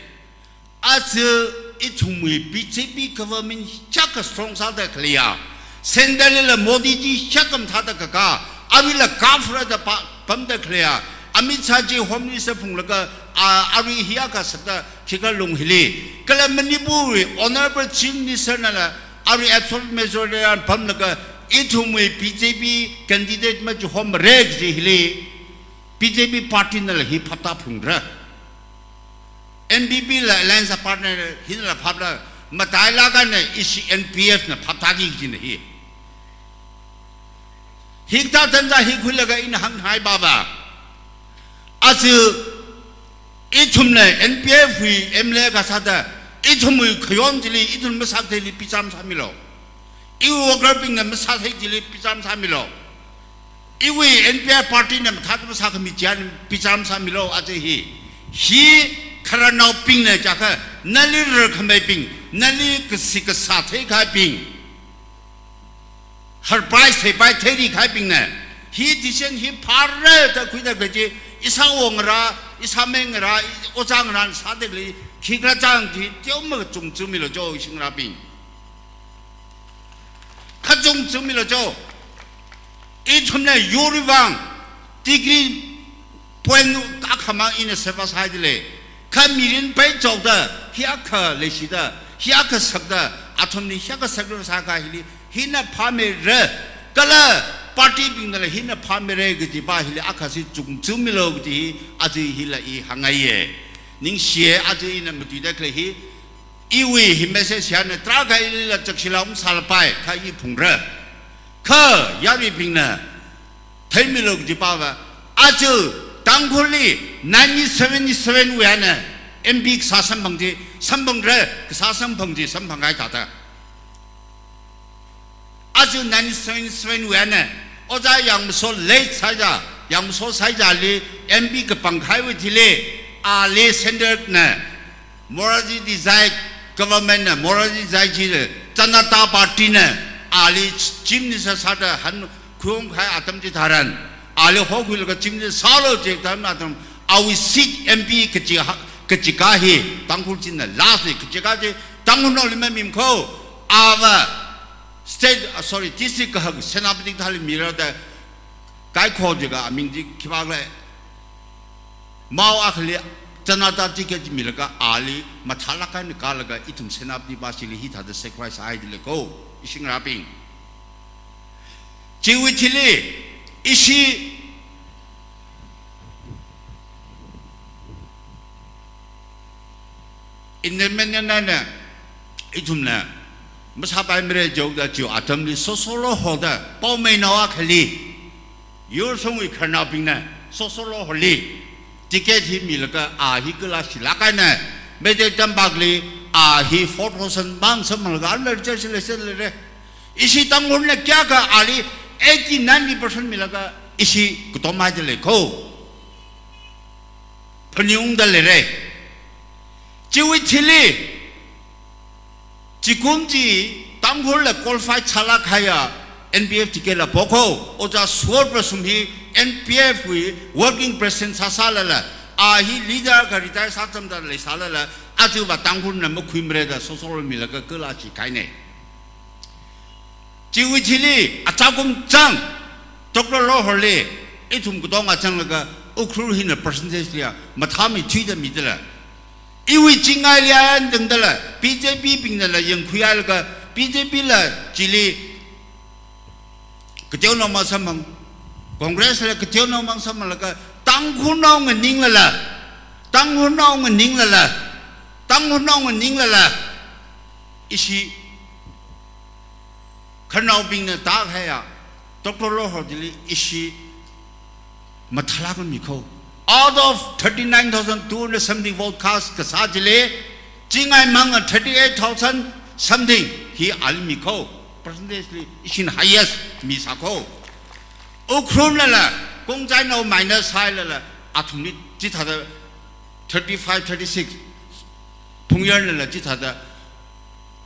as it we BJP government chak strong sada clear sendalila modi ji chakam thada kaka avila kafra da pam da clear amit saji home minister phunglaga ari hiya ka sada chikal lung hili kala manipur honorable chief minister na ari absolute majority pam laga it we BJP candidate ma jo home reg ji hili BJP party nala hi phata phungra NBP la alliance partner hin la phapla matai la ka ne isi NPF na phata gi jin hi hikta tanja hi khulaga in hang hai baba asu ichum ne NPF hi MLA ka sada ichum khyon jili ichum masak deli picham samilo iu working na masak jili picham samilo iwi NPR party nam thatma sakami jan picham samilo aje hi kharanau ping ne jaka nali rakhamai ping nali kasik sathe khai ping har price he bai theri khai ping ne hi disen hi parre ta khuida gaje isa ongra isa mengra ojang ran sadegli khigra jang ji tyom chung chumilo jo singra ping khajung chumilo jo each one Yorubang degree point Akama in a service hidele. Kamirin by Joda, Hiaka Leshida, Hiaka Sagda, Atoni Hiaka Sagda Saka Hili, Hina Pame Re, Gala, party being the Hina Pame Giba Hili Akasi Jumilo di Azi Hila E Hangaye. Ning Shie Azi in a Mutidaklehi, Iwi, he message Yana Traga Ila Takshilam Salpai, Kai Pungra. Ka yari pingna Taimilog di Pava Aju Tangkuli 1977 Wiana MB Sasam Pangti Sambangra Sasam Pangti Sampangai Tata 阿就南孙元呢，我在杨说雷才着，杨说才着哩 MB 个帮开问题嘞，阿嘞 center 呢 ，Moradi Desai government 呢 ，Moradi Desai 去了，Janata Party 呢，阿哩 Chief Minister 啥的很空开阿他们去谈人，阿哩好贵了个 Chief Minister 少了这他们那种，阿为 seat MB 个几个嘿，当初真的 last 个几个的，当初那里面门口阿个 state sorry district 个 Senapati 他里面的。该考这个名字起码来，毛阿克里加拿大这个米那个阿里，马塔拉干的搞那个一种现在的巴西里，他的 sacrifice 爱的那个，一些那边，这位提里一些，因那边呢，一种呢，没啥办法的就阿他们说了好的，包没拿阿克里。有时候会看到病呢，说了好哩，这个题米那个阿希个啦是哪个呢？没得真白哩，阿希4000万什么那个，那这是嘞，一些当我们价格阿里80-90%米那个，一些个多买的嘞口，朋友的嘞，这位题哩，这工资当我们qualify查拉开呀。NPF tiket la poko oja sword persumhi NPF wi working president sasala la ahi leader ka retire satam da le sala la aju ba tanghun na mo khimre da sosol mila ka kala chi kai ne jiwi chili achagum chang doktor lo hole itum ku dong achang la ka ukhru hin percentage lia mathami thui da mi da la iwi jingai lia deng da la BJP ping da la yang khuya la ka BJP la chili kecil nama sama Kongres lah kecil nama sama lah tangguh nama ning lah tangguh nama ning lah tangguh nama ning lah isi kenal bingnya tak haya Dr. Lohar jadi isi matlakan mikau out of 39,200 something vote cast kesajile jingai manga 38,000 something he al mikau percentage isin highest misako ukhrun la kongjai no minus high la athumni jitha 35-36 phungyan la jitha da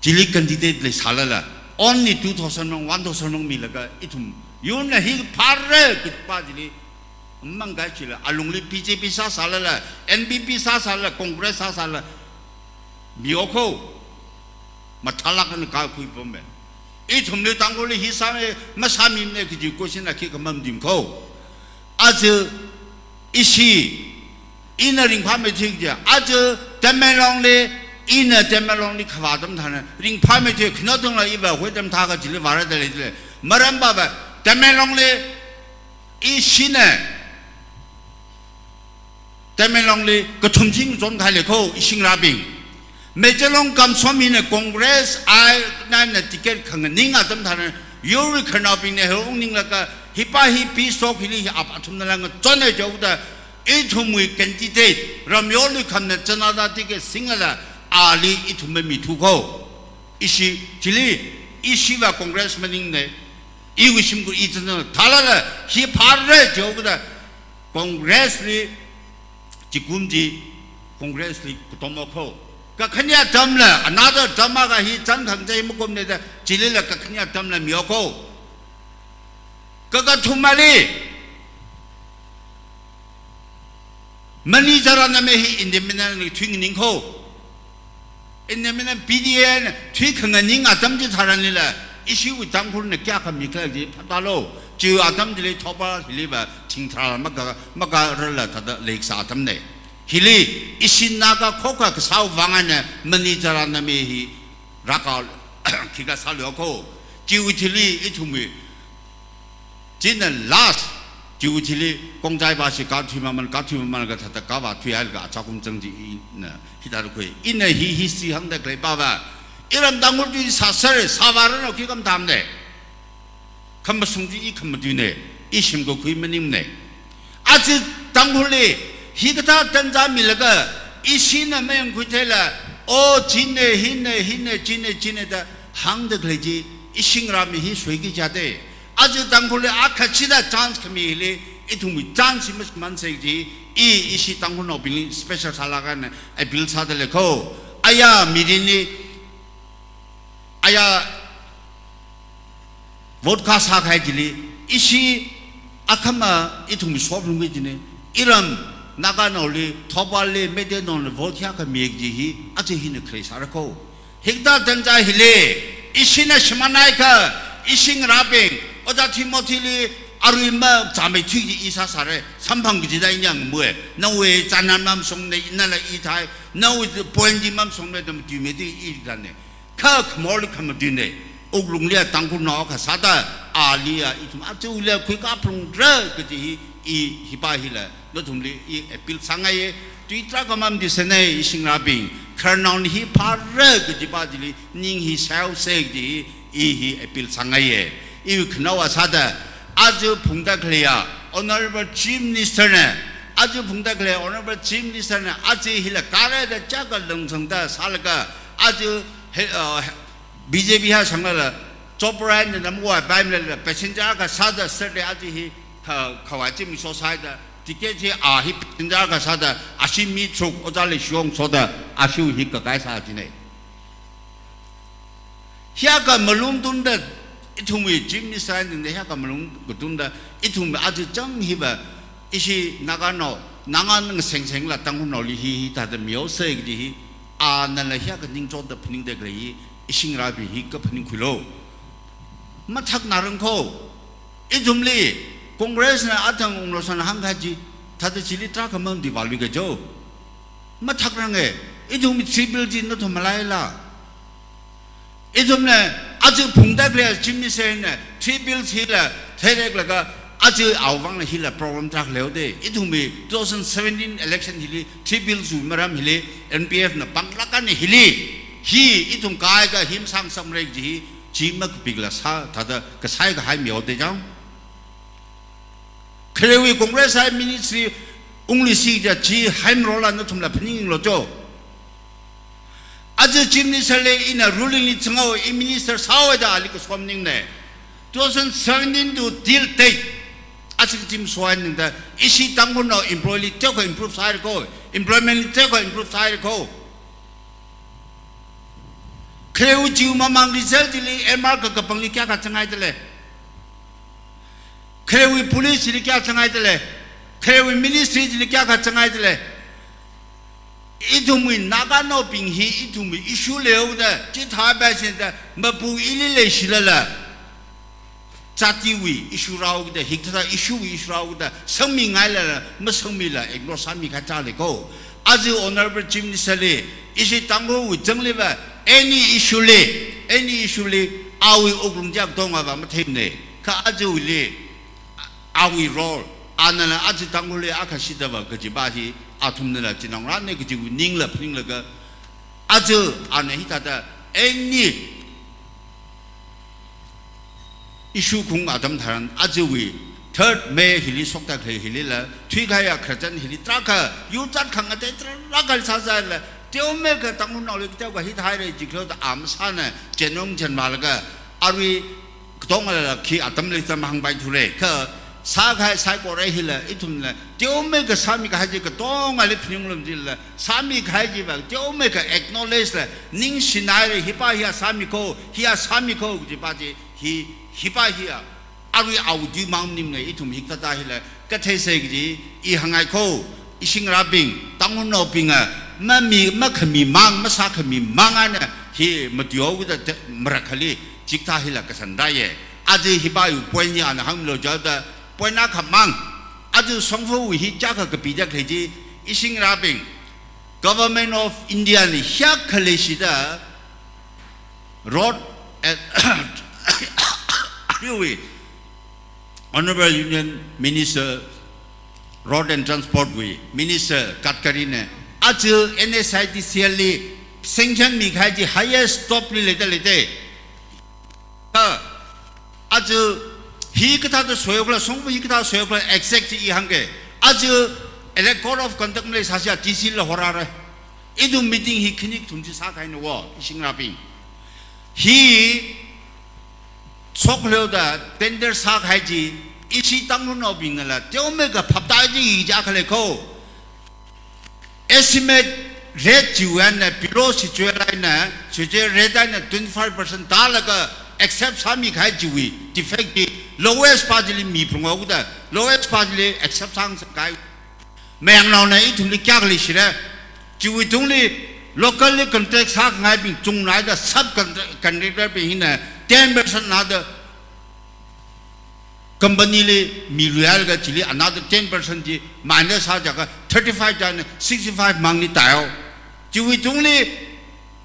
jili candidate le sala la only 2,000 1,000 mi la ka itum yun la hi parre kitpa jili mangai chila alungli BJP sa sala la NPP sa sala Congress sa sala mioko matalakan ka kui pombe 이 점례 당골의 희산에 마삼인네 그지 꽃이나 기금만 dimko 아주 이시 이너링 밤에 되게 아주 대멜롱리 이너 대멜롱리 가와좀 타는 링 밤에 되게 그나동라 이봐 회점 다가 질리 말아야 될 말한 바바 대멜롱리 이 시네 대멜롱리 그 tumting 좀 달래고 이싱라빙 Mejalong kam suami ne Kongres ai nan ne tiket khang ning atam than yuri khanaping ne hong ning la ka hipa hipi sok hili ap athum na lang chone jauda e thumui candidate ramyoli kham ne chanada tiket singala ali ithum mi thu ko isi jili isi wa Kongres maning ne i wishim ku i chana thalala hi parre jauda Kongres li jikumji Kongres li kutomoko kakanya damla another damaga hi chan thangjai mukom ne da chilila kakanya damla mioko kaka thumali mani jara na me hi independent ni thing ning ho independent BDN thui khanga ning atam ji tharan lila issue tangkhul ne kya kham mikla ji phatalo ji atam ji le thoba hiliba thingthra maka rala thada leksa atam ne hili isinaga koka kesau vangannya menijara namihi rakal kita saluoko jiwitili itu mi jina last jiwitili kongjai basi katimaman ka thata kawa tuyal ka cakum jengji na hitarukui ina hi history hangda klei baba iram dangul di sasar sawaran oki kam damne kamasungji i kamadune isim ko kui menimne aji danguli Hikata tanja milaga isina mayang kutela o jine hine jine da hang de kleji 이싱라미 히 수익이 자대 아주 당골에 아카치다 찬스 그미리 이tum이 찬스 만세지 이 이시 당골 오빌 스페셜 살라간 빌 사들레고 아야 미리니 아야 보드카 사카이지리 이시 아카마 이tum이 수업을 거지네 이런 나가노리 토발리 메데논 보티아카 미액지히 아주 히는 크레사르코 힉다 던자 힐레 이시나 시마나이카 이싱 라빙 어자 티모티리 아루이마 자메 튀기 이사사레 삼방기지다 인양 뭐에 너왜 잔난맘 속내 있나라 이타이 너왜 보엔지맘 속내 좀 뒤메디 이가네 카 멀리 카면 뒤네 옥룽리아 땅구 나와가 사다 알리아 이좀 아주 울레 그가 프롱드라 그지 이 히바힐라 너tum리 이 에필 상하에 뒤트라가맘 디세네 이싱라빙 커넌 히파르 그지바질리 닝히 샤우세기 이히 에필 상하에 이 그나와 사다 아주 봉다클레야 Honorable Chief Minister네 아주 봉다클레야 Honorable Chief Minister네 아주 힐라 가라다 짜가 렁성다 살가 아주 BJP하 상나라 조브라인데 남과 바임레 패신저가 사다 서레 아주 히 카와짐 소사이다 티켓이 아히 패신저가 사다 아시미 쪽 오달리 시용 소다 아시우 히가 가이사지네 히아가 멀룸둔다 이tum이 짐니사인데 히아가 멀룸둔다 이tum이 아주 정히바 이시 나가노 나가는 생생라 땅훈올리 히다데 묘세기 아나라 히아가 닝조다 푸닝데 그레이 이싱라비 히가 푸닝 굴로 마탁 나른코 이tum리 Congress는 아탕 옹로선 한 가지 다들 질리 트라가면 디발리게죠 마탁랑에 이tum이 트리빌지 너도 말라이라 이tum네 아주 봉다그레 짐니세네 트리빌지 힐라 테레글가 아주 아우방나 힐라 프로그램 트락레오데 이tum이 2017 election 힐리 트리빌지 마람 힐리 NPF나 방락간의 힐리 히 이tum 가이가 힘상 samreg지 지막 비글라 사 다다 그 사이가 하이미 어때장 그래위 공그레스 미니스트리 웅리시자 지 하임롤라 너tum라 푸닝로죠 아주 짐니설레 이나 룰링이 청하고 이 미니스터 사회자 알리고 소문닝네 2017도 딜 데이트 아직 지금 소화했는데 이시 당분노 임플로이 떼고 임프루브 사이고 임플로이먼트 떼고 임프루브 사이고 그래우 지우마망 리설트리 에마르크 kapangli kya ka changai dele 그래우 police 리 kya changai dele 그래우 ministry 리 kya ka changai dele 이tum이 나가노 빙히 이tum이 이슈 레오다 지타바신다 마부 일일레 실라라 자티위 이슈라오다 힉타 이슈라오다 성민알라 뭐 성밀라 이거 삼미 가짜리고 아주 honorable chief minister 이시 당고 정리바 any issue 아위 오금작 동아가 못했네 그 아주 우리 아위 롤 아나나 아주 당골에 아카시다바 그지 바히 아툼느라 지나라네 그지 닝라가 아주 안에 히다다 any issue 공 아담 다른 아주 위 third may 힐리 속다 그 힐리라 튀가야 크전 힐리 트라카 유자 강가데 트라갈 사자라 떼오메가 땅문 나올게 떼고 히타이레 지그로도 암산에 제농 전말가 아위 그동안에 기 아담리스 망바이 투레 그 사가이 사고레 힐라 이툼나 떼오메가 사미가 하지 그 동안에 푸닝름질라 사미가 하지 바 떼오메가 액놀레스 닝시나이레 히바히야 사미코 히야 사미코 그지 바지 히바히야 아위 아우디 마음님네 이툼 히타다 힐라 까테세기지 이 항아이코 이싱라빙 땅문 노빙아 마미 마카미 망 마사카미 망아나 히 마디오우다 마라칼리 직타힐라 카산다예 아주 히바유 포이니 아나 함로자다 포이나 카망 아주 성포우 히자카 그 비자케지 이싱라빙 Government of India 니 히아칼레시다 road highway Honorable Union Minister Road and Transport Way Minister Gadkarine 아주 NSIDCL이 생산 미가지 highest top related 아주 히그다도 소역을 송부 히그다 소역을 exact 이 한게 아주 Code of Conduct를 사실 DC를 호라래 이도 미팅 히 클릭 tum지 사가이는 워 싱라빙 히 속려 다 벤더 사가지 이시 땅은 어빙을라 떼오메가 밥다지 이자클레코 estimate rate juana below situaina suje redana 25% dalaga except sami khai jui defective lowest partially mi prungoda lowest partially except sang kai meng now na itumli kyakli shira jui tungli locally context hak ngai bing chung nai da sub contractor be hina 10% na da company le mi real ga chili another 10% ji minus ha jaga 35 jan 65 mangni tayo jiwi tungli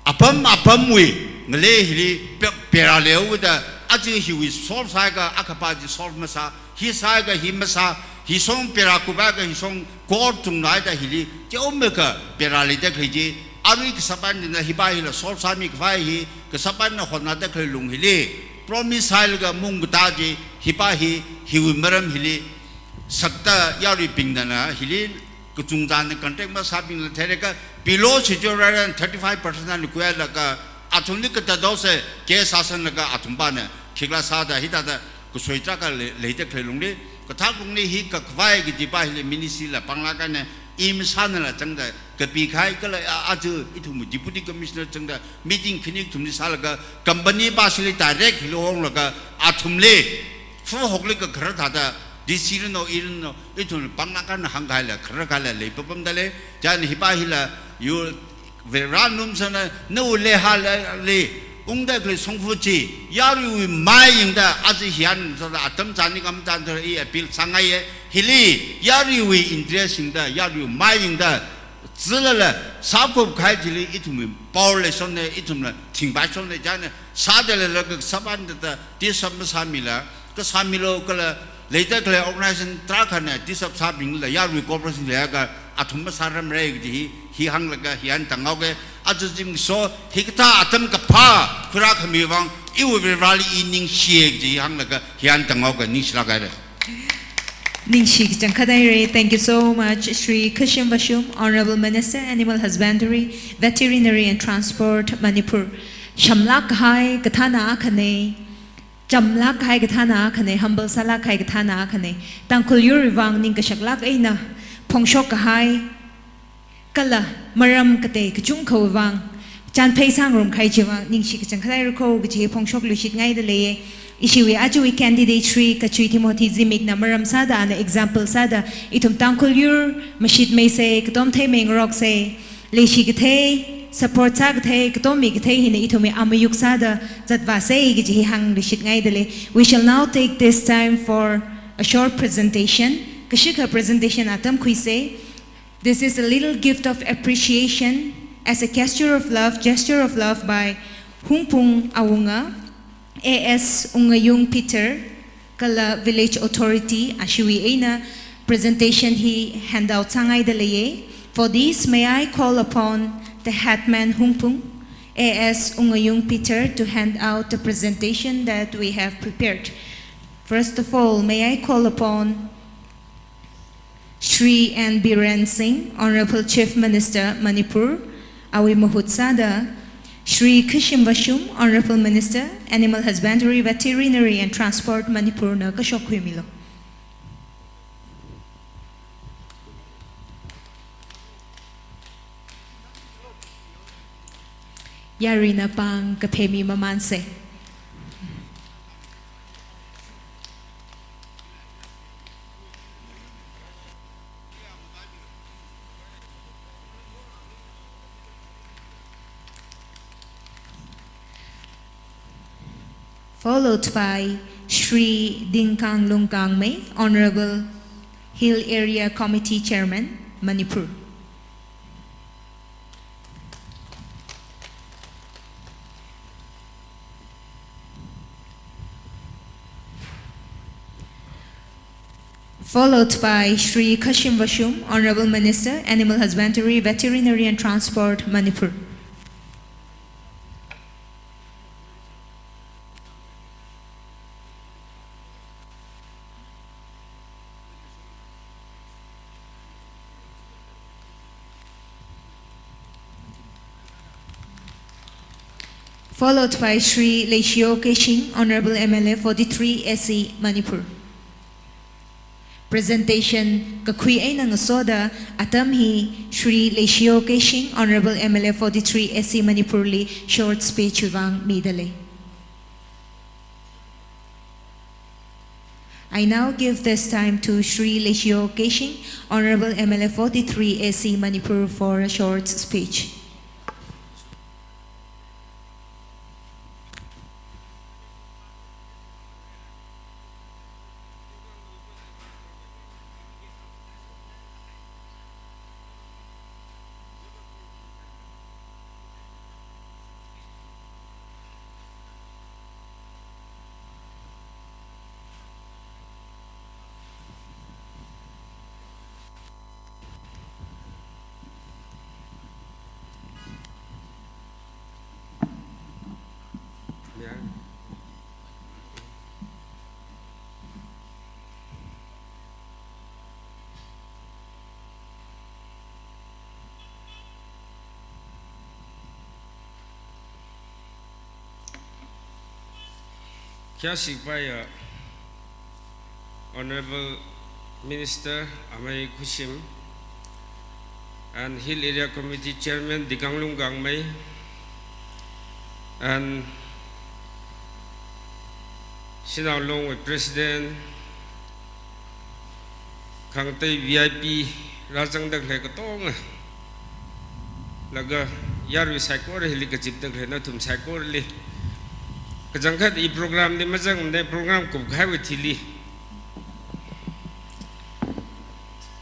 apam we ngale hili pera leu da aji hiwi solve sa ga akapa ji solve masa hi sa ga hi masa hi song pera ku ba ga hi song ko tung nai da hili je omme ka pera le da khiji ari ka saban na hi ba hi la solve sa mi ka hi ka saban na hona da khoi lung hili promise hailga mung taji hipahi hiwimaram hili sakta yari pingdana hili kuchungdan contact ma sabing la thereka below situation 35% an kuya laka athunli ka dose ke sasan laka athumba na khigla sada hitada kusoitra ka leite khlelungli katha kungni hi ka khwai gi dipa hili minisi la pangla ka ne im sanala changda kapi khai kala aju ithum deputy commissioner changda meeting khinik thumni salaga company basili direct hilong laga athumle fu hokle ka ghar thada decision no irin no ithum pangnakan hanghaila ghar kala le papam dale jan hipahila you veranum sana no le hale ungda kle songfuchi yaru mayingda aji hian sada atam chani kam tan thar e appeal sangai hili yaru interesting da yaru mayingda zilala sabup khai jili itumi power sonne itumna thingba sonne jana sadele la saban da tisam samila ka samilo kala later kle organization trakhana tisap sabing la yaru corporation la ga athum saram re ji hi hang laga hian tangau ge ajujing so hikta atam ka pha khura khami wang iu rali ining shek ji hang laga hian tangau ga nisla ga re Ningshik Jankadaire, thank you so much, Sri Kashim Vashum, Honorable Minister, Animal Husbandry, Veterinary and Transport, Manipur. Shamlak Hai Katana Akane, Jamlak Hai Katana Akane, Humble Salak Hai Katana Akane, Tankul Yurivang Ninkashaklak Aina, Pongshok Hai, Kala, Maram Kate, Kajung Kovang, Jan Paisang Rum Kaijiva, Ningshik Jankadaire Ko, Gaji Pongshok Lushik Ngai de Ishiwi ajui candidatry kachui Timothy Zimik na maram sada na example sada itum tangkul yur mashit may say katom te meng rock say leshi gate support tag te katom mi gate hine itumi amayuk sada zatva say giji hang lishit ngay dele. We shall now take this time for a short presentation. Kashika presentation atam kui say this is a little gift of appreciation as a gesture of love by Hungpung Awunga AS Ungayung Peter Kala Village Authority Ashiwi Aina presentation he handout sangay dalaye. For this may I call upon the Hetman Hungpung AS Ungayung Peter to hand out the presentation that we have prepared. First of all, may I call upon Shri N. Biren Singh, Honorable Chief Minister Manipur, Awi Mahutsada, Shri Kashim Vashum, Honorable Minister, Animal Husbandry, Veterinary and Transport, Manipur na Kashokwi Milo. Yari na pang kapemi mamanse. Followed by Shri Dingkang Lungkang Mei, Honorable Hill Area Committee Chairman, Manipur. Followed by Shri Kashim Vashum, Honorable Minister, Animal Husbandry, Veterinary and Transport, Manipur. followed by Sri Lechio Keshing, Honorable MLA 43 SC Manipur. Presentation Kakui Ainang Soda Atamhi Sri Lechio Keshing, Honorable MLA 43 SC Manipurli, short speech Vang Midale. I now give this time to Sri Lechio Keshing, Honorable MLA 43 SC Manipur, for a short speech. Kiasikbaya, Honorable Minister Amay Kushim, and Hill Area Committee Chairman Dikanglung Gangmei, and Sinalong with President Kangtay VIP Rajang Daglay Katong Laga Yarwi Sakor Hilikajip Daglay Tum Sakorli. Kajangkat I program ni majang ne program ko ghai thili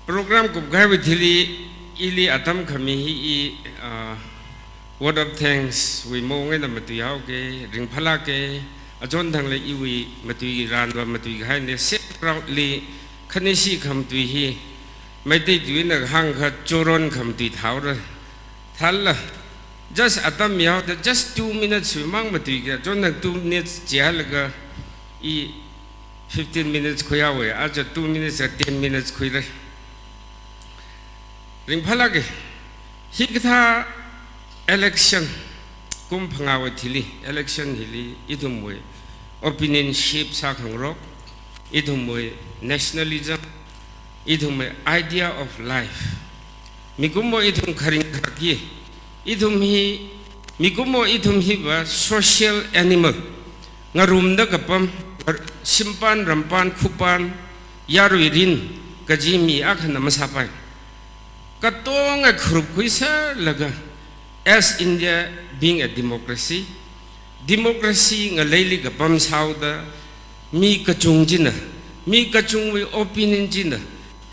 program ko ghai thili ili atam khami hi word of thanks we mo ngai na matu yaw ke ring phala ke ajon thang le iwi matu ran wa matu ghai ne se proudly khani si kham tu hi mai te tu na hang kha choron kham ti thau ra thal just atam yaw just 2 minutes we mang matu ga jon 2 minutes jalaga I 15 minutes khoya we aja 2 minutes 10 minutes khoire ring phala ke hikatha election kum phangaw thili election hili idum we opinion shape sa khangrok idum we nationalism idum we idea of life migumo idum kharing khaki idum hi migumo idum hi ba social animal ngarum da kapam simpan rampan khupan yaruirin kajimi akhana masapai katong a group kuisa laga as India being a democracy nga leili kapam sauda mi kachung jina mi kachung we opinion jina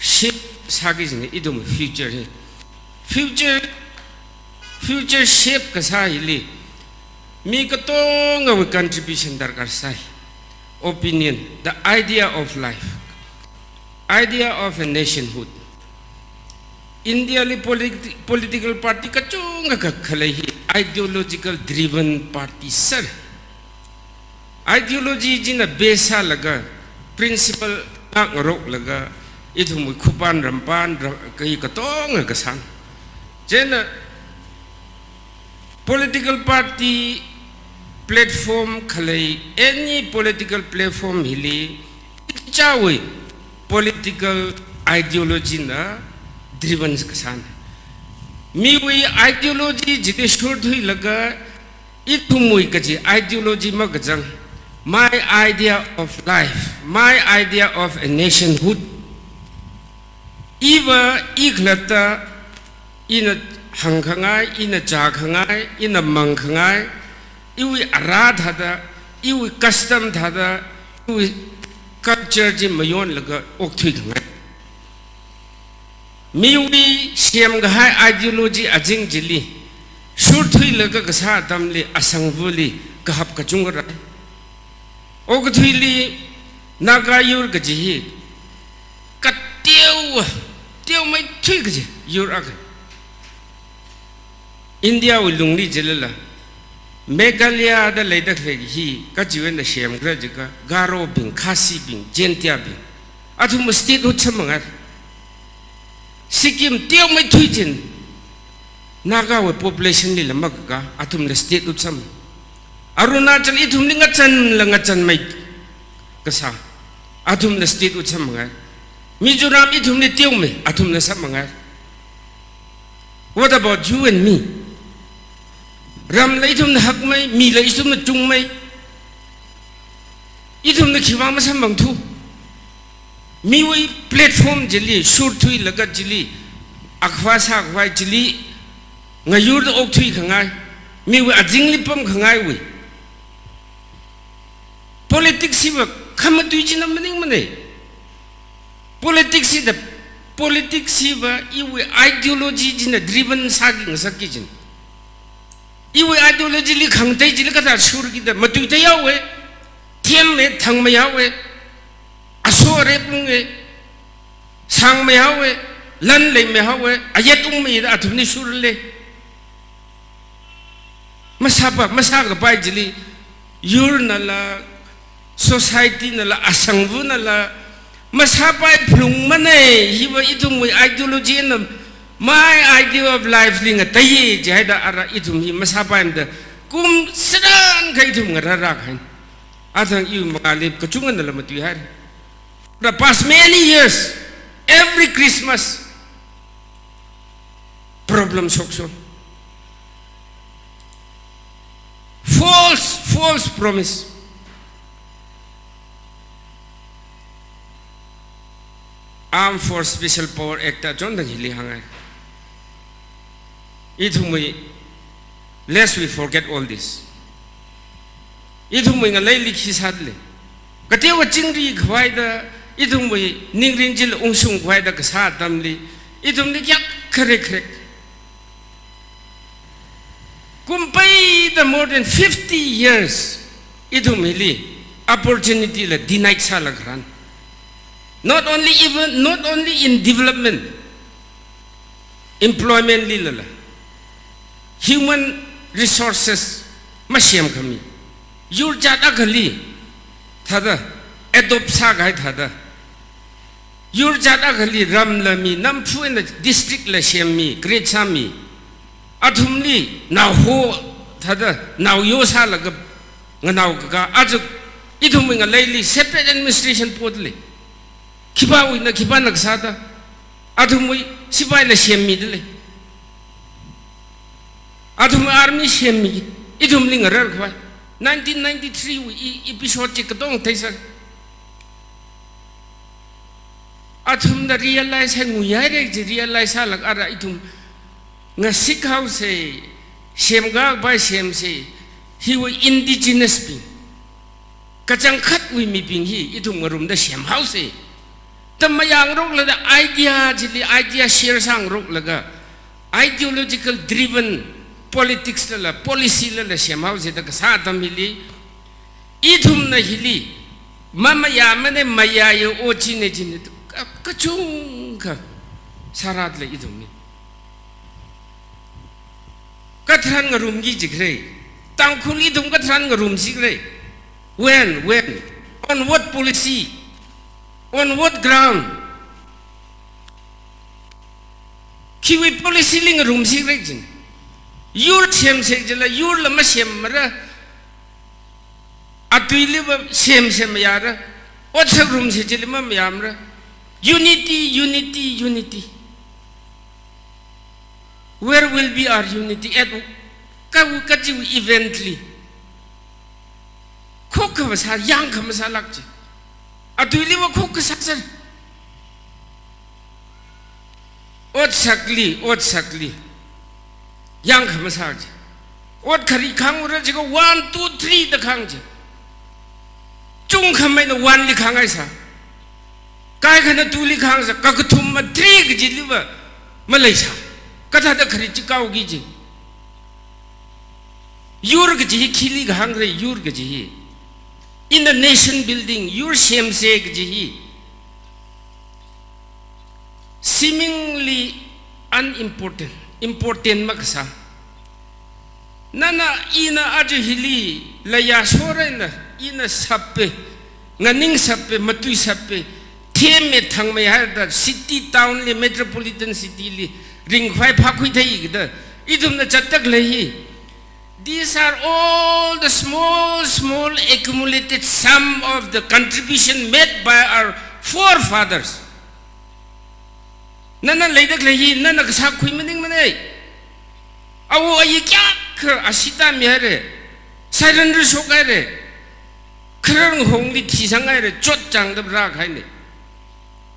ship sagi jina idum future shape kasahili mi katong a contribution darkar sai opinion the idea of life idea of a nationhood India li political party kachunga kakhalai ideological driven party sir ideology jina besa laga principle ngarok laga idhum khupan rampan kai katong kasan jena political party platform khalai any political platform hili chawe political ideology na driven kasan mi we ideology jite short hui laga itumui kaji ideology magajang my idea of life my idea of a nationhood iwa iglata ina hangkhangai ina chakhangai ina mangkhangai iwi aradha da iwi custom thada iwi culture ji mayon laga okthui khangai miwi siam gahai ideology ajing jili shurthui laga gasa damli asangvuli kahap kachungra ogthuili nagayur gaji katew mai thui gaji yur ag India ulungli jilala Meghalaya da leidak hi kajiwen da siam gra jika Garo bing Khasi bing Jentia bing athum state utsamangar Sikkim tiaw mai thuijin Naga we population li lamag ka atum le state utsam Arunachal itum ni ngachan mai kasa atum na state ucham mangai Mizoram itum ni tiong me atum na sap mangai. What about you and me? Ram la itum na hak mai mi la itum na chung mai itum na khiwang ma sam bang thu mi wai platform jili sur thui laga jili akhwa sa khwai jili ngayur da ok thui khangai mi wai ajing lipam khangai wai politics siwa khamatui jina maning mane politics sida politics siwa iwe ideology jina driven saging sakijin iwe ideology li khangtai jili kada sur gida matui ta yawe thiam me thang me yawe asore punge sang me yawe lan le me yawe ayat me da athumni sur le masaga pai jili yur nala society nala asangvu nala masapai plung mane hiwa itum ideology na my idea of life linga tayi jahida ara itum hi masapai mda kum sedan ka itum ngarara khain adang yu magalib kachungan nala matu hari the past many years every Christmas problem sokso false promise Armed Force Special Power Act John the Hili Hangai. Lest we forget all this. Itumwing a lady his hadley. Katewa Chingri Gwida, Itumwe, Ningrinjil Unsung Gwida Kasat Damli, Itum the Yak correct. Kumpai the more than 50 years, Itumili, opportunity la denied Salagran. Not only in development, employment lilala, human resources, mashiam kami. Yur jada gali, thada, adopt sagai thada. Yur jada gali ram lami, nampu in the district la shemi, great sami. Atumli, now ho thada, now yosa laga, now ga, azuk, ituming a lady separate administration podli. Kiba wina kiba nagsada adumui sibai la shemi dele adum army shemi idum lingarar khwai 1993 we episode chikatong thaisa adum da realize hangu yare ji realize halak ara idum nga sikh house shemga by shem se he was indigenous being kachang khat we mi ping hi idum ngarum da shem house Tamayang rok la idea share sang rok laga ideological driven politics la policy la shemau je da sa tamili idhum na hili mama ya mane maya yo ochi ne jin kachung ka sarat la idhum ni katran ngarum gi jigre tangkhul idhum katran ngarum jigre when on what policy on what ground? Kiwi policy ling room si region. Your shem sejala, your lama shem mara. Atuiliva shem yara. What's a room sejilima yamra? Unity. Where will be our unity? At Kawu eventually. Kokavasa, young Kamasalakji. Atuiliwa cook saksan. Ot sakli. Yang Kamasaj. Ot Kari Kangura go 1, 2, 3 the Kangja. Chung Kamay the 1 li Kangaisa. Kaikana 2 li Kangsa, Kakatuma 3 Giliva, Malaysia. Kata the Karichikau Giji. Yurgaji Kili Hungry Yurgaji. In the nation building, your shame sake jihi. Seemingly unimportant, important maksa. Nana ina ajuhili la yasora ina sappe, nganing sappe, matui sappe, teme thang me hada city town li metropolitan city li ring 5 hakui thai gda idum na chatak lehi These are all the small accumulated sum of the contribution made by our forefathers. Nana leidak lehi nana kasak kui mening menai. Awo ayi kya ke asita miare. Surrender sokai re. Kerang hong li tisangai re chot jang de brak hai ne.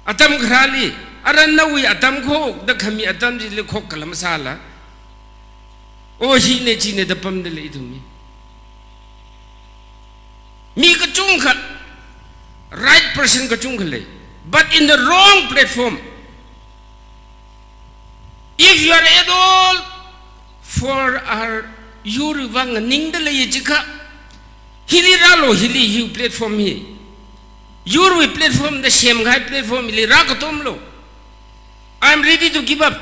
Atam khrali aran nawi atam ko da kami atam ji le khok kalam sala. O hi ne chi ne da pam de le idumi. Mi ka chung kha right person ka chung le. But in the wrong platform. If you are at all for our Yuruvang Ningdale Yijika, Hili Ralo Hili, you platform here. Yuru platform, the Shamghai platform, Ili Rakatomlo. I am ready to give up.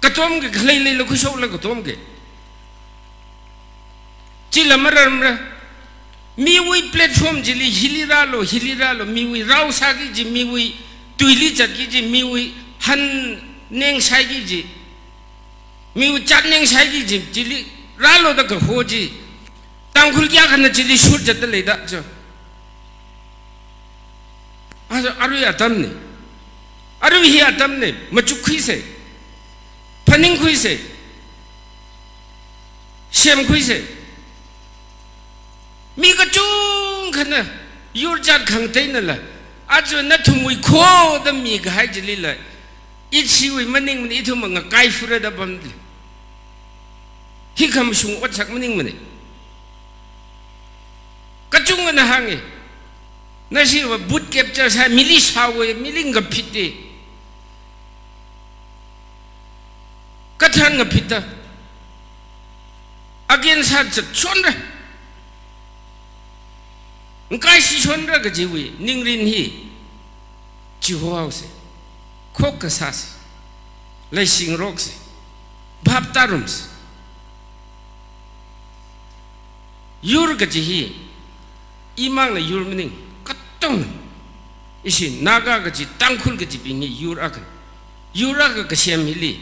Katomge, Clay Lokusho Lakotomge. Chilamaramra. Mi we platform Jili Hili Ralo, mi we Rausagi, mi we Tuilichaki, mi we Han Neng Saigi, mi chat Neng Saigi, Jili Ralo the Kahoji, Tankulyak and the Jili shoot at the leda. Are we at Tamne? Are we here at Tamne? Machuquise, Paninquise, Shamquise, Mika Chung, your jar container. As we not to we call the Mika Hajililla. It's you meaning it among a guy for the bundle. He comes from what's happening with it. Kachung and a hangy. Nasi were boot captures have milish highway, milling a pity. Katanga pita. Against had a chondra. Nkaishi chondra gajiwi, Ningrin he. Chihuahua. Kokasas, Lashing Rocks, Baptarums, Yurgaji, Imang Yurmaning, Katon, Ishi Nagagaji, Tankulgaji Bini, Yuragan, Yuraga Kashem Hili,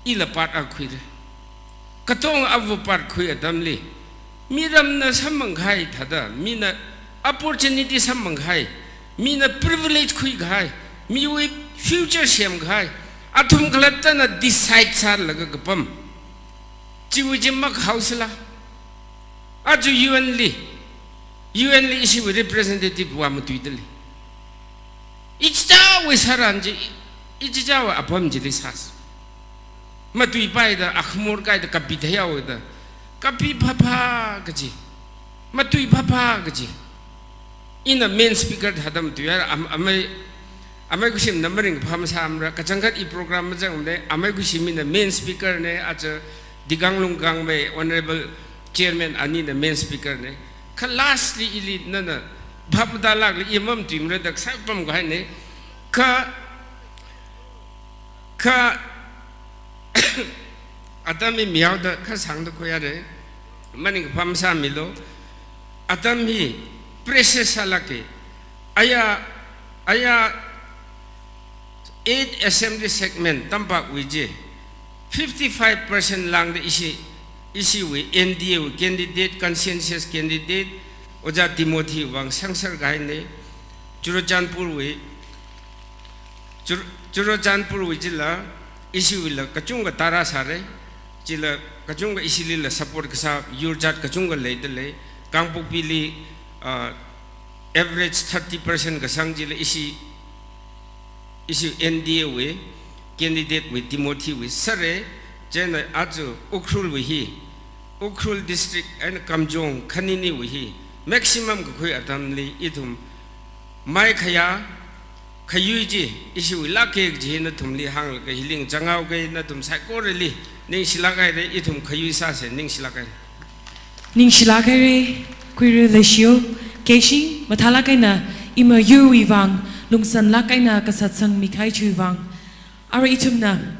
Ila Part Aquid, Katong Avopart Quia Damli, Miram na Samanghai Tada, Mina opportunity Samanghai, Mina privilege quick high, Mi future Shamghai, Atum Glatana decide Sar Lagapum. Chiwijimak Hausela. Aju UN Lee issue with representative Wamatuidali. Each tower with Haranji, each tower upon Jilis has. Matui by the Akhmur guy, the Kapitaya with the Kapi Papa Gaji. Matui Papa Gaji. In a main speaker, Hadam Tuya, Amagushim numbering Pamsamra, Kachangat e program, Amagushim in the main speaker, ne at Diganglung Gangway, Honorable Chairman Ani, the main speaker, ne. Lastly, Ili Nana, Babdalag, Imam Tim, Red Sapam Gane, Atami Miauda, Kasang the Koyade, Manning Pamsamilo, Atami, Precious Salake, Aya 8 assembly segment tampak wije 55% lang the issue with NDA with candidate conscientious candidate Oja Timothy Wang Sangsar Gaine Churochanpur we jila issue with Kachunga Tara Sare Jila Kachunga Isilila support Kasa Yurjat Kachunga Ladele Kampu Pili average 30% Kasang Jila issue NDA way candidate with Timothy with Sare Jena Aju Ukrul we Ukrul district and Kamjong Kanini we maximum Kukui Atamli Itum Mai Kaya Kayuji issue Lake Jina Tumli Hang Hiling Jangao Gay Natum Sakoreli Ning Shilaka Itum Kayusas and Ning Shilaka Ning Shilaka Queer Lesio Keshi Matalakaina Ima Yuri Vang Lungsan Lakaina Kasatsang Mikai Chuvang Ara Itumna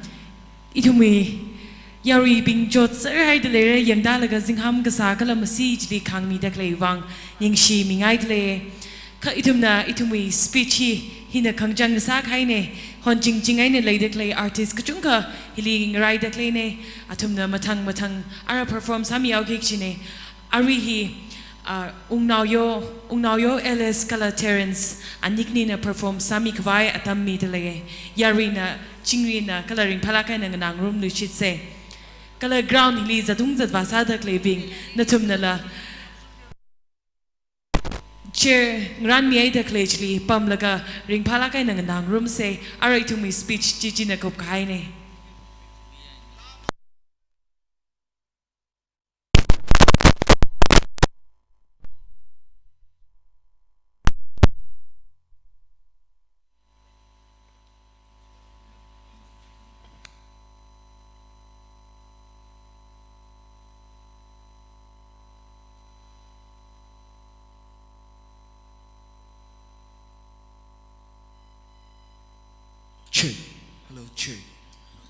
Itumi Yari Bing Jot Sir Haidele Yandalaga Zingham Gasakala Masij Li Kang Mi Dakle Vang Ying Shi Mingaidle ka itumna itumi speech hina khangjang sa khai ne hon jing ai ne leidek lei artist kachung ka hili ngai dak lei ne atumna mathang ara perform sami au gik chine ari hi ungnao yo Alice kala Terence anikni na perform sami kwai atam mi de lei yarina chingri kala ring phalakai na nang room lu chit se kala ground hili zadung zat vasa dak lei bing natumna la chair ngran mi ai dak lei chli pam laga ring phalakai na nang room se ara itumi speech chi na kop kai ne Check. Hello, check.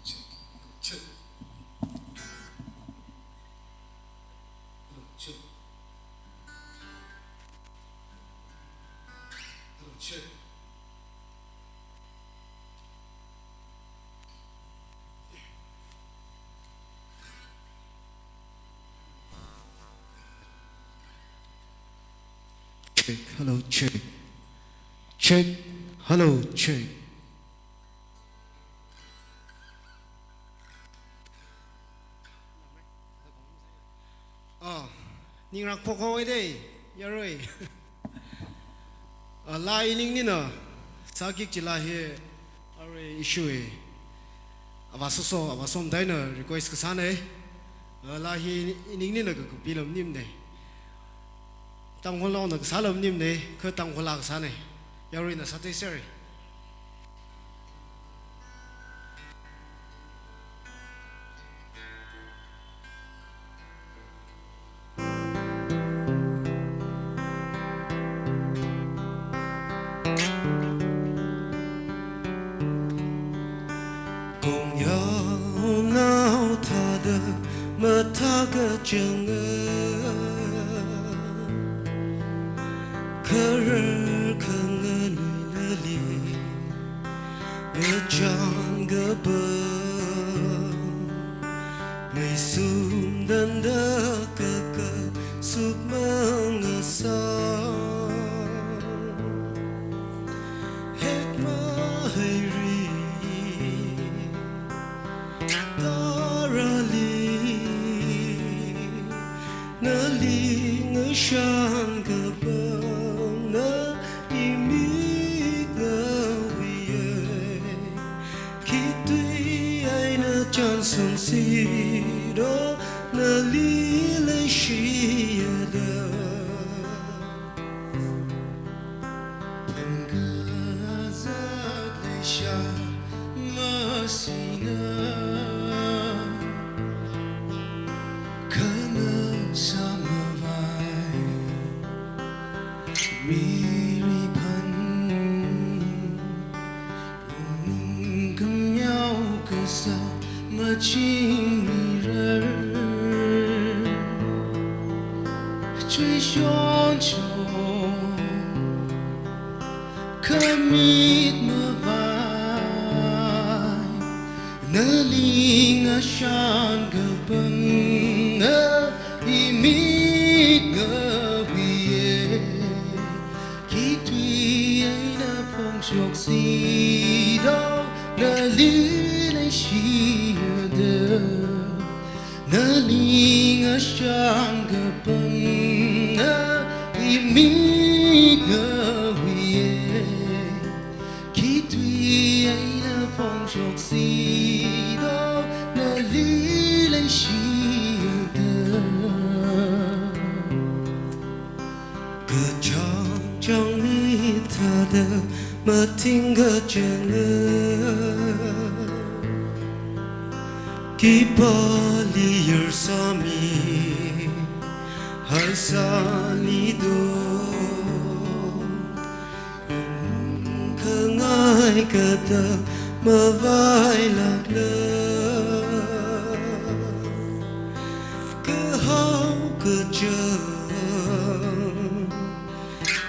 Check. Hello, check. Hello, check. Check. Hello, check. Check. Hello, check. Ning rak pokho ai dei yaroi lai ning ni na sakik chila he are issue e avasom dai na request ka sane la hi ning ni na ka pilam nim ne tam khol na ka salam nim ne kha tam khola ka sane yaroi na sate seri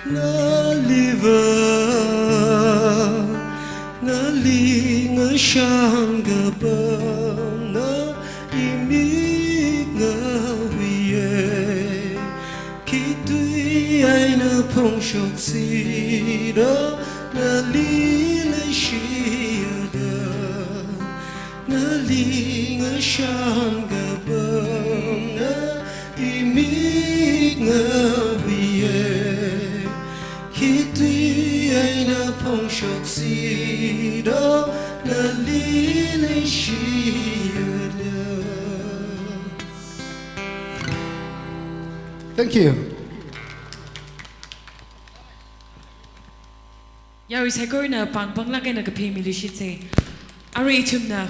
ngã liver ngã li ngã sang gà bông ngã imi ngã huye khi tuy ai nỡ phong sọc si đó ngã li lấy chia đờ ngã li ngã sang gà bông ngã imi ngã huye khi tuy ai nỡ phong sọc si đó ngã li lấy chia đờ. Thank you. Yari Sagor na pang lagay na kapi milishit say. Ari itum na.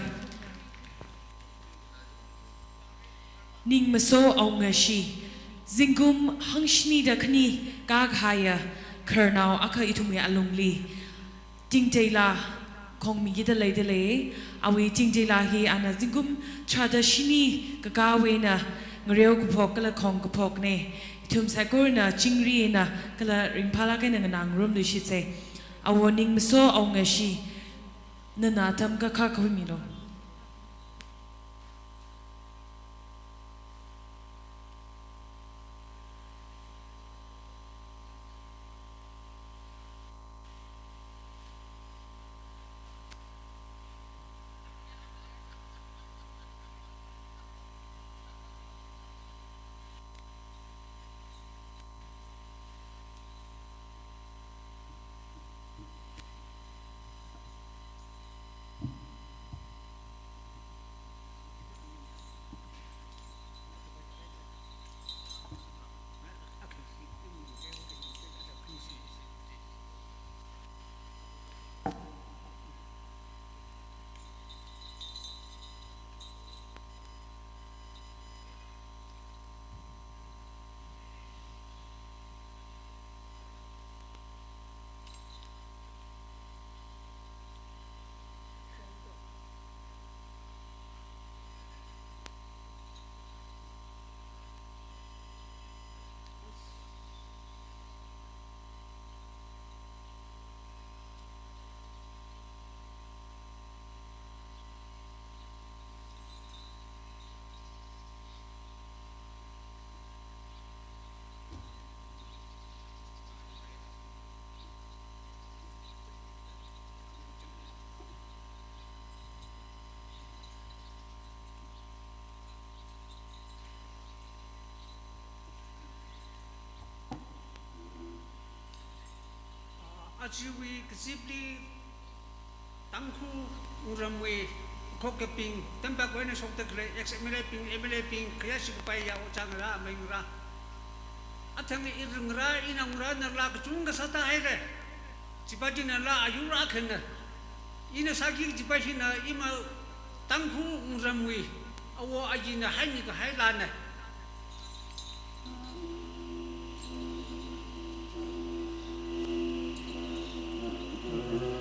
Ning maso au nga shi. Zingum hang shni da kani gag haya. Kernao aka itum ya alungli. Ting la kong mi gita lay delay. Awi ting la hi ana zingum chada shini gagawe na. Ngreo kupok kala kong kupok ne. Itum Sagor na chingri na kala ringpala kay na nang room lishit say. Awoning maso au nga shi na natam ka kakawimino. Achiwi kisipli tangku uramwe kokeping tempat kau ni sok terkele XMLA ping kaya sikupai ya ocangra mayura atang irungra inangra narla kecung kesata aire cipati narla ayura kena ina sakit cipati na ima tangku uramwe awo ajina hani kehailana. Thank you.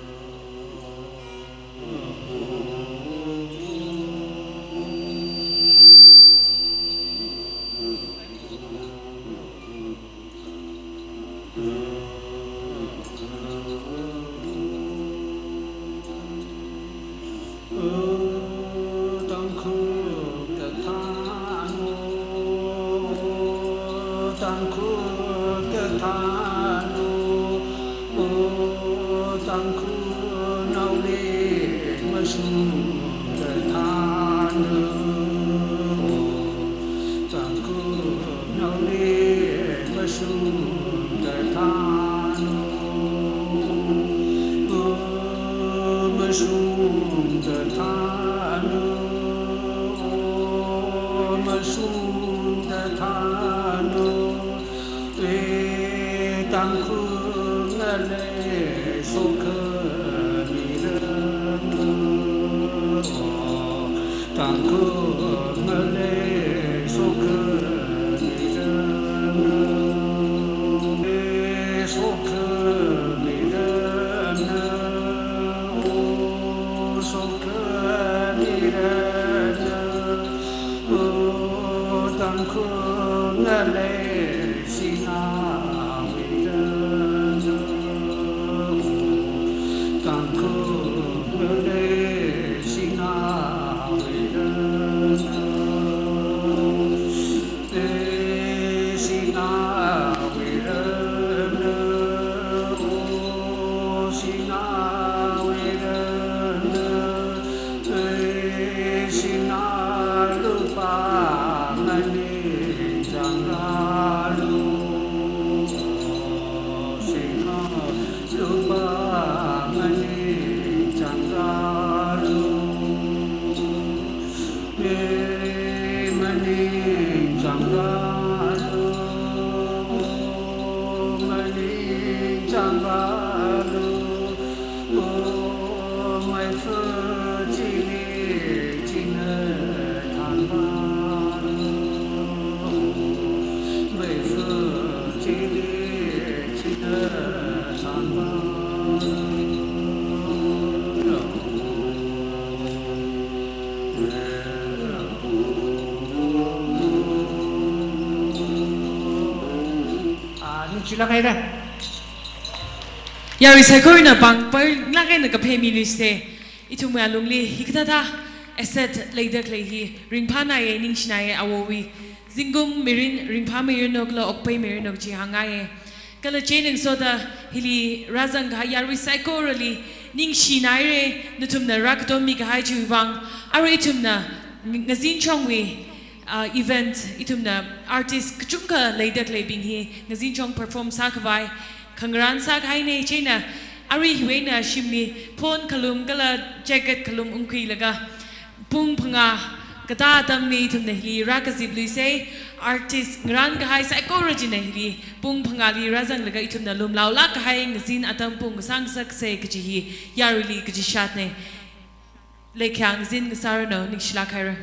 Sila kayo na. Yari sa ko na bang par lagay na kape miliste. Ito mo alungli hikata asset later clay hi ringpa na ye ning shnaye awowi zingum mirin ringpa mirin nogla okpay mirin nog ji hangaye kala chening soda hili razang ga yari sa ko really ning shinaire nutum na rakdom mi ga ju wang are itum na ngazin chongwi event itum na artist kachunga later clay bing hi ngazin chong perform sakawai Kangran sak hai ne chena ari huwe na shimni pon kalum kala jacket kalum ungkui laga pung panga kata tam ni tum nehli rakazib lui se artist ngran ka hai psychology nehli pung panga li razang laga itum na lum lau la ka hai ngazin atam pung sang sak se kaji hi yarili kaji shat ne le kyang zin ngasarano ni shlakaira